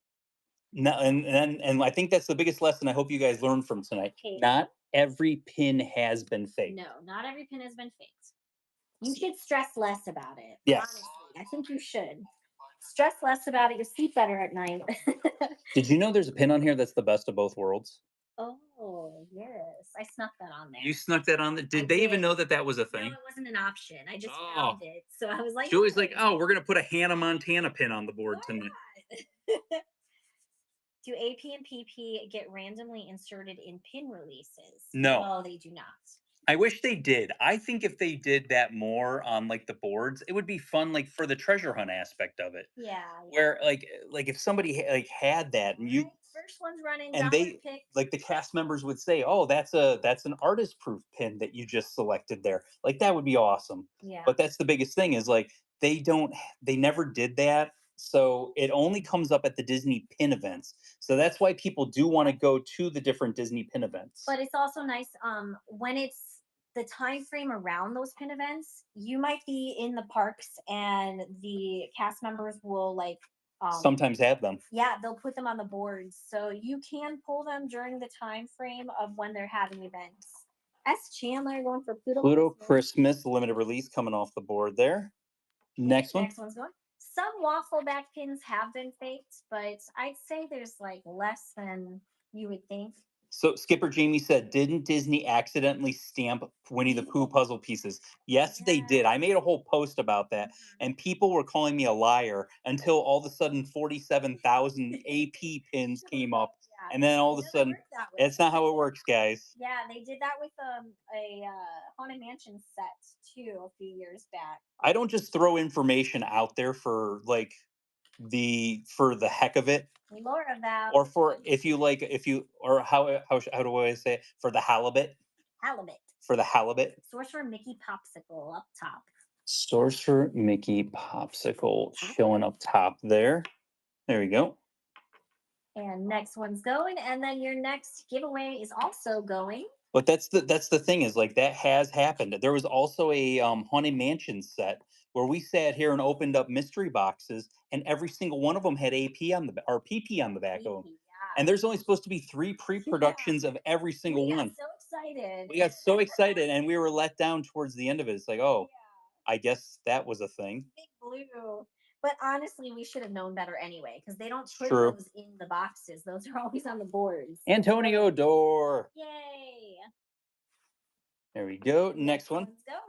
no, and I think that's the biggest lesson I hope you guys learned from tonight. Okay. Not every pin has been faked. No, not every pin has been faked. You should stress less about it. Yes. Honestly, I think you should. Stress less about it. You'll sleep better at night. Did you know there's a pin on here that's the best of both worlds? Oh, yes. I snuck that on there. You snuck that on. I Did they even did. know that that was a No, thing? it wasn't an option. I just Oh. found it. So I was like, Julie's like, oh, we're gonna put a Hannah Montana pin on the board why tonight. not? Do AP and PP get randomly inserted in pin releases? No. No, they do not. I wish they did. I think if they did that more on like the boards, it would be fun, like for the treasure hunt aspect of it. Yeah. Where like if somebody like had that and you Right, first one's running, and dollar they pick. like the cast members would say, oh, that's an artist proof pin that you just selected there. Like that would be awesome. Yeah. But that's the biggest thing is like they never did that. So it only comes up at the Disney pin events. So that's why people do want to go to the different Disney pin events. But it's also nice when it's the time frame around those pin events, you might be in the parks and the cast members will like Sometimes have them. yeah, they'll put them on the boards. So you can pull them during the time frame of when they're having events. S. Chandler going for Pluto. Pluto Christmas limited release coming off the board there. Next one. Next one's going. Some waffle back pins have been faked, but I'd say there's like less than you would think. So Skipper Jamie said, didn't Disney accidentally stamp Winnie the Pooh puzzle pieces? Yes, they did. I made a whole post about that, and people were calling me a liar until all of a sudden 47,000 AP pins came up, and then all of a sudden, it's not how it works, guys. Yeah, they did that with a Haunted Mansion set too a few years back. I don't just throw information out there for like for the heck of it. More of that. Or for if you or how do I say it? For the halibut? Halibut. For the halibut. Sorcerer Mickey Popsicle up top. Sorcerer Mickey Popsicle showing up top there. There we go. And next one's going, and then your next giveaway is also going. But that's the thing is like that has happened. There was also a Haunted Mansion set where we sat here and opened up mystery boxes, and every single one of them had AP on the or PP on the back of them. Yeah. And there's only supposed to be 3 pre-productions of every single one. So excited. We got so excited, and we were let down towards the end of it. It's like, oh, I guess that was a thing. Big blue. But honestly, we should have known better anyway, because they don't put True. those in the boxes. Those are always on the boards. Antonio Door. Yay. There we go. Next one. One's going.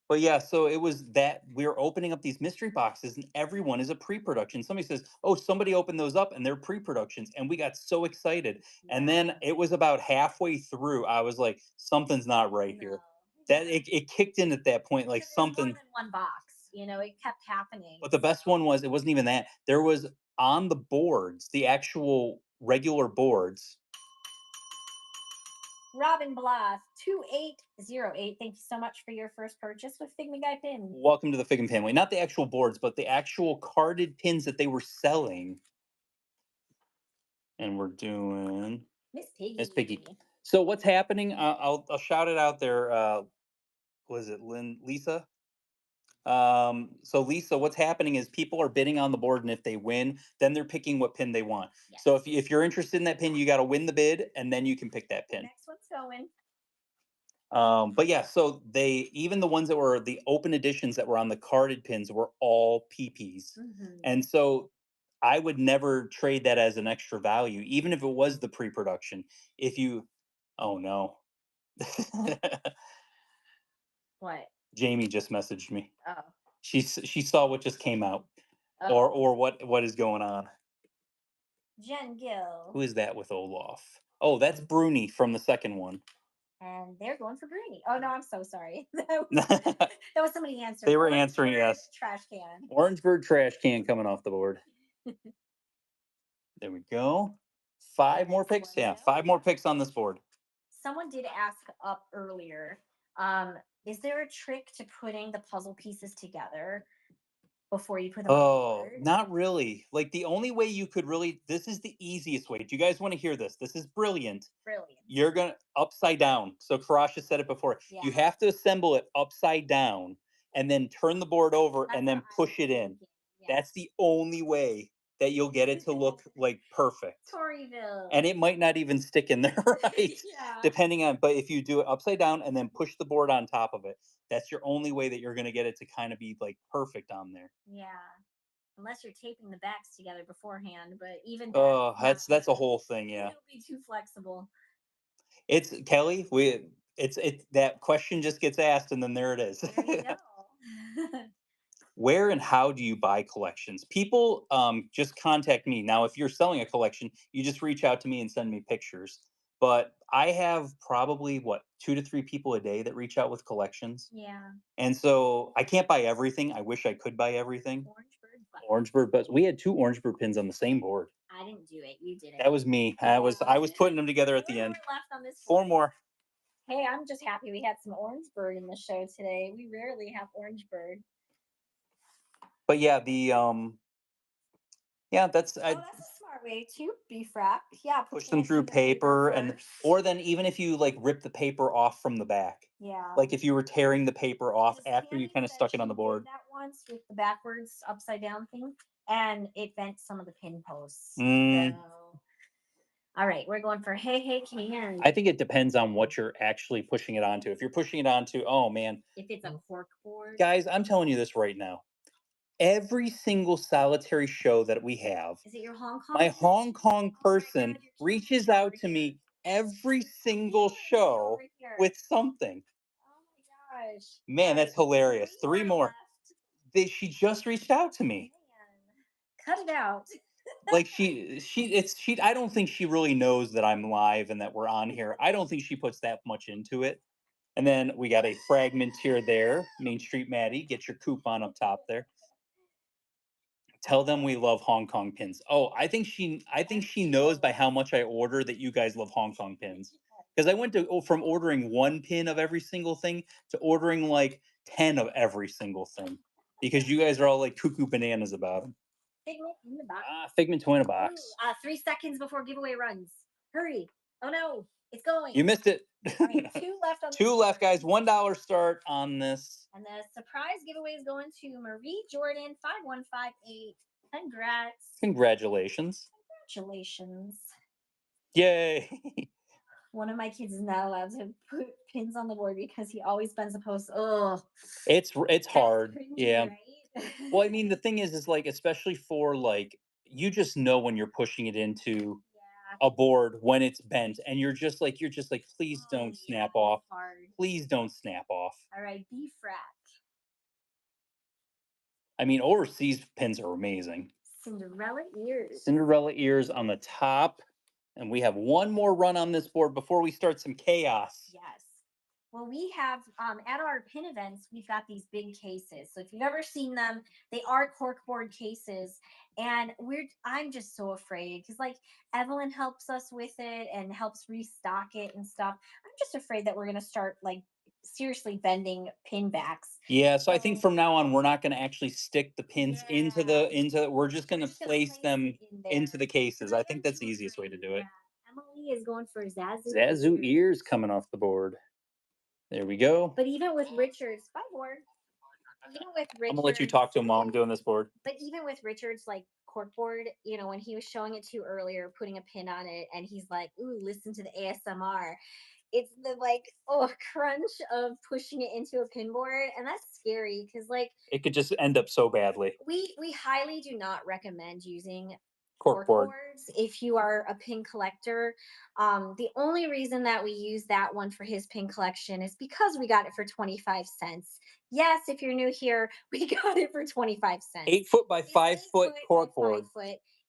But yeah, so it was that we were opening up these mystery boxes, and everyone is a pre-production. Somebody says, "Oh, somebody opened those up, and they're pre-productions," and we got so excited. And then it was about halfway through, I was like, "Something's not right here." That it kicked in at that point, like something. More than one box, it kept happening. But the best one was it wasn't even that. There was on the boards, the actual regular boards. Robin Blas 2808. Thank you so much for your first purchase with Figma Guy Pin. Welcome to the Fig and Family. Not the actual boards, but the actual carded pins that they were selling. And we're doing Miss Piggy. Miss Piggy. So what's happening? I'll shout it out there. Was it Lisa? So Lisa, what's happening is people are bidding on the board, and if they win, then they're picking what pin they want. Yes. So if you're interested in that pin, you got to win the bid, and then you can pick that pin. Next one's going. But yeah, so even the ones that were the open editions that were on the carded pins were all PPs, and so I would never trade that as an extra value, even if it was the pre-production. Oh no. What? Jamie just messaged me. Oh. She saw what just came out, or what is going on. Jen Gill. Who is that with Olaf? Oh, that's Bruni from the second one. And they're going for Bruni. Oh no, I'm so sorry. that was somebody answering. They were answering, yes. Trash can. Orangebird trash can coming off the board. There we go. 5 more this picks? one. Yeah, Yep. 5 more picks on this board. Someone did ask up earlier, um, is there a trick to putting the puzzle pieces together before you put them on the Oh, board? not really. Like, the only way you could really this is the easiest way. Do you guys wanna hear this? This is brilliant. Brilliant. You're gonna upside down. So Karasha said it before. Yeah. You have to assemble it upside down and then turn the board over That's and what then I was push it in. thinking. Yeah. That's the only way that you'll get it to look like perfect. Toryville. And it might not even stick in there right, Yeah. depending on. But if you do it upside down and then push the board on top of it, that's your only way that you're gonna get it to kind of be like perfect on there. Yeah. Unless you're taping the backs together beforehand, but even Oh, that's that's a not whole thing. good. Yeah, It'll be too flexible. it's Kelly. It that question just gets asked, and then there it is. There you go. Where and how do you buy collections? People just contact me. Now, if you're selling a collection, you just reach out to me and send me pictures. But I have probably what 2 to 3 people a day that reach out with collections. Yeah. And so I can't buy everything. I wish I could buy everything. Orange bird. Orange bird, but we had 2 orange bird pins on the same board. I didn't do it. You did it. That was me. I was putting them together at the end. Left on this 4 one. more. Hey, I'm just happy we had some orange bird in the show today. We rarely have orange bird. But yeah, yeah, that's Oh, that's a smart way to beef wrap. Yeah, push them through paper and first. or then even if you like rip the paper off from the back. Yeah. Like if you were tearing the paper off 'Cause after you Tammy kind of said stuck it on she the did board. that once with the backwards upside down thing, and it bent some of the pin posts. Mm, So, all right, we're going for hey can. I think it depends on what you're actually pushing it onto. If you're pushing it onto, oh man, If it's a cork board, guys, I'm telling you this right now. Every single solitary show that we have, is it your Hong Kong? my Hong Kong Oh my person God, you're reaches killing out me to over me every single here. show Over here. with something. Oh my gosh. Man, All that's right, hilarious. 3 more. left. She just reached out to me. Man, cut it out. Like she I don't think she really knows that I'm live and that we're on here. I don't think she puts that much into it. And then we got a fragment here there. Main Street Maddie, get your coupon up top there. Tell them we love Hong Kong pins. Oh, I think she knows by how much I order that you guys love Hong Kong pins. Because I went from ordering 1 pin of every single thing to ordering like 10 of every single thing. Because you guys are all like cuckoo bananas about them. Figment in the box. Figment toy in a box. Ooh, 3 seconds before giveaway runs. Hurry. Oh no, it's going. You missed it. All right, 2 left on 2 left, guys. $1 start on this. And the surprise giveaway is going to Marie Jordan 5158. Congrats. Congratulations. Congratulations. Yay. One of my kids is not allowed to put pins on the board because he always bends the post. Oh, It's hard. cringy, Yeah. right? Well, I mean, the thing is like, especially for like, you just know when you're pushing it into Yeah. a board when it's bent, and you're just like, please Oh, don't yeah, snap off. it's hard. Please don't snap off. All right, beef wrap. I mean, overseas pins are amazing. Cinderella ears. Cinderella ears on the top. And we have one more run on this board before we start some chaos. Yes. Well, we have at our pin events, we've got these big cases. So if you've ever seen them, they are corkboard cases, and I'm just so afraid because like Evelyn helps us with it and helps restock it and stuff. I'm just afraid that we're gonna start like seriously bending pin backs. Yeah, so I think from now on we're not going to actually stick the pins into we're just going to place them into the cases. I think that's the easiest way to do it. Emily is going for Zazu. Zazu ears coming off the board. There we go. But even with Richard's, bye board. Even with Richard's, I'm gonna let you talk to him while I'm doing this board. But even with Richard's like corkboard, you know, when he was showing it to you earlier, putting a pin on it, and he's like, "Ooh, listen to the ASMR." It's the like crunch of pushing it into a pin board, and that's scary because like it could just end up so badly. We highly do not recommend using corkboard boards if you are a pin collector. The only reason that we use that one for his pin collection is because we got it for 25 cents. Yes, if you're new here, we got it for 25 cents. 8 foot by 5 foot corkboard.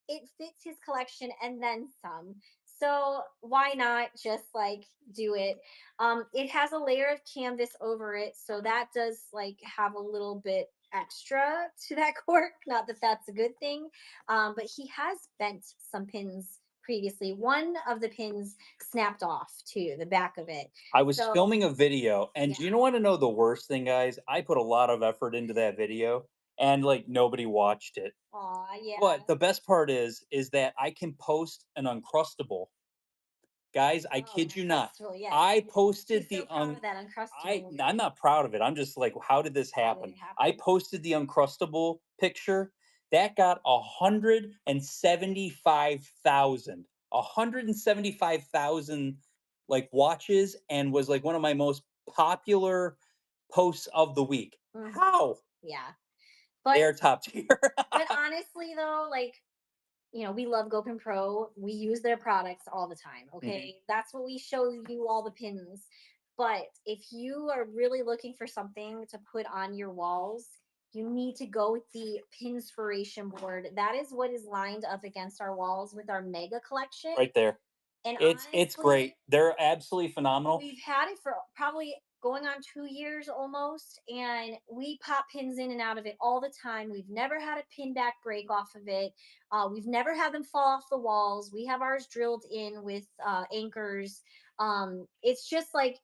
It fits his collection and then some. So why not just like do it? It has a layer of canvas over it, so that does like have a little bit extra to that cork. Not that that's a good thing, but he has bent some pins previously. One of the pins snapped off too, the back of it. I was So filming a video, and yeah. do you know want to know the worst thing, guys? I put a lot of effort into that video, and like nobody watched it. Aw, yeah. But the best part is that I can post an Uncrustable. Guys, I Oh, kid you not. Uncrustable, yes. I posted He's so proud of that Uncrustable. I'm not proud of it. I'm just like, how did this How did happen? it happen? I posted the Uncrustable picture. That got 175,000. 175,000 like watches and was like one of my most popular posts of the week. Mhm. How? Yeah. They But are top tier. but honestly though, like, we love GoPin Pro. We use their products all the time. Mhm. Okay. That's what we show you, all the pins. But if you are really looking for something to put on your walls, you need to go with the Pinspiration board. That is what is lined up against our walls with our mega collection. Right there. And It's honestly, great. They're absolutely phenomenal. we've had it for probably going on 2 years almost, and we pop pins in and out of it all the time. We've never had a pin back break off of it. We've never had them fall off the walls. We have ours drilled in with anchors. It's just like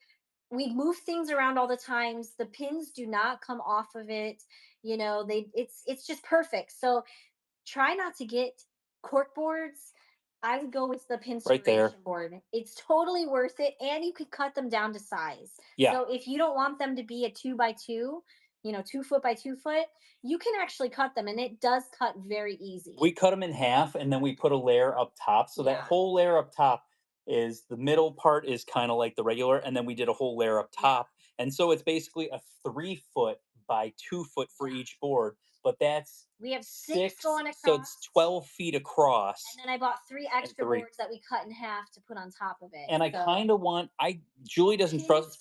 we move things around all the times. The pins do not come off of it. It's just perfect. So try not to get cork boards. I would go with the Right there. Pinspiration board. It's totally worth it, and you could cut them down to size. Yeah. So if you don't want them to be a 2 by 2, 2 foot by 2 foot, you can actually cut them, and it does cut very easy. We cut them in half and then we put a layer up top. So that Yeah. whole layer up top is the middle part is kind of like the regular, and then we did a whole layer up Yeah. top. And so it's basically a 3 foot by 2 foot for Yeah. each board, but that's We have six going so across, it's 12 feet across and then I bought 3 extra three. boards that we cut in half to put on top of it. And I So kind of want Julie doesn't trust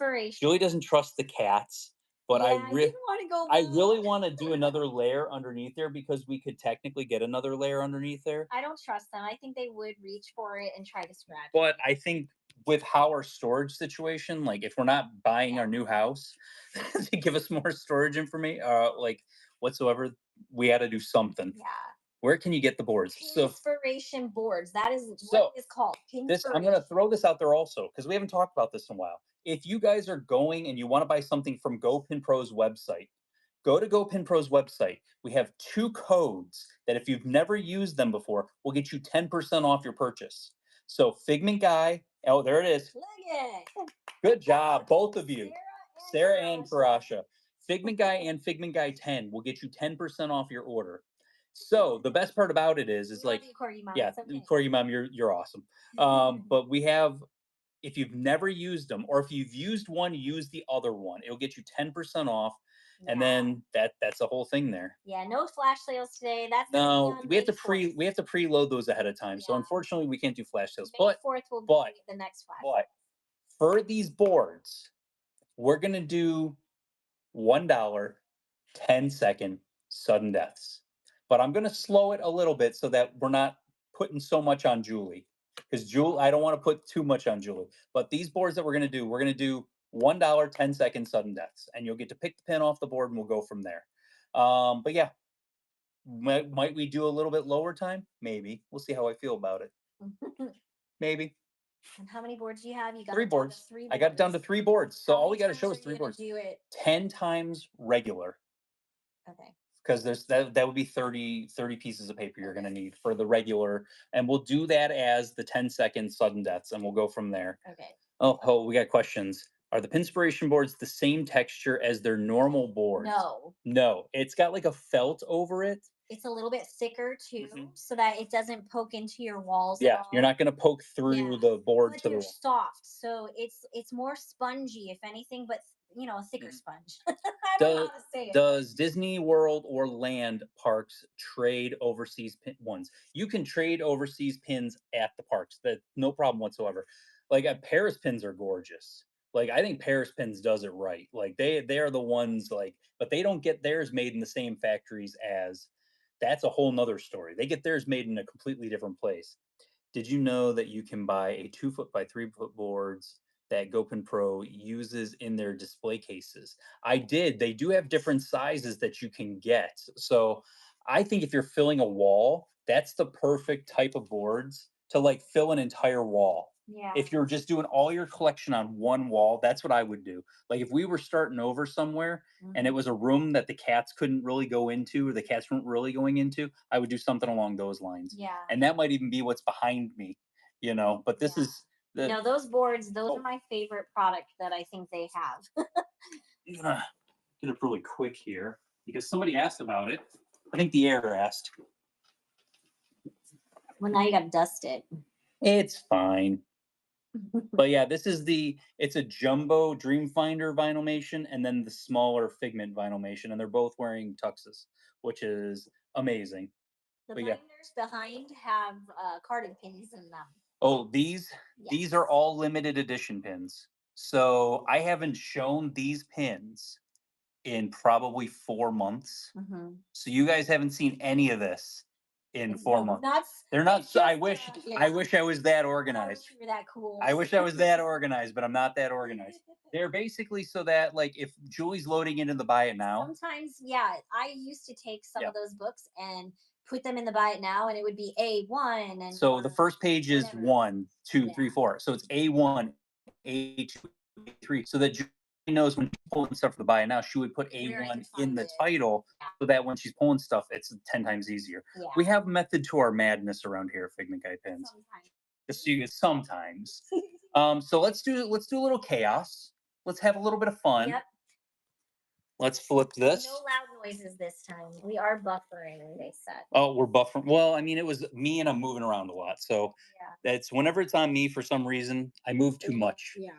the cats, but Yeah, you didn't want to go. I really low. want to do another layer underneath there because we could technically get another layer underneath there. I don't trust them. I think they would reach for it and try to scratch it. But I think with how our storage situation, like if we're not buying our new house to give us more storage information, like whatsoever, we had to do something. Yeah. Where can you get the boards? So Pinspiration boards. That is So, what it is called. this I'm going to throw this out there also because we haven't talked about this in a while. If you guys are going and you want to buy something from GoPin Pro's website, go to GoPin Pro's website. We have 2 codes that if you've never used them before, will get you 10% off your purchase. So Figment Guy, oh there it is. Look at it. Good job, both of you, Sarah and Farasha. Parasha. Figment Guy and Figment Guy 10 will get you 10% off your order. So the best part about it is We love like, you, Corgi Mom. yeah, It's okay. Corey Mom, you're awesome. But we have, if you've never used them, or if you've used one, use the other one. It'll get you 10% off, and Yeah. then that's the whole thing there. Yeah, no flash sales today. That's gonna be No, on we have to May 4th. we have to preload those ahead of time. So Yeah. unfortunately, we can't do flash sales. May But 4th will but be the next flash. but for these boards, we're gonna do $1, 10-second sudden deaths. But I'm gonna slow it a little bit so that we're not putting so much on Julie. Because I don't want to put too much on Julie. But these boards that we're gonna do $1, 10-second sudden deaths, and you'll get to pick the pin off the board, and we'll go from there. But yeah, might we do a little bit lower time? Maybe. We'll see how I feel about it. Maybe And how many boards do you have? You got 3 it down to boards. 3 I got it down to boards. 3 boards. So How all many we got to times show are is you 3 gonna boards. Do it. 10 times regular. Okay. Because that would be 30 pieces of paper you're going to need for the regular, and we'll do that as the 10-second sudden deaths, and we'll go from there. Okay. Oh, we got questions. Are the Pinspiration boards the same texture as their normal boards? No, it's got like a felt over it. It's a little bit thicker too, Mhm. so that it doesn't poke into your walls. Yeah, you're not going to poke through Yeah, the board but to the they're wall. soft, so it's more spongy, if anything, but a thicker Mhm. sponge. I don't know how to say it. Does Disney World or land parks trade overseas ones? You can trade overseas pins at the parks. That no problem whatsoever. Like Paris pins are gorgeous. Like I think Paris pins does it right. Like they are the ones like, but they don't get theirs made in the same factories as. That's a whole nother story. They get theirs made in a completely different place. Did you know that you can buy a 2 foot by 3 foot boards that GoPin Pro uses in their display cases? I did. They do have different sizes that you can get. So I think if you're filling a wall, that's the perfect type of boards to like fill an entire wall. Yeah. If you're just doing all your collection on one wall, that's what I would do. Like if we were starting over somewhere and it Mhm. was a room that the cats couldn't really go into or the cats weren't really going into, I would do something along those lines. Yeah. And that might even be what's behind me, you know. But this Yeah. is the No, those boards, those are oh, my favorite product that I think they have. I'm gonna get it really quick here because somebody asked about it. I think the air asked. Well, now you got to dust it. It's fine. But yeah, this is it's a jumbo Dreamfinder Vinylmation and then the smaller Figment Vinylmation, and they're both wearing tuxes, which is amazing. The But yeah, binders behind have carded pins in them. oh, these are Yes. all limited edition pins. So I haven't shown these pins in probably 4 months. Mm-hmm. So you guys haven't seen any of this in It's 4 months. nuts. They're not. It's I just, wish. yeah. I wish I was that I organized. wish you were that cool. I wish I was that organized, but I'm not that organized. They're basically so that like if Julie's loading into the buy it now, Sometimes, yeah, I used to take some yeah. of those books and put them in the buy it now, and it would be A1 and So the first page is whatever. 1, 2, Yeah. 3, 4. So it's A1, A2, A3. So that Julie knows when she's pulling stuff for the buy it now, she would put Where I A1 can in find the it. title Yeah. so that when she's pulling stuff, it's 10 times easier. Yeah. We have method to our madness around here, Figment Guy Pins. Sometimes. Just so you get sometimes. So let's do a little chaos. Let's have a little bit of fun. Yep. Let's flip this. No loud noises this time. We are buffering, they said. Oh, we're buffering. Well, I mean, it was me and I'm moving around a lot. So Yeah. that's whenever it's on me for some reason, I move too much. Yeah.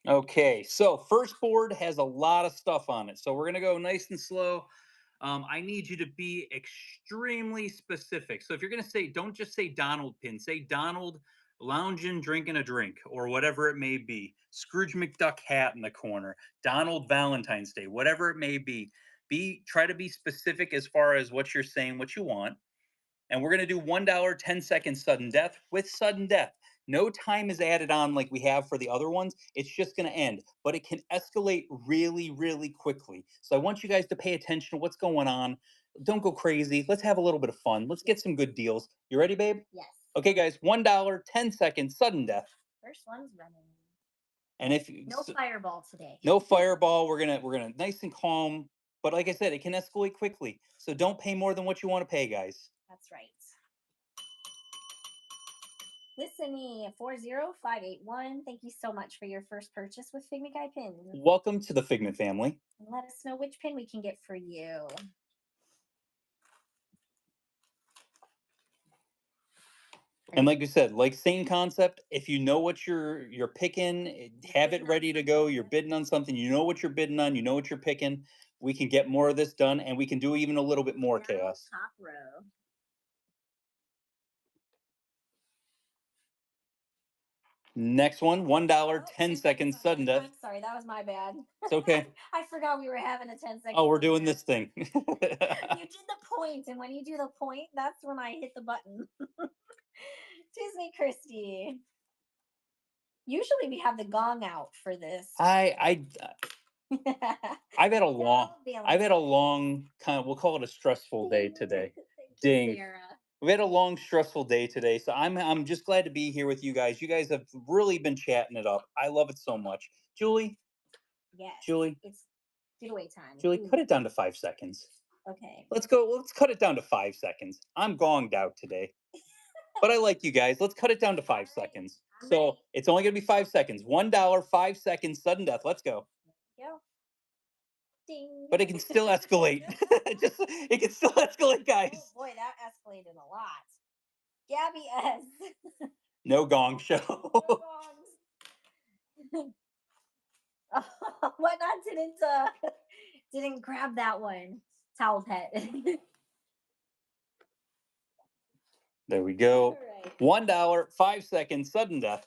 Okay, so first board has a lot of stuff on it. So we're going to go nice and slow. I need you to be extremely specific. So if you're going to say, don't just say Donald pin, say Donald lounging, drinking a drink, or whatever it may be. Scrooge McDuck hat in the corner, Donald Valentine's Day, whatever it may be. Try to be specific as far as what you're saying, what you want. And we're going to do $1 10-second sudden death with sudden death. No time is added on like we have for the other ones. It's just going to end, but it can escalate really, really quickly. So I want you guys to pay attention to what's going on. Don't go crazy. Let's have a little bit of fun. Let's get some good deals. You ready, babe? Yes. Okay, guys. $1 10-second sudden death. First one's running. And if No fireball today. no fireball, we're gonna nice and calm. But like I said, it can escalate quickly. So don't pay more than what you want to pay, guys. That's right. Listening 40581. Thank you so much for your first purchase with Figment Guy Pins. Welcome to the Figment family. And let us know which pin we can get for you. And like you said, like same concept. If you know what you're picking, have it ready to go. You're bidding on something. You know what you're bidding on. You know what you're picking. We can get more of this done, and we can do even a little bit more Now, chaos. top row. Next one, $1 10-second sudden death. I'm sorry, that was my bad. It's okay. I forgot we were having a 10-second. Oh, we're doing this thing. You did the point, and when you do the point, that's when I hit the button. Disney Christie. Usually we have the gong out for this. I've had a long kind of, we'll call it a stressful day today. Ding. Sarah. We've had a long, stressful day today, so I'm just glad to be here with you guys. You guys have really been chatting it up. I love it so much. Julie, Yes. Julie, It's getaway time. Julie, Ooh, cut it down to 5 seconds. okay. Let's go. Let's cut it down to 5 seconds. I'm gonged out today, but I like you guys. Let's cut it down to 5 seconds. I'm So ready. it's only gonna be 5 seconds. $1, 5 seconds, sudden death. Let's go. Go. Ding. But it can still escalate. It can still escalate, guys. Oh boy, that escalated a lot. Gabby S. No gong show. Whatnot didn't grab that one. Towel pet. There we go. All right. $1, 5 seconds, sudden death.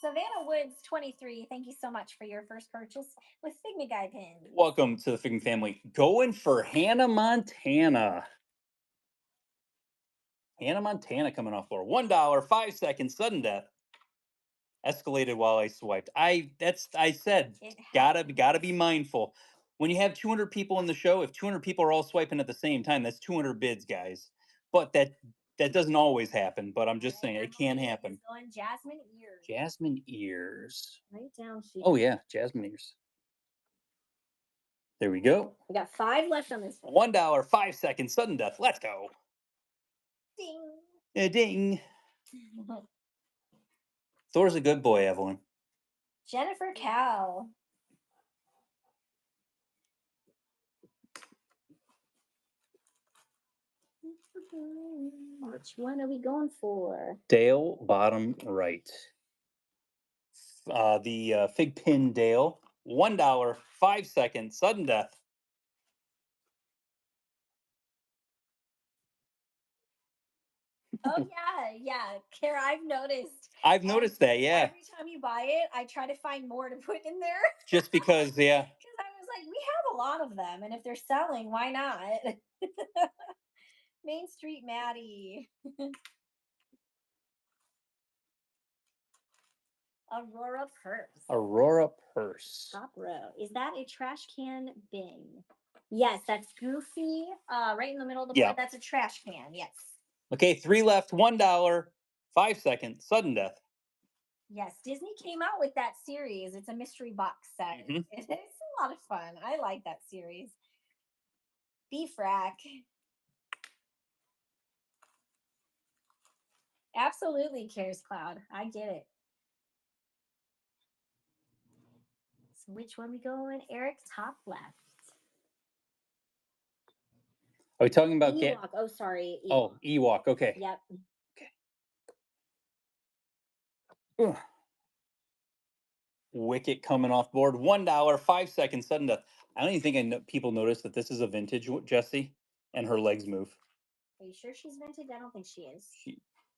Savannah Woods 23. Thank you so much for your first purchase with Figment Guy pins. Welcome to the Figment family. Going for Hannah Montana. Hannah Montana coming off floor. $1, 5 seconds, sudden death. Escalated while I swiped. I said It gotta happens. gotta be mindful. When you have 200 people in the show, if 200 people are all swiping at the same time, that's 200 bids, guys. But that doesn't always happen. But I'm just saying it Number can 8 happen. is going Jasmine Ears. Jasmine ears. Right down here. Oh yeah, jasmine ears. There we go. We got 5 left on this one. $1, 5 seconds, sudden death. Let's go. Ding. Ding. Thor's a good boy, Evelyn. Jennifer Cow. Which one are we going for? Dale, bottom right. The fig pin Dale. $1, 5 seconds, sudden death. Oh yeah. Kara, I've noticed. I've noticed that, yeah. Every time you buy it, I try to find more to put in there. Just because, yeah. Because I was like, we have a lot of them, and if they're selling, why not? Main Street Maddie. Aurora Purse. Aurora Purse. Top row. Is that a trash can bin? Yes, that's Goofy. Right in the middle of the Yeah. board. That's a trash can. Yes. Okay, 3 left. $1, 5 seconds, sudden death. Yes, Disney came out with that series. It's a mystery box set. Mhm. It's a lot of fun. I like that series. B-Frack. Absolutely, Cares Cloud. I get it. So which one we going? Eric, top left. Are we talking about Ewok. Oh, sorry. Ewok. Oh, Ewok. Okay. Yep. Ugh. Wicket coming off board. $1, 5 seconds, sudden death. I don't even think people notice that this is a vintage Jessie, and her legs move. Are you sure she's vintage? I don't think she is.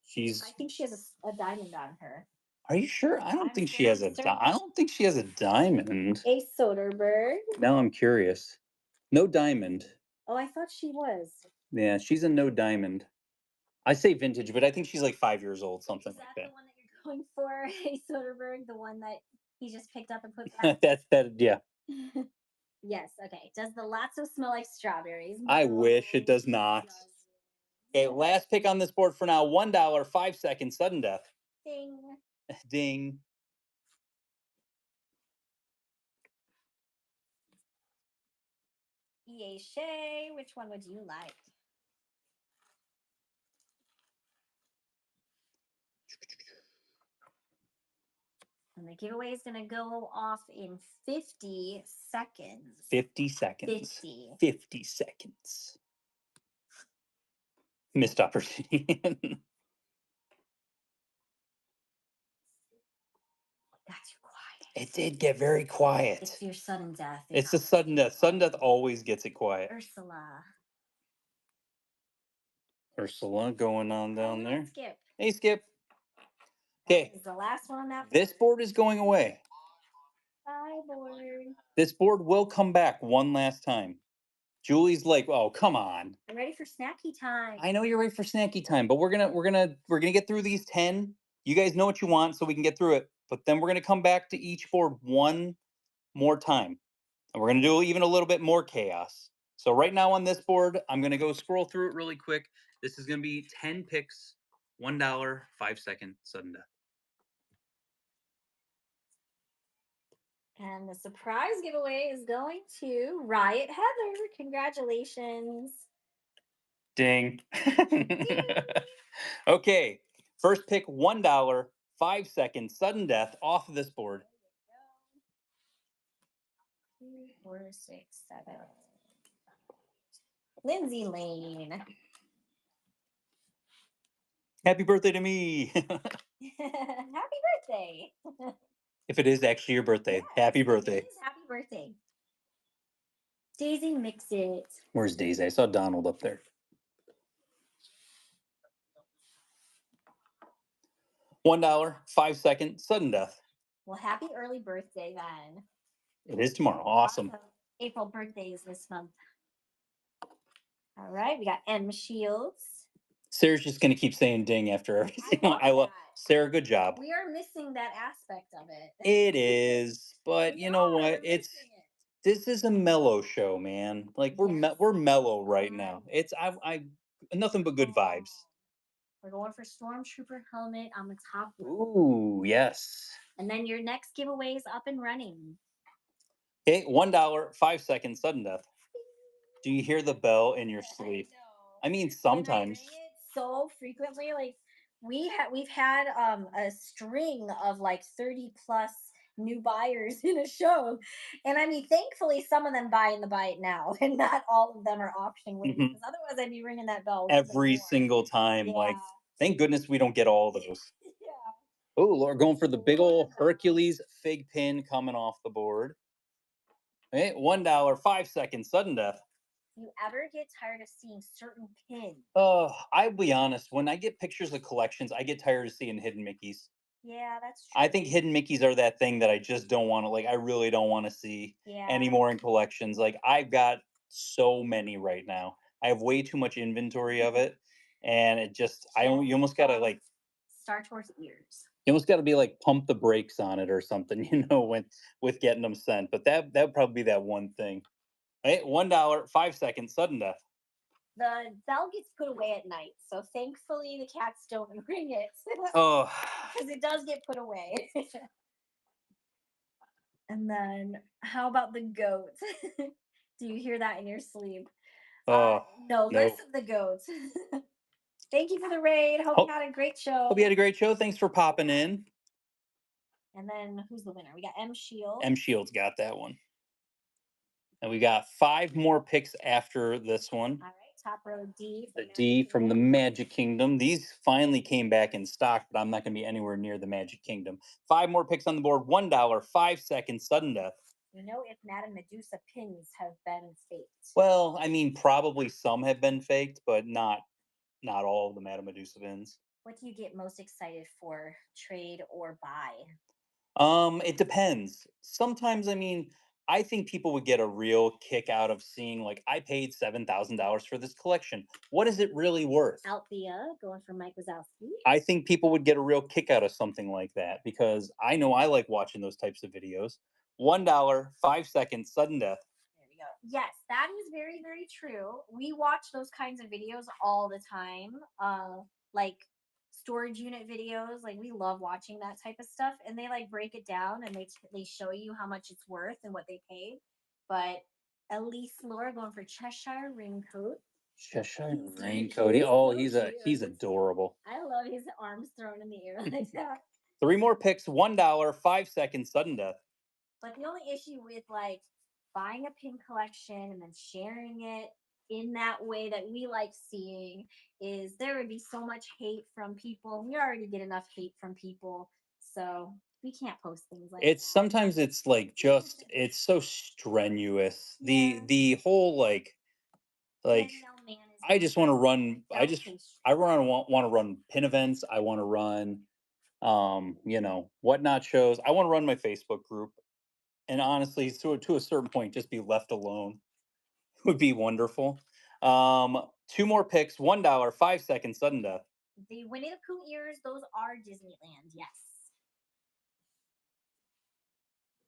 She's. I think she has a diamond on her. Are you sure? I don't I'm think she has a. certain. I don't think she has a diamond. A Soderbergh. Now I'm curious. No diamond. Oh, I thought she was. Yeah, she's a no diamond. I say vintage, but I think she's like 5 years old, something Is that like the one that you're going for? A Soderbergh, the one that he just picked up and put back? that. Yeah. Yes. Okay. Does the Lotso smell like strawberries? I wish it does not. doesn't. Okay, last pick on this board for now. $1, 5 seconds, sudden death. Ding. Ding. EA Shay, which one would you like? And the giveaway is going to go off in 50 seconds. 50 seconds. 50. 50 seconds. Missed opportunity. Got too quiet. It did get very quiet. It's your sudden death. It's a sudden death. Sudden death always gets it quiet. Ursula going on down there. Skip. Hey, Skip. Okay. This is the last one on that board. This board is going away. Bye, board. This board will come back one last time. Julie's like, "Oh, come on." I'm ready for snacky time. I know you're ready for snacky time, but we're gonna get through these 10. You guys know what you want, so we can get through it. But then we're gonna come back to each board one more time, and we're gonna do even a little bit more chaos. So right now on this board, I'm gonna go scroll through it really quick. This is gonna be 10 picks, $1, 5 second sudden death. And the surprise giveaway is going to Riot Heather. Congratulations. Ding. Okay. First pick, $1, 5 seconds, sudden death off of this board. 2, 4, 6, 7. Lindsay Lane. Happy birthday to me. Happy birthday. If it is actually your birthday, Yes, happy birthday. it is happy birthday. Daisy Mix-It. Where's Daisy? I saw Donald up there. $1, 5 second, sudden death. Well, happy early birthday then. It is tomorrow. Awesome. April birthdays this month. All right, we got M Shields. Sarah's just gonna keep saying ding after I everything. love I love that. Sarah. Good job. We are missing that aspect of it. It is, but We you know are. what? We're It's missing it. this is a mellow show, man. Like Yes. we're mellow right I now. It's I nothing but good vibes. We're going for Stormtrooper helmet on the top row. Ooh, yes. And then your next giveaway is up and running. Okay, $1, 5 seconds, sudden death. Do you hear the bell in your I sleep? know. I mean, And I sometimes. ring it so frequently. Like we've had a string of like 30 plus new buyers in a show. And I mean, thankfully some of them buy in the buy it now and not all of them are optioning with me Mhm. because otherwise I'd be ringing that bell a little bit Every more. single time. Yeah. Like, thank goodness we don't get all those. Yeah. Oh, Lord, going for the big old Lord. Hercules fig pin coming off the board. Okay, $1, 5 seconds, sudden death. You ever get tired of seeing certain pins? I'll be honest. When I get pictures of collections, I get tired of seeing hidden Mickeys. Yeah, that's I true. think hidden Mickeys are that thing that I just don't want to like. I really don't want to see Yeah. anymore in collections. Like I've got so many right now. I have way too much inventory of it, and it just you almost gotta like Star Tours ears. you almost gotta be like pump the brakes on it or something, when with getting them sent. But that would probably be that one thing. Hey, $1, 5 seconds, sudden death. The bell gets put away at night, so thankfully the cats don't ring it Oh, because it does get put away. And then, how about the goat? Do you hear that in your sleep? oh, No, no. listen, the goats. Thank you for the raid. Hope you Hope, had a great show. hope you had a great show. Thanks for popping in. And then, who's the winner? We got M Shield. M Shields got that one. And we got 5 more picks after this one. All right, top row D. The D from the Magic Kingdom. These finally came back in stock, but I'm not going to be anywhere near the Magic Kingdom. 5 more picks on the board. $1, 5 seconds, sudden death. You know if Madame Medusa pins have been faked. Well, I mean, probably some have been faked, but not all of the Madame Medusa pins. What do you get most excited for, trade or buy? It depends. Sometimes, I mean, I think people would get a real kick out of seeing, like, I paid $7,000 for this collection. What is it really worth? Althea going for Mike Wazowski. I think people would get a real kick out of something like that because I know I like watching those types of videos. $1, 5 seconds, sudden death. There we go. Yes, that is very, very true. We watch those kinds of videos all the time. Like storage unit videos. Like we love watching that type of stuff. And they like break it down and they show you how much it's worth and what they paid. But Elise Laura going for Cheshire Raincoat. Cheshire He's Raincoat. he's Oh, so he's cute. adorable. I love his arms thrown in the air like that. 3 more picks. $1, 5 seconds, sudden death. But the only issue with like buying a pin collection and then sharing it in that way that we like seeing is there would be so much hate from people. We already get enough hate from people, so we can't post things like It's that. sometimes it's like just it's so strenuous. Yeah. The whole like Man is I just want to run selfish. I want to run pin events. I want to run whatnot shows. I want to run my Facebook group. And honestly, to a certain point, just be left alone would be wonderful. 2 more picks, $1, 5 seconds, sudden death. The Winnie the Pooh ears, those are Disneyland, yes.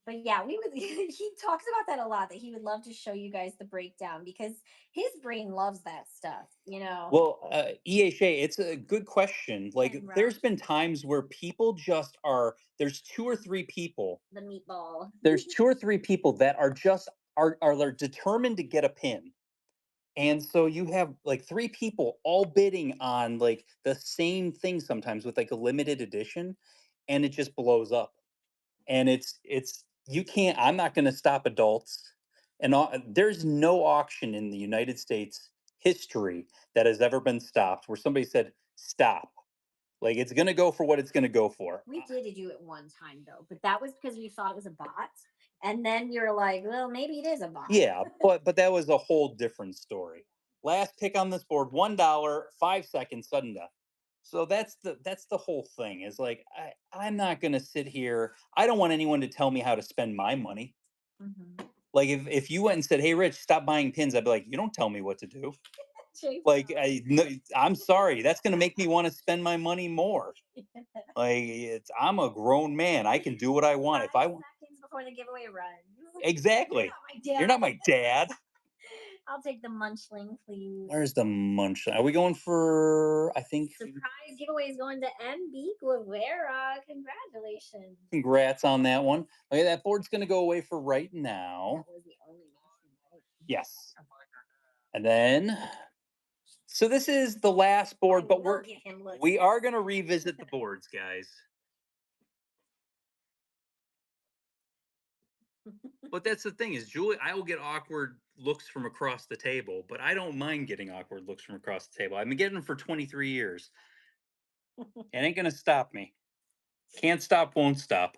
But yeah, we would he talks about that a lot that he would love to show you guys the breakdown because his brain loves that stuff. Well, EHA, it's a good question. Like, And there's Ralph, been times where people just are. There's 2 or 3 people. the meatball. There's 2 or 3 people that are just are determined to get a pin. And so you have like 3 people all bidding on like the same thing sometimes with like a limited edition, and it just blows up. And it's you can't. I'm not going to stop adults. And there's no auction in the United States history that has ever been stopped where somebody said stop. Like it's going to go for what it's going to go for. We did do it one time though, but that was because we thought it was a bot. And then we were like, well, maybe it is a bot. Yeah, but that was a whole different story. Last pick on this board, $1, 5 seconds, sudden death. So that's the whole thing. Is like I'm not gonna sit here. I don't want anyone to tell me how to spend my money. Mhm. Like if you went and said, "Hey, Rich, stop buying pins," I'd be like, "You don't tell me what to do." Jake Like, Paul. I'm sorry, that's gonna make me wanna spend my money more. Like, I'm a grown man, I can do what I want. If I 5 want. seconds before the giveaway runs. You're Exactly. not my You're dad. not my dad. I'll take the munchling, please. Where's the munch? Are we going for, I think, Surprise giveaway is going to MB Guevara. Congratulations. congrats on that one. Okay, that board's gonna go away for right now. That was the only one, right? Yes. And then, so this is the last board, I but will give him looks. we are gonna revisit the boards, guys. But that's the thing is, Julie, I will get awkward looks from across the table, but I don't mind getting awkward looks from across the table. I've been getting them for 23 years. It ain't gonna stop me. Can't stop, won't stop.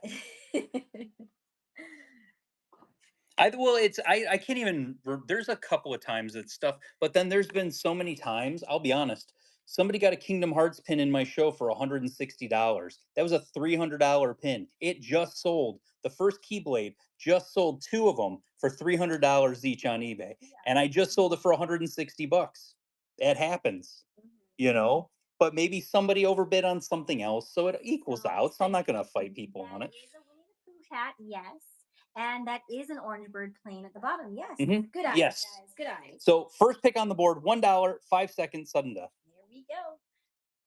I can't even. There's a couple of times that stuff, but then there's been so many times. I'll be honest. Somebody got a Kingdom Hearts pin in my show for $160. That was a $300 pin. It just sold. The first Keyblade just sold two of them for $300 each on eBay, and I just sold it for 160 bucks. It happens, you know. But maybe somebody overbid on something else, so it equals out. So I'm not gonna fight people on it. That is a Winnie the Pooh hat, yes. And that is an orange bird plane at the bottom. Yes. Mhm. Good eyes, Yes. guys. Good eyes. So first pick on the board, $1, 5 seconds, sudden death. There we go.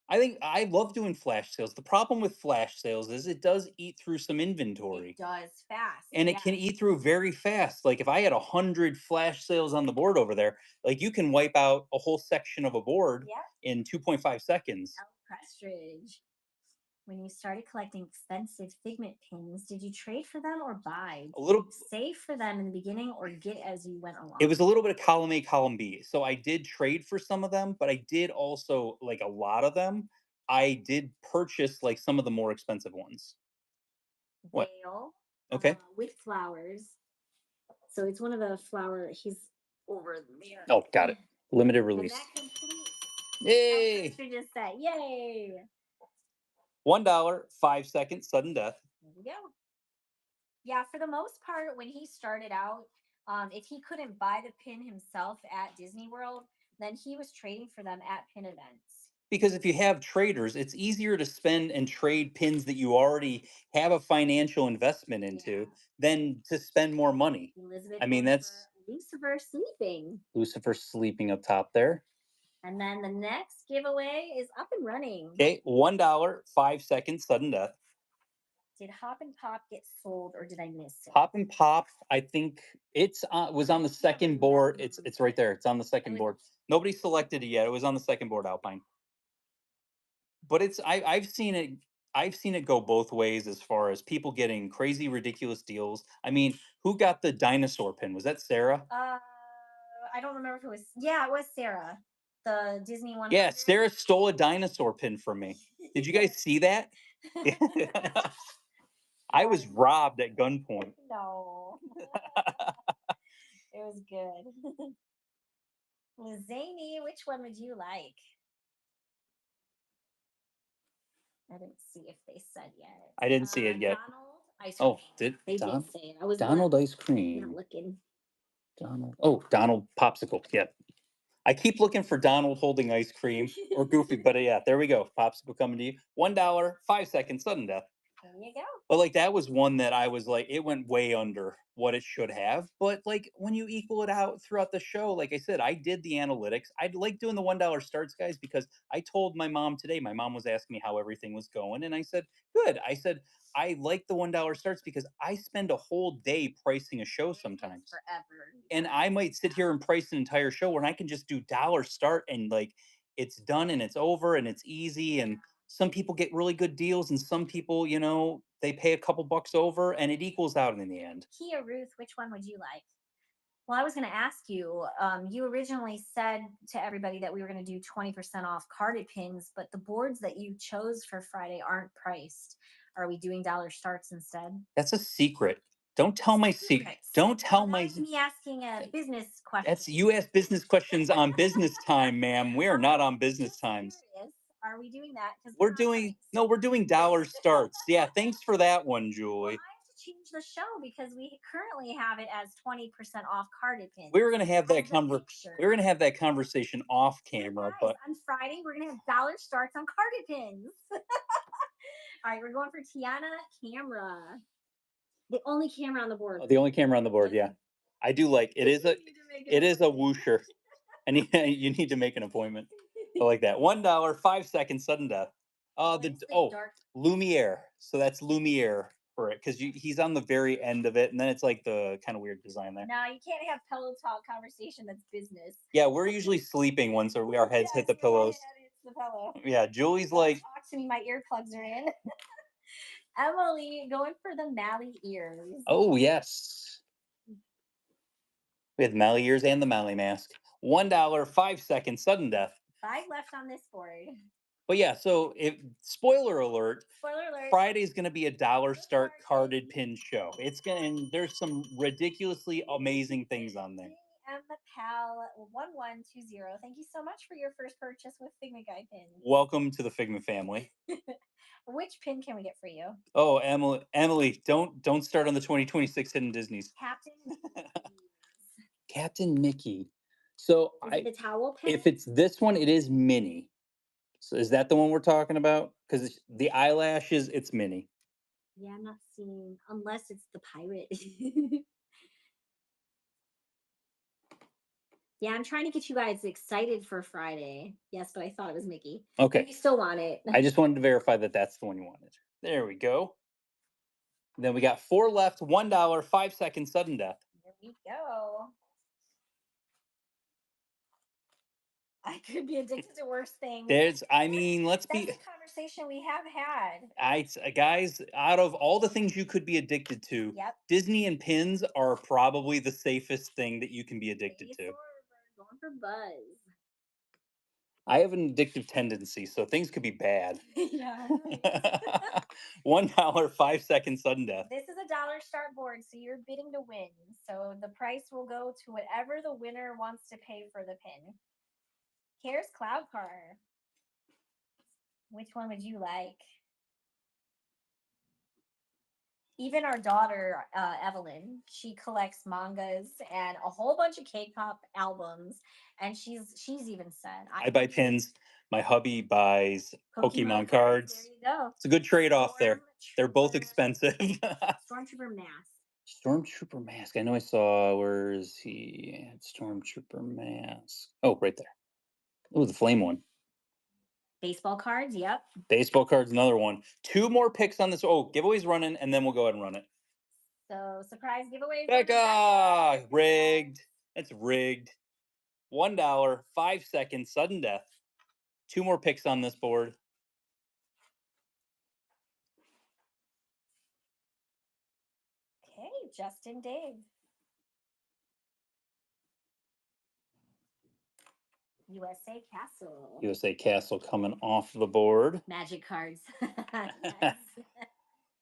I think I love doing flash sales. The problem with flash sales is it does eat through some inventory. It does fast. And it can eat through very fast. Like if I had 100 flash sales on the board over there, like you can wipe out a whole section of a board in 2.5 seconds. Prestridge. When you started collecting expensive Figment pins, did you trade for them or buy? A little. Save for them in the beginning or get as you went along? It was a little bit of column A, column B. So I did trade for some of them, but I did also, like a lot of them, I did purchase like some of the more expensive ones. What? Veil. Okay. With flowers. So it's one of the flower. He's over there. Oh, got it. Limited And release. that completes. Yay! You just said, yay! $1, 5 seconds, sudden death. There we go. Yeah, for the most part, when he started out, if he couldn't buy the pin himself at Disney World, then he was trading for them at pin events. Because if you have traders, it's easier to spend and trade pins that you already have a financial investment into than to spend more money. Elizabeth, I mean, that's Lucifer sleeping. Lucifer sleeping up top there. And then the next giveaway is up and running. Okay, $1, 5 seconds, sudden death. Did Hop and Pop get sold, or did I miss it? Hop and Pop, I think it's was on the second board. It's right there. It's on the second board. Nobody selected it yet. It was on the second board, Alpine. But I've seen it. I've seen it go both ways as far as people getting crazy, ridiculous deals. I mean, who got the dinosaur pin? Was that Sarah? I don't remember if it was. Yeah, it was Sarah. The Disney one. Yeah, Sarah stole a dinosaur pin from me. Did you guys see that? I was robbed at gunpoint. No. It was good. Lizanie, which one would you like? I didn't see if they said yet. I didn't see it yet. Donald ice cream. Oh, did they did say it? I was Donald ice not cream. looking. Donald. Oh, Donald popsicle. Yeah. I keep looking for Donald holding ice cream or Goofy, but yeah, there we go. Popsicle coming to you. $1, 5 seconds, sudden death. There you go. But like that was one that I was like, it went way under what it should have. But like when you equal it out throughout the show, like I said, I did the analytics. I like doing the $1 starts, guys, because I told my mom today, my mom was asking me how everything was going. And I said, good. I said, I like the $1 starts because I spend a whole day pricing a show sometimes. Forever. And I might sit here and price an entire show where I can just do dollar start and like it's done and it's over and it's easy. And some people get really good deals and some people, you know, they pay a couple bucks over and it equals out in the end. Kia Ruth, which one would you like? Well, I was going to ask you, you originally said to everybody that we were going to do 20% off carded pins, but the boards that you chose for Friday aren't priced. Are we doing dollar starts instead? That's a secret. Don't tell my secret. Don't tell my. That's me asking a business question. That's you ask business questions on business time, ma'am. We are not on business times. Are we doing that? We're doing dollar starts. Yeah, thanks for that one, Julie. Well, I have to change the show because we currently have it as 20% off carded pins. We were gonna have that As a picture. we were gonna have that conversation off camera, Guys, but on Friday, we're going to have dollar starts on carded pins. All right, we're going for Tiana Camera. The only camera on the board. the only camera on the board, yeah. I do like it is You a need to make it an is a appointment. whoosher. And you need to make an appointment. I like that. $1, 5 seconds, sudden death. What The is the oh dark? Lumiere. So that's Lumiere for it because he's on the very end of it, and then it's like the kind of weird design there. No, you can't have pillow talk conversation. That's business. Yeah, we're usually sleeping once our heads hit the Yes, my pillows. head hits the pillow. Yeah, Julie's Don't like, talk to me. My earplugs are in. Emily going for the Mally ears. oh yes. We had the Mally ears and the Mally mask. $1, 5 seconds, sudden death. 5 left on this board. But yeah, so spoiler alert, Spoiler alert. Friday's gonna be a dollar start carded pin show. It's gonna and there's some ridiculously amazing things on there. Emma Pal 1120. Thank you so much for your first purchase with Figment Guy pins. Welcome to the Figment family. Which pin can we get for you? Oh, Emily, don't start on the 2026 Hidden Disneys. Captain Mickey's. Captain Mickey. So Is it the towel pin? if it's this one, it is mini. So is that the one we're talking about? Because the eyelashes, it's mini. Yeah, I'm not seeing unless it's the pirate. Yeah, I'm trying to get you guys excited for Friday. Yes, but I thought it was Mickey. Okay. You still want it. I just wanted to verify that that's the one you wanted. There we go. Then we got 4 left. $1, 5 seconds, sudden death. There we go. I could be addicted to worse things. Let's be. That's a conversation we have had. Guys, out of all the things you could be addicted to, Yep. Disney and pins are probably the safest thing that you can be addicted to. Going for Buzz. I have an addictive tendency, so things could be bad. Yeah. $1, 5 seconds, sudden death. This is a dollar start board, so you're bidding to win. So the price will go to whatever the winner wants to pay for the pin. Here's Cloud Car. Which one would you like? Even our daughter, Evelyn, she collects mangas and a whole bunch of K-pop albums, and she's even said, I buy pins. My hubby buys Pokemon cards. There you go. It's a good trade-off there. They're both expensive. Stormtrooper mask. Stormtrooper mask. I know I saw. Where is he? Stormtrooper mask. Oh, right there. Oh, the flame one. Baseball cards. Yep. Baseball cards. Another one. 2 more picks on this. Oh, giveaway's running, and then we'll go ahead and run it. So surprise giveaways. Becca, rigged. It's rigged. $1, 5 seconds, sudden death. 2 more picks on this board. Okay, Justin Dave. USA Castle. USA Castle coming off the board. Magic cards.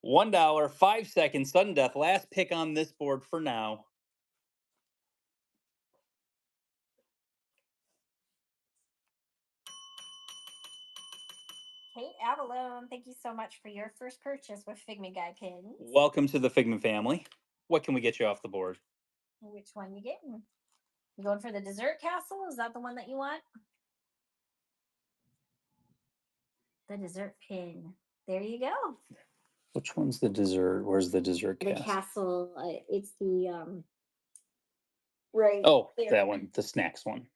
$1, 5 seconds, sudden death. Last pick on this board for now. Kate Avalone, thank you so much for your first purchase with Figment Guy pins. Welcome to the Figment family. What can we get you off the board? Which one you getting? You going for the dessert castle? Is that the one that you want? The dessert pin. There you go. Which one's the dessert? Where's the dessert The castle? castle. It's the right. Oh, there. that one, the snacks one.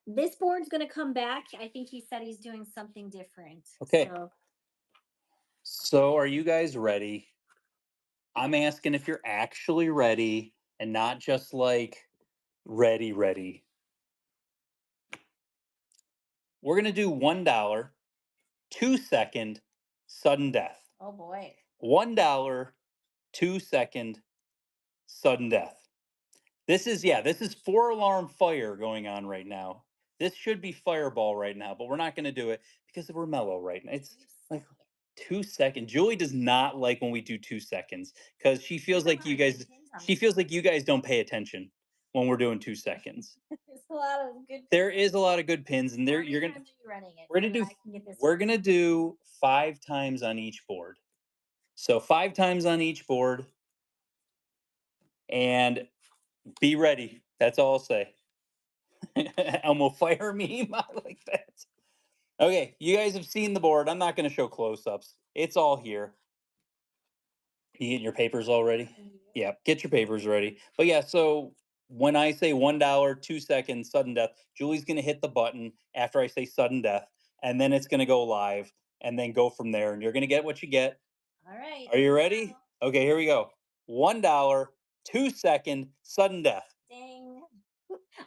This board's gonna come back. I think he said he's doing something different. Okay. So are you guys ready? I'm asking if you're actually ready and not just like ready. We're gonna do $1, 2 second, sudden death. Oh boy. $1, 2 second, sudden death. This is 4-alarm fire going on right now. This should be fireball right now, but we're not going to do it because we're mellow right now. It's like 2 seconds. Julie does not like when we do 2 seconds because she feels like you guys don't pay attention when we're doing 2 seconds. There's a lot of good. There is a lot of good pins, and there you're gonna. Running it We're gonna do 5 times on each board. So 5 times on each board, and be ready. That's all I'll say. Elmo fire meme. I like that. Okay, you guys have seen the board. I'm not going to show close-ups. It's all here. You getting your papers all ready? Yeah, get your papers ready. But yeah, so when I say $1, 2 seconds, sudden death, Julie's gonna hit the button after I say sudden death, and then it's gonna go live, and then go from there, and you're gonna get what you get. All right. Are you ready? Okay, here we go. $1, 2 second, sudden death. Dang.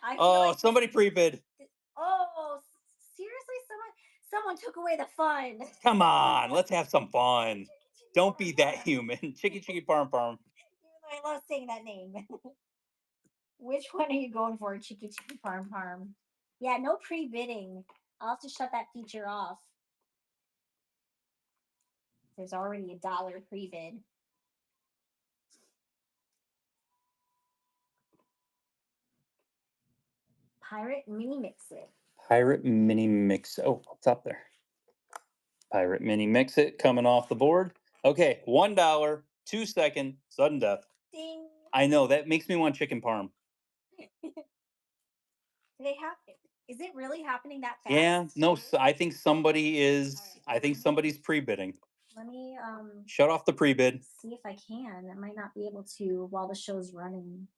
I feel Oh, like somebody pre-bid. Oh, seriously, someone took away the fun. Come on, let's have some fun. Don't be that human. Chicky chicky parm parm. Even though I love saying that name. Which one are you going for, Chicky Chicky Parm Parm? Yeah, no pre-bidding. I'll have to shut that feature off. There's already $1 pre-bid. Pirate Mini Mix It. Pirate Mini Mix. Oh, what's up there? Pirate Mini Mix It coming off the board. Okay, $1, 2 second, sudden death. Ding. I know that makes me want chicken parm. Do they have? Is it really happening that fast? Yeah, no, I think somebody is. All right, I think somebody's pre-bidding. Let me Shut off the pre-bid. see if I can. I might not be able to while the show's running.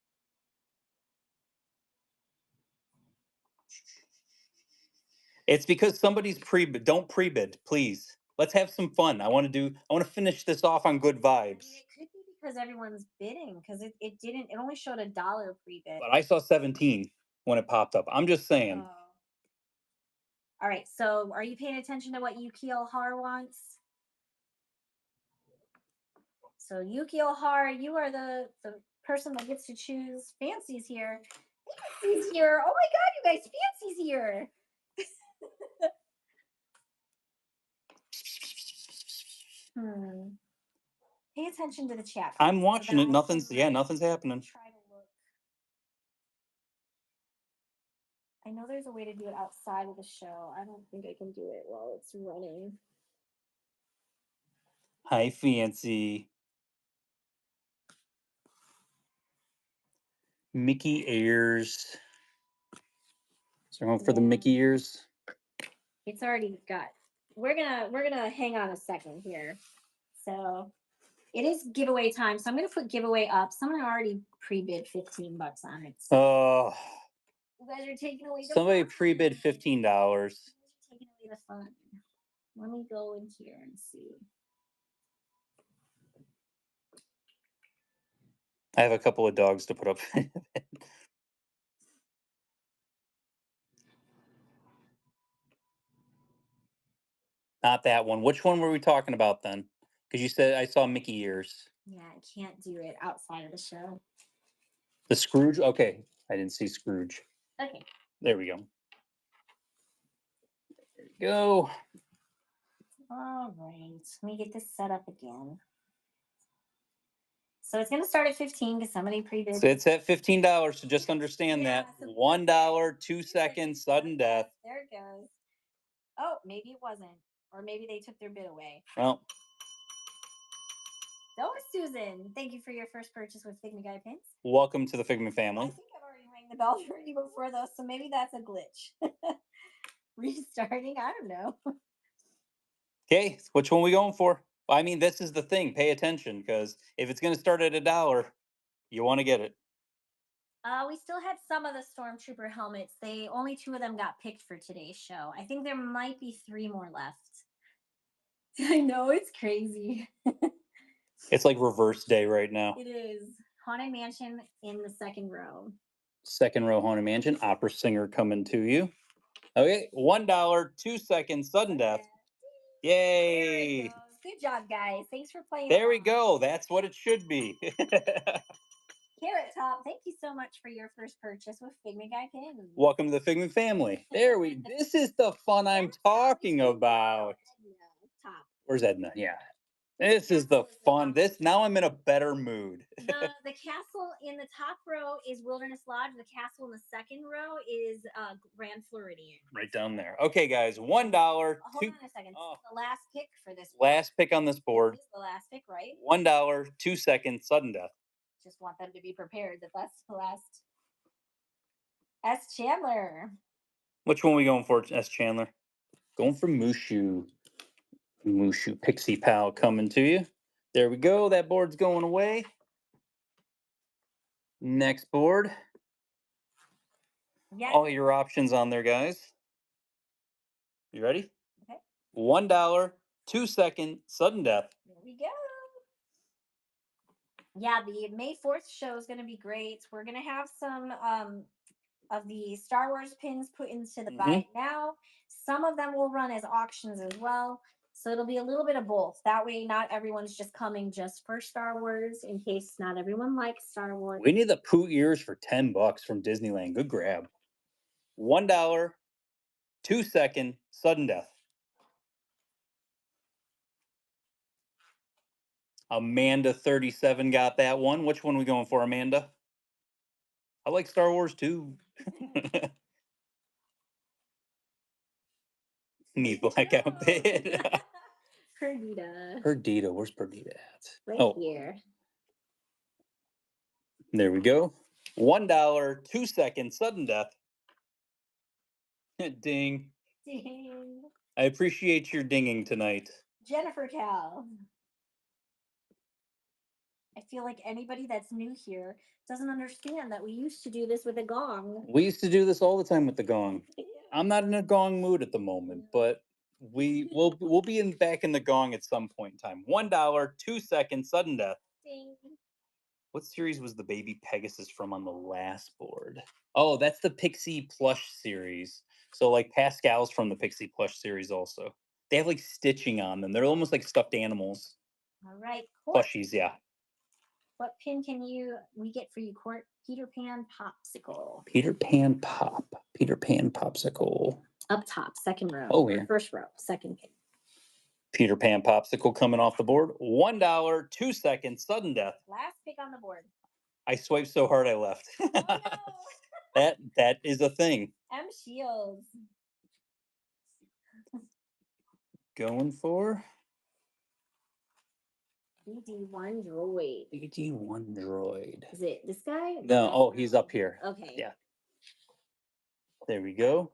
It's because somebody's pre-bid. Don't pre-bid, please. Let's have some fun. I want to finish this off on good I mean, vibes. it could be because everyone's bidding because it didn't. It only showed $1 pre-bid. But I saw 17 when it popped up. I'm just saying. Oh. All right. So, are you paying attention to what Yukio Har wants? So, Yukio Har, you are the person that gets to choose Fancy's here. Fancy's here. Oh my God, you guys, Fancy's here. Pay attention to the chat. I'm please, watching so it. that I Nothing's can nothing's happening. try to look. I know there's a way to do it outside of the show. I don't think I can do it while it's running. Hi, Fancy. Mickey ears. So we're going for the Mickey ears. It's already got. We're gonna hang on a second here. So it is giveaway time. So I'm gonna put giveaway up. Someone already pre-bid $15 on it. So you guys are taking away the somebody fun. pre-bid $15. You guys are taking away the fun. Let me go in here and see. I have a couple of dogs to put up. Not that one. Which one were we talking about then? Because you said I saw Mickey ears. Yeah, I can't do it outside of the show. The Scrooge? Okay. I didn't see Scrooge. Okay. There we go. There we go. All right. Let me get this set up again. So it's going to start at 15 because somebody pre-bid. So it's at $15. So just understand that. $1, 2 seconds, sudden death. There it goes. Oh, maybe it wasn't. Or maybe they took their bid away. Well. So, Susan, thank you for your first purchase with Figment Guy Pins. Welcome to the Figment family. I think I've already rang the bell for you before, though, so maybe that's a glitch. Restarting? I don't know. Okay, which one are we going for? I mean, this is the thing. Pay attention, because if it's going to start at $1, you want to get it. We still had some of the Stormtrooper helmets. Only 2 of them got picked for today's show. I think there might be 3 more left. I know, it's crazy. It's like reverse day right now. It is. Haunted Mansion in the second row. Second row Haunted Mansion. Opera singer coming to you. Okay, $1, 2 seconds, sudden death. Yay! Good job, guys. Thanks for playing. There we go. That's what it should be. Carrot Top, thank you so much for your first purchase with Figment Guy Pins. Welcome to the Figment family. This is the fun I'm talking about. Top. Where's Edna? Yeah. This is the castle is fun. top. Now I'm in a better mood. The castle in the top row is Wilderness Lodge. The castle in the second row is Grand Floridian. Right down there. Okay, guys, $1. Hold on a second. Oh, The last pick for this. last pick on this board. This is the last pick, right? $1, 2 seconds, sudden death. Just want them to be prepared that that's the last. S. Chandler. Which one are we going for, S. Chandler? Going for Mushu. Mushu Pixie Pal coming to you. There we go. That board's going away. Next board. Yeah. All your options on there, guys. You ready? Okay. $1, 2 second, sudden death. There we go. Yeah, the May 4th show is going to be great. We're going to have some of the Star Wars pins put into the buy it now. Some of them will run as auctions as well. So it'll be a little bit of both. That way, not everyone's just coming just for Star Wars, in case not everyone likes Star Wars. We need the Pooh ears for $10 from Disneyland. Good grab. $1, 2 second, sudden death. Amanda 37 got that one. Which one are we going for, Amanda? I like Star Wars too. Need blackout bid. Perdita. Perdita. Where's Perdita at? Right here. There we go. $1, 2 seconds, sudden death. Ding. Ding. I appreciate your dinging tonight. Jennifer Cal. I feel like anybody that's new here doesn't understand that we used to do this with a gong. We used to do this all the time with the gong. I'm not in a gong mood at the moment, but we'll be back in the gong at some point in time. $1, 2 seconds, sudden death. Ding. What series was the baby Pegasus from on the last board? Oh, that's the Pixie Plush series. So like Pascal's from the Pixie Plush series also. They have like stitching on them. They're almost like stuffed animals. All right, Court. Plushies, yeah. What pin can we get for you, Court? Peter Pan Popsicle. Peter Pan Pop. Peter Pan Popsicle. Up top, second row. Oh, yeah. First row, second pin. Peter Pan Popsicle coming off the board. $1, 2 seconds, sudden death. Last pick on the board. I swiped so hard I left. Oh, no. That is a thing. M. Shields. Going for BD1 Droid. BD1 Droid. Is it this guy? No, oh, he's up here. Okay. Yeah. There we go.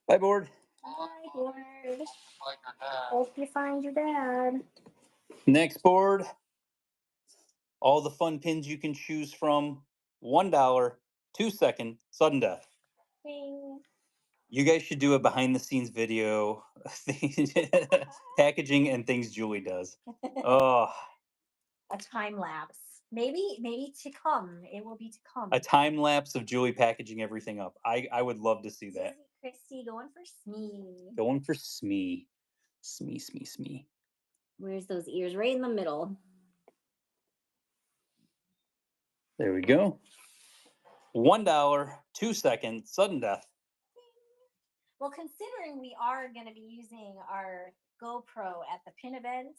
Bye, board. Bye, board. Hope you find your dad. Next board. All the fun pins you can choose from. $1, 2 second, sudden death. Bing. You guys should do a behind the scenes video. Packaging and things Julie does. Oh. A time lapse. Maybe to come. It will be to come. A time lapse of Julie packaging everything up. I would love to see that. Christy going for Smee. Going for Smee. Smee. Where's those ears? Right in the middle. There we go. $1, 2 seconds, sudden death. Well, considering we are going to be using our GoPro at the pin event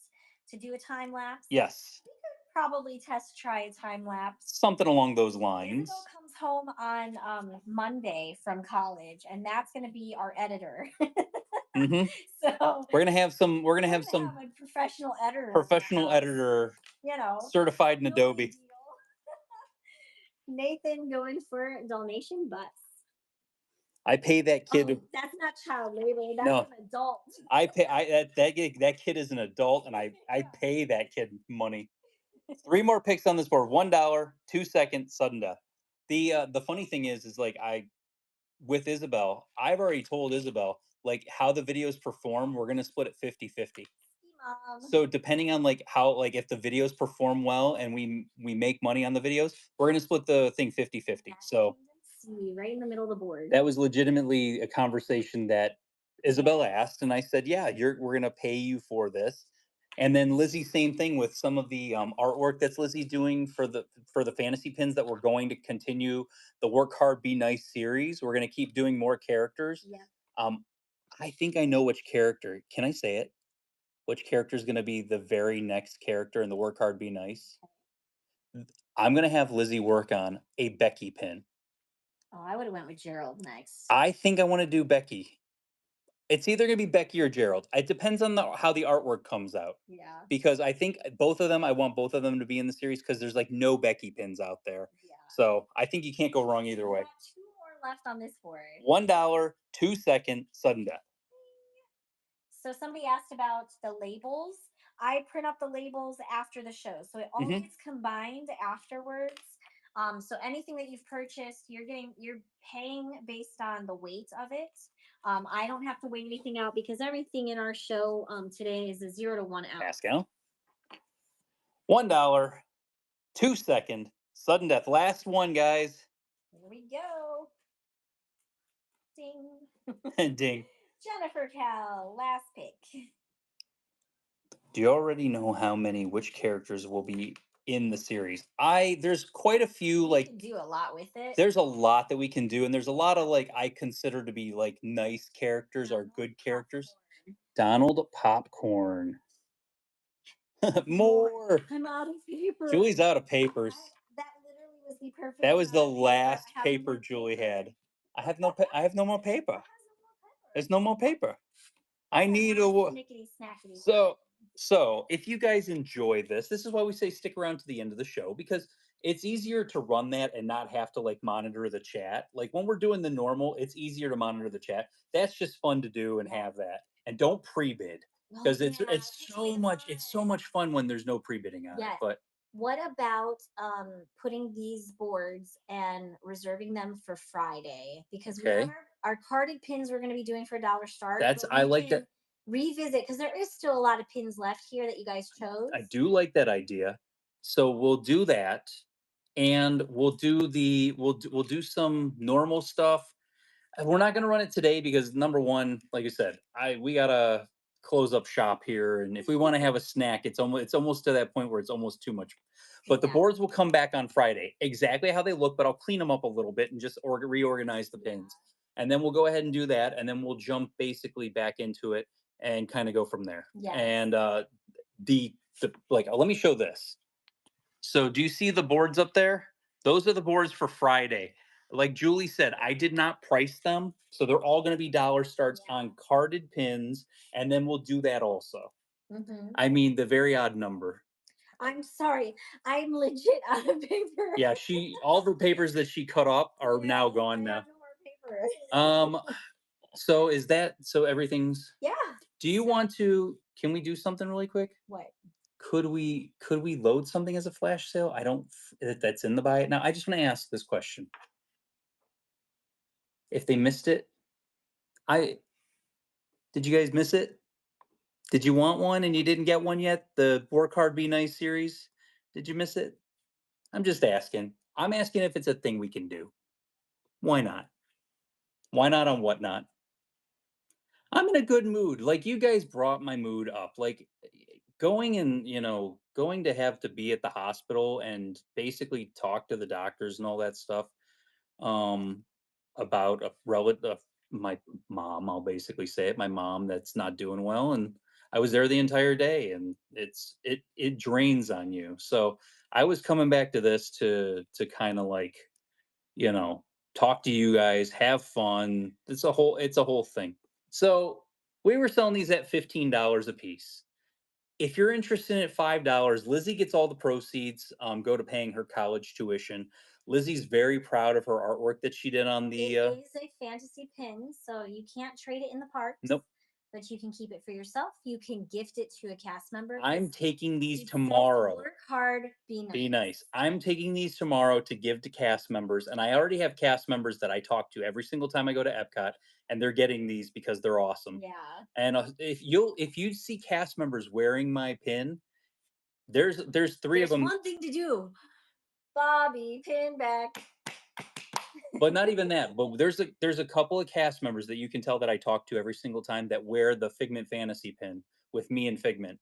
to do a time lapse, yes, we could probably try a time lapse. Something along those lines. Isabel comes home on Monday from college, and that's going to be our editor. So we're gonna have some. a professional editor. You know, certified in Adobe. Nathan going for Dalmatian Butts. I pay that kid. Oh, that's not child labor. That's No. an adult. I pay. That kid is an adult, and I pay that kid money. 3 more picks on this board. $1, 2 seconds, sudden death. The funny thing is like with Isabel, I've already told Isabel like how the videos perform. We're gonna split it 50-50. So depending on like how like if the videos perform well and we make money on the videos, we're gonna split the thing 50-50. So right in the middle of the board. That was legitimately a conversation that Isabel asked, and I said, "Yeah, we're gonna pay you for this." And then Lizzie, same thing with some of the artwork that's Lizzie doing for the fantasy pins that we're going to continue the Work Hard, Be Nice series. We're gonna keep doing more characters. Yeah. I think I know which character. Can I say it? which character is going to be the very next character in the Work Hard, Be Nice. I'm going to have Lizzie work on a Becky pin. Oh, I would have went with Gerald next. I think I want to do Becky. It's either going to be Becky or Gerald. It depends on how the artwork comes out. Yeah. Because I think both of them, I want both of them to be in the series because there's like no Becky pins out there. Yeah. So I think you can't go wrong either way. We got 2 more left on this board. $1, 2-second, sudden death. So somebody asked about the labels. I print up the labels after the show, so it all gets combined afterwards. So anything that you've purchased, you're paying based on the weight of it. I don't have to weigh anything out because everything in our show today is a 0 to 1 ounce. Pascal. $1, 2-second, sudden death. Last one, guys. Here we go. Ding. Ding. Jennifer Cal, last pick. Do you already know which characters will be in the series? There's quite a few, You can do a lot with it. There's a lot that we can do, and there's a lot of I consider to be nice characters or good characters. Donald Popcorn. More. I'm out of paper. Julie's out of papers. That literally was the perfect. That was the last paper Julie had. I have no more paper. There's no more paper. I need a. So if you guys enjoy this is why we say stick around to the end of the show, because it's easier to run that and not have to monitor the chat. When we're doing the normal, it's easier to monitor the chat. That's just fun to do and have that. And don't pre-bid because it's so much fun when there's no pre-bidding on it. But what about putting these boards and reserving them for Friday? Because our carded pins we're going to be doing for $1 start. I like that. Revisit because there is still a lot of pins left here that you guys chose. I do like that idea. So we'll do that, and we'll do some normal stuff. We're not going to run it today because number one, like I said, we gotta close up shop here, and if we want to have a snack, it's almost to that point where it's almost too much. But the boards will come back on Friday, exactly how they look, but I'll clean them up a little bit and just reorganize the pins, and then we'll go ahead and do that, and then we'll jump basically back into it and kind of go from there. And let me show this. So do you see the boards up there? Those are the boards for Friday. Like Julie said, I did not price them. So they're all going to be $1 starts on carded pins. And then we'll do that also. I mean, the very odd number. I'm sorry. I'm legit out of paper. Yeah, all the papers that she cut up are now gone now. No more paper. So everything's. Yeah. Do you want to? Can we do something really quick? What? Could we load something as a flash sale? I don't. That's in the buy it now. I just want to ask this question. If they missed it, did you guys miss it? Did you want one and you didn't get one yet? The Work Hard, Be Nice series. Did you miss it? I'm just asking. I'm asking if it's a thing we can do. Why not? Why not on Whatnot? I'm in a good mood. You guys brought my mood up. Going to have to be at the hospital and basically talk to the doctors and all that stuff about a relative, my mom, I'll basically say it, my mom that's not doing well. And I was there the entire day, and it drains on you. So I was coming back to this to kind of talk to you guys, have fun. It's a whole thing. So we were selling these at $15 a piece. If you're interested in at $5, Lizzie gets all the proceeds, go to paying her college tuition. Lizzie's very proud of her artwork that she did on the. It is a fantasy pin, so you can't trade it in the parks. Nope. But you can keep it for yourself. You can gift it to a cast member. I'm taking these tomorrow. Work hard, be nice. Be nice. I'm taking these tomorrow to give to cast members, and I already have cast members that I talk to every single time I go to Epcot, and they're getting these because they're awesome. Yeah. And if you see cast members wearing my pin, there's three of them. One thing to do, Bobby pin back. But not even that. But there's a couple of cast members that you can tell that I talk to every single time that wear the Figment Fantasy pin with me and Figment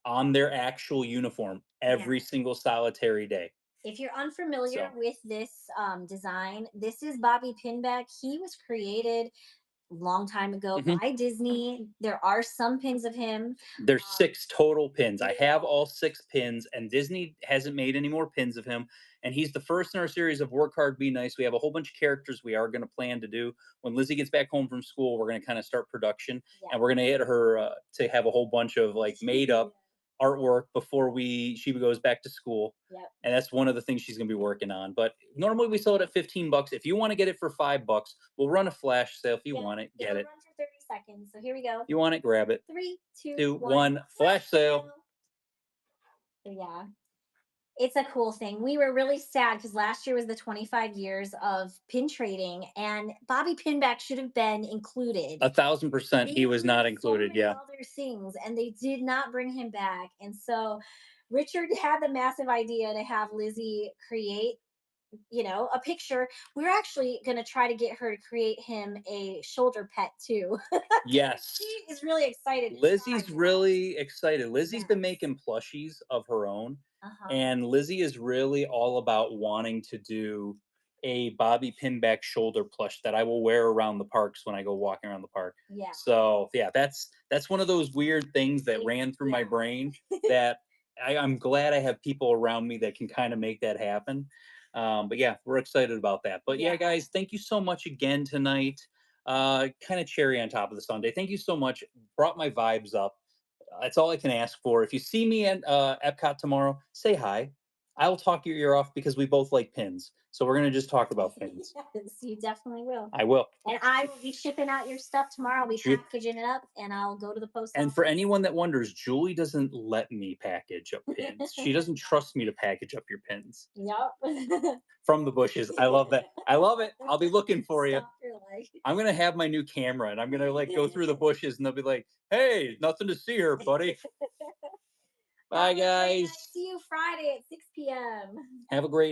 on their actual uniform every single solitary day. If you're unfamiliar with this design, this is Bobby Pinback. He was created long time ago Mhm. by Disney. There are some pins of him. There's Um, 6 total pins. I have yeah, all 6 pins, and Disney hasn't made any more pins of him, and he's the first in our series of Work Hard, Be Nice. We have a whole bunch of characters we are gonna plan to do. When Lizzie gets back home from school, we're gonna kinda start production, yeah. and we're gonna get her, to have a whole bunch of, like, made up artwork before she goes back to school, Yep. and that's one of the things she's gonna be working on. But normally we sell it at 15 bucks. If you wanna get it for 5 bucks, we'll run a flash sale. If you Yep. want it, get It'll it. run for 30 seconds. So here we go. You want it, grab it. 3, 2, 2, 1. 1, flash sale. So yeah. It's a cool thing. We were really sad because last year was the 25 years of pin trading, and Bobby Pinback should have been included. 1,000% he They was not included so included, many yeah. other things, and they did not bring him back. And so Richard had the massive idea to have Lizzie create, a picture. We're actually going to try to get her to create him a shoulder pet too. Yes. She is really excited to try Lizzie's that. really excited. Lizzie's been Yes. making plushies of her own, Uh-huh. and Lizzie is really all about wanting to do a Bobby Pinback shoulder plush that I will wear around the parks when I go walking around the park. Yeah. So, yeah, that's one of those weird things that It's ran through my yeah. brain that I'm glad I have people around me that can kind of make that happen. But yeah, we're excited about that. But yeah, Yeah. guys, thank you so much again tonight. Kind of cherry on top of the Sunday. Thank you so much. Brought my vibes up. That's all I can ask for. If you see me at Epcot tomorrow, say hi. I will talk your ear off because we both like pins. So we're gonna just talk about pins. Yes, you definitely will. I will. And I will be shipping out your stuff tomorrow. I'll be Ju- packaging it up and I'll go to the post And for office. anyone that wonders, Julie doesn't let me package up pins. She doesn't trust me to package up your pins Yep. from the bushes. I love that. I love it. I'll be looking for you. Stop your leg. I'm gonna have my new camera and I'm gonna like go through the bushes and they'll be like, "Hey, nothing to see here, buddy." Have Bye, a great night. guys. See you Friday at 6 p.m. Have a great night.